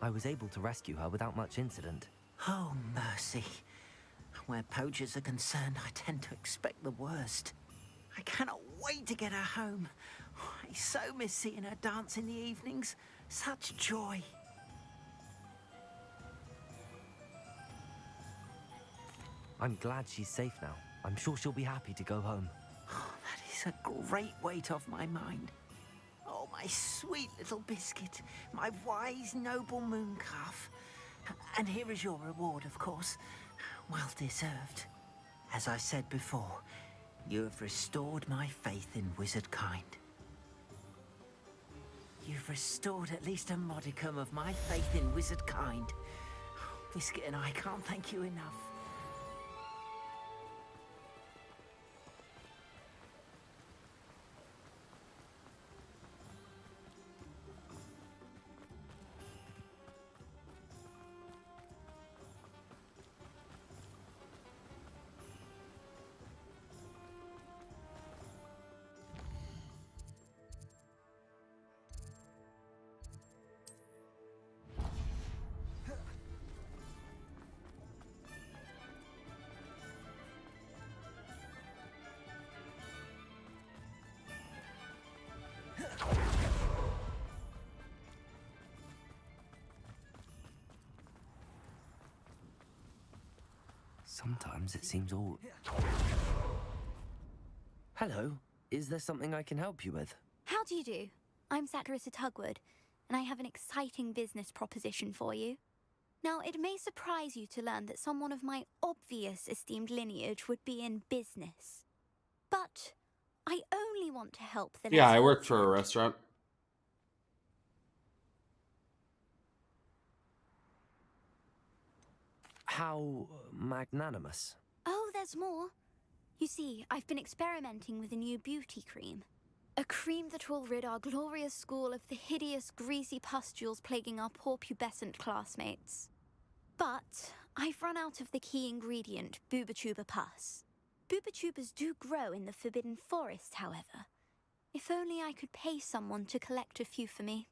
I was able to rescue her without much incident. Oh, mercy. Where poachers are concerned, I tend to expect the worst. I cannot wait to get her home. I so miss seeing her dance in the evenings. Such joy. I'm glad she's safe now. I'm sure she'll be happy to go home. Oh, that is a great weight off my mind. Oh, my sweet little Biscuit, my wise, noble moon calf. And here is your reward, of course. Well deserved. As I said before, you have restored my faith in wizard kind. You've restored at least a modicum of my faith in wizard kind. Biscuit and I can't thank you enough. Sometimes it seems all... Hello, is there something I can help you with? How do you do? I'm Satirissa Tugwood, and I have an exciting business proposition for you. Now, it may surprise you to learn that someone of my obvious esteemed lineage would be in business. But I only want to help the Yeah, less I work for a fortunate. restaurant. How magnanimous. Oh, there's more. You see, I've been experimenting with a new beauty cream. A cream that will rid our glorious school of the hideous, greasy pustules plaguing our poor pubescent classmates. But I've run out of the key ingredient, Booba-Tuba pus. Booba-Tubas do grow in the Forbidden Forest, however. If only I could pay someone to collect a few for me.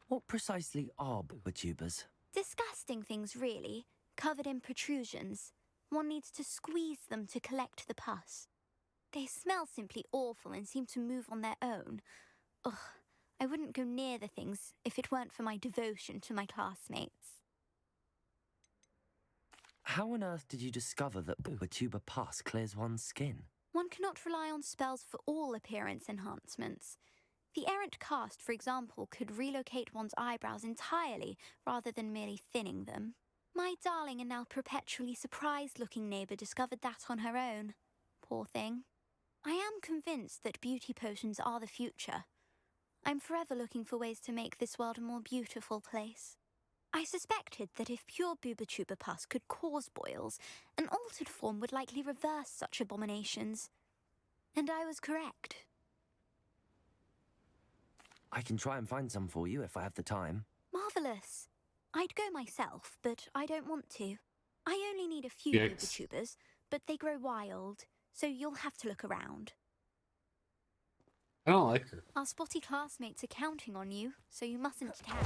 What precisely are booba-tubas? Disgusting things, really, covered in protrusions. One needs to squeeze them to collect the pus. They smell simply awful and seem to move on their own. Ugh, I wouldn't go near the things if it weren't for my devotion to my classmates. How on earth did you discover that booba-tuba pus clears one's skin? One cannot rely on spells for all appearance enhancements. The errant cast, for example, could relocate one's eyebrows entirely rather than merely thinning them. My darling and now perpetually surprised-looking neighbour discovered that on her own. Poor thing. I am convinced that beauty potions are the future. I'm forever looking for ways to make this world a more beautiful place. I suspected that if pure booba-tuba pus could cause boils, an altered form would likely reverse such abominations. And I was correct. I can try and find some for you if I have the time. Marvellous. I'd go myself, but I don't want to. I only need a few Yikes. booba-tubas, but they grow wild, so you'll have to look around. I don't like her. Our spotty classmates are counting on you, so you mustn't tell.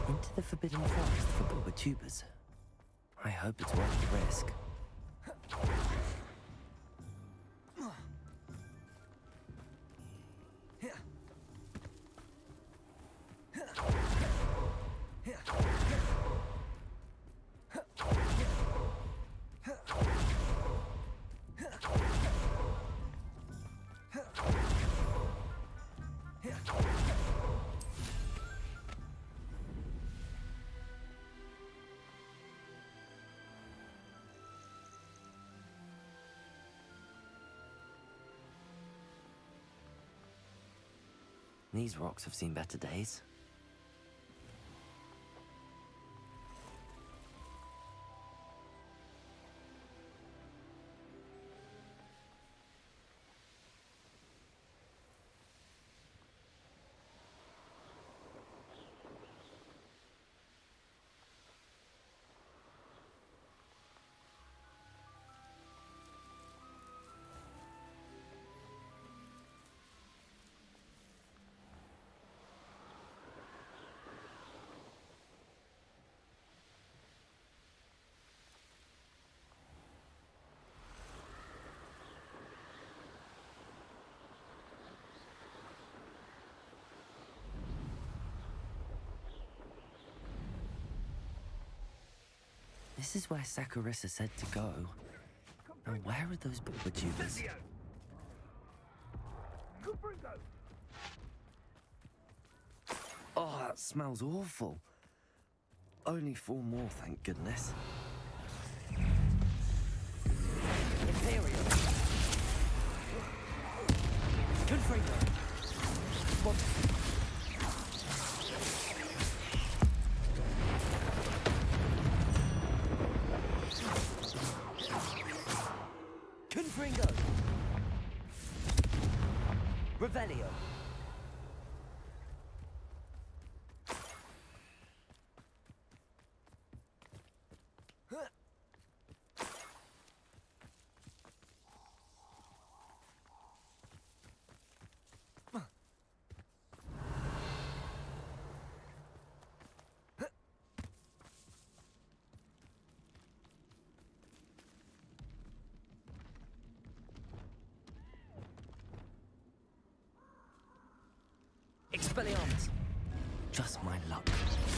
Into the Forbidden Forest for booba-tubas. I hope it's worth the risk. These rocks have seen better days. This is where Sakurissa said to go. Now where are those booba-tubas? Oh, that smells awful. Only 4 more, thank goodness. Imperial. Confringo. Revelio. Expelliarmus. Just my luck.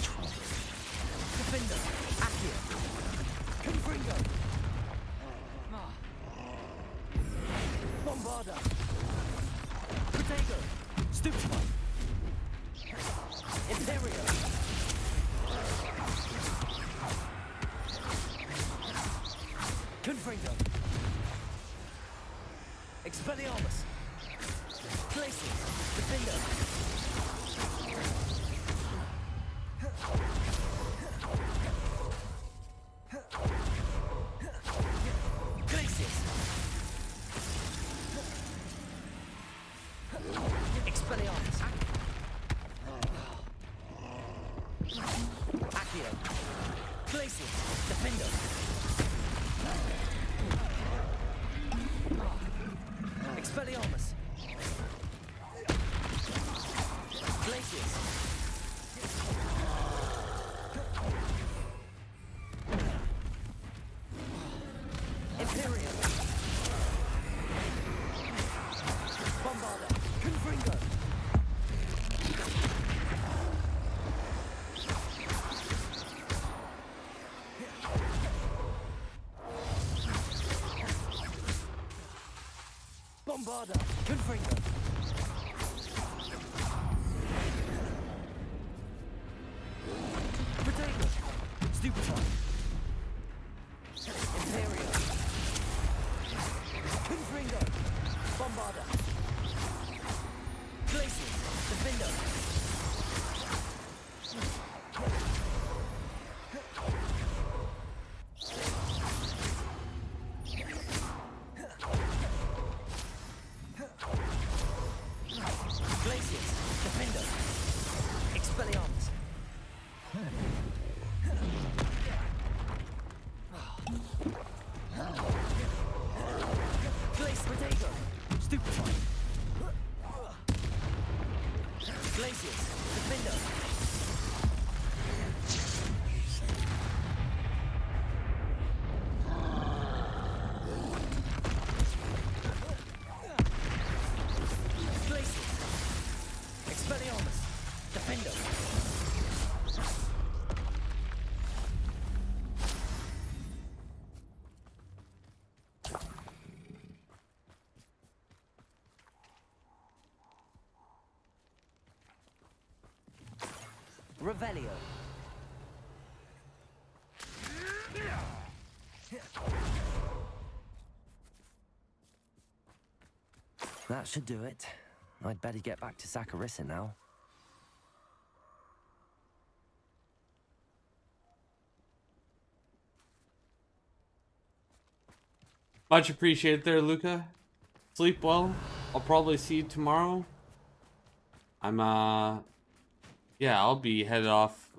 Troll. Defender. Accio. Confringo. Bombarda. Protego. Stupefy. Imperio. Confringo. Expelliarmus. Places. Defender. Glacius. Expelliarmus. Accio. Glacius. Defender. Expelliarmus. Glacius. Imperium. Bombarda. Confringo. Bombarda. Confringo. Protego. Stupefy. Imperium. Confringo. Bombarda. Glacius. Defender. Glacius. Defender. Expelliarmus. Glacius. Protego. Stupefy. Glacius. Defender. Glacius. Expelliarmus. Defender. Revelio. That should do it. I'd better get back to Saccharissa now. Much appreciated there, Luca. Sleep well. I'll probably see you tomorrow. Yeah, I'll be headed off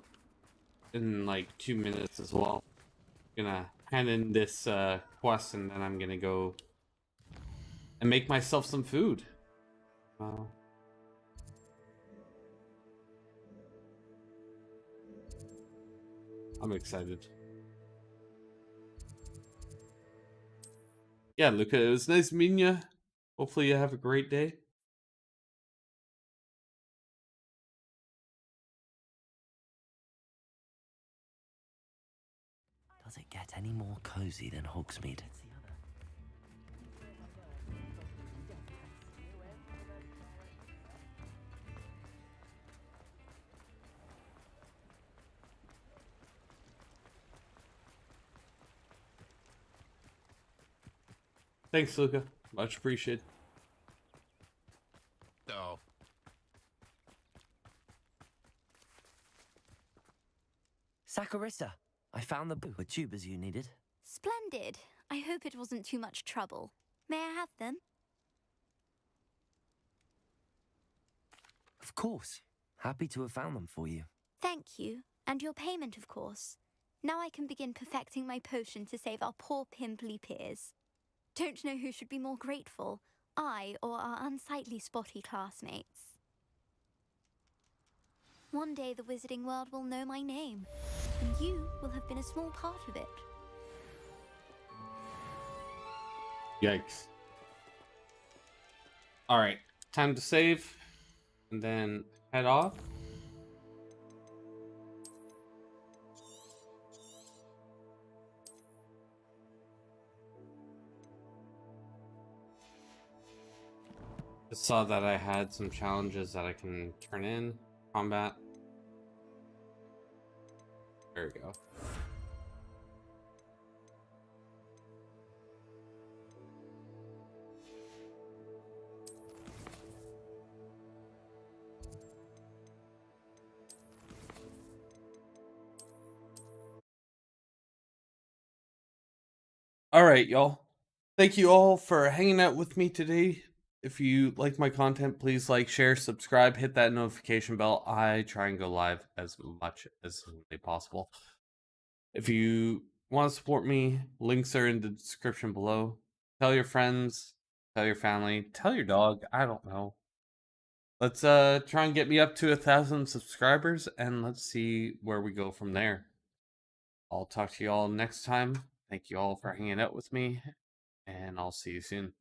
in like 2 minutes as well. Gonna hand in this quest and then I'm gonna go and make myself some food. I'm excited. Yeah, Luca, it was nice meeting you. Hopefully you have a great day. Does it get any more cozy than Hogsmeade? Thanks, Luca. Much appreciated. Oh. Saccharissa, I found the tubers you needed. Splendid. I hope it wasn't too much trouble. May I have them? Of course. Happy to have found them for you. Thank you, and your payment, of course. Now I can begin perfecting my potion to save our poor pimply peers. Don't know who should be more grateful, I or our unsightly spotty classmates. One day the wizarding world will know my name, and you will have been a small part of it. Yikes. Alright, time to save, and then head off. Just saw that I had some challenges that I can turn in. Combat. There we go. Alright, y'all. Thank you all for hanging out with me today. If you like my content, please like, share, subscribe, hit that notification bell. I try and go live as much as humanly possible. If you want to support me, links are in the description below. Tell your friends, tell your family, tell your dog. I don't know. Let's try and get me up to 1,000 subscribers, and let's see where we go from there. I'll talk to you all next time. Thank you all for hanging out with me, and I'll see you soon.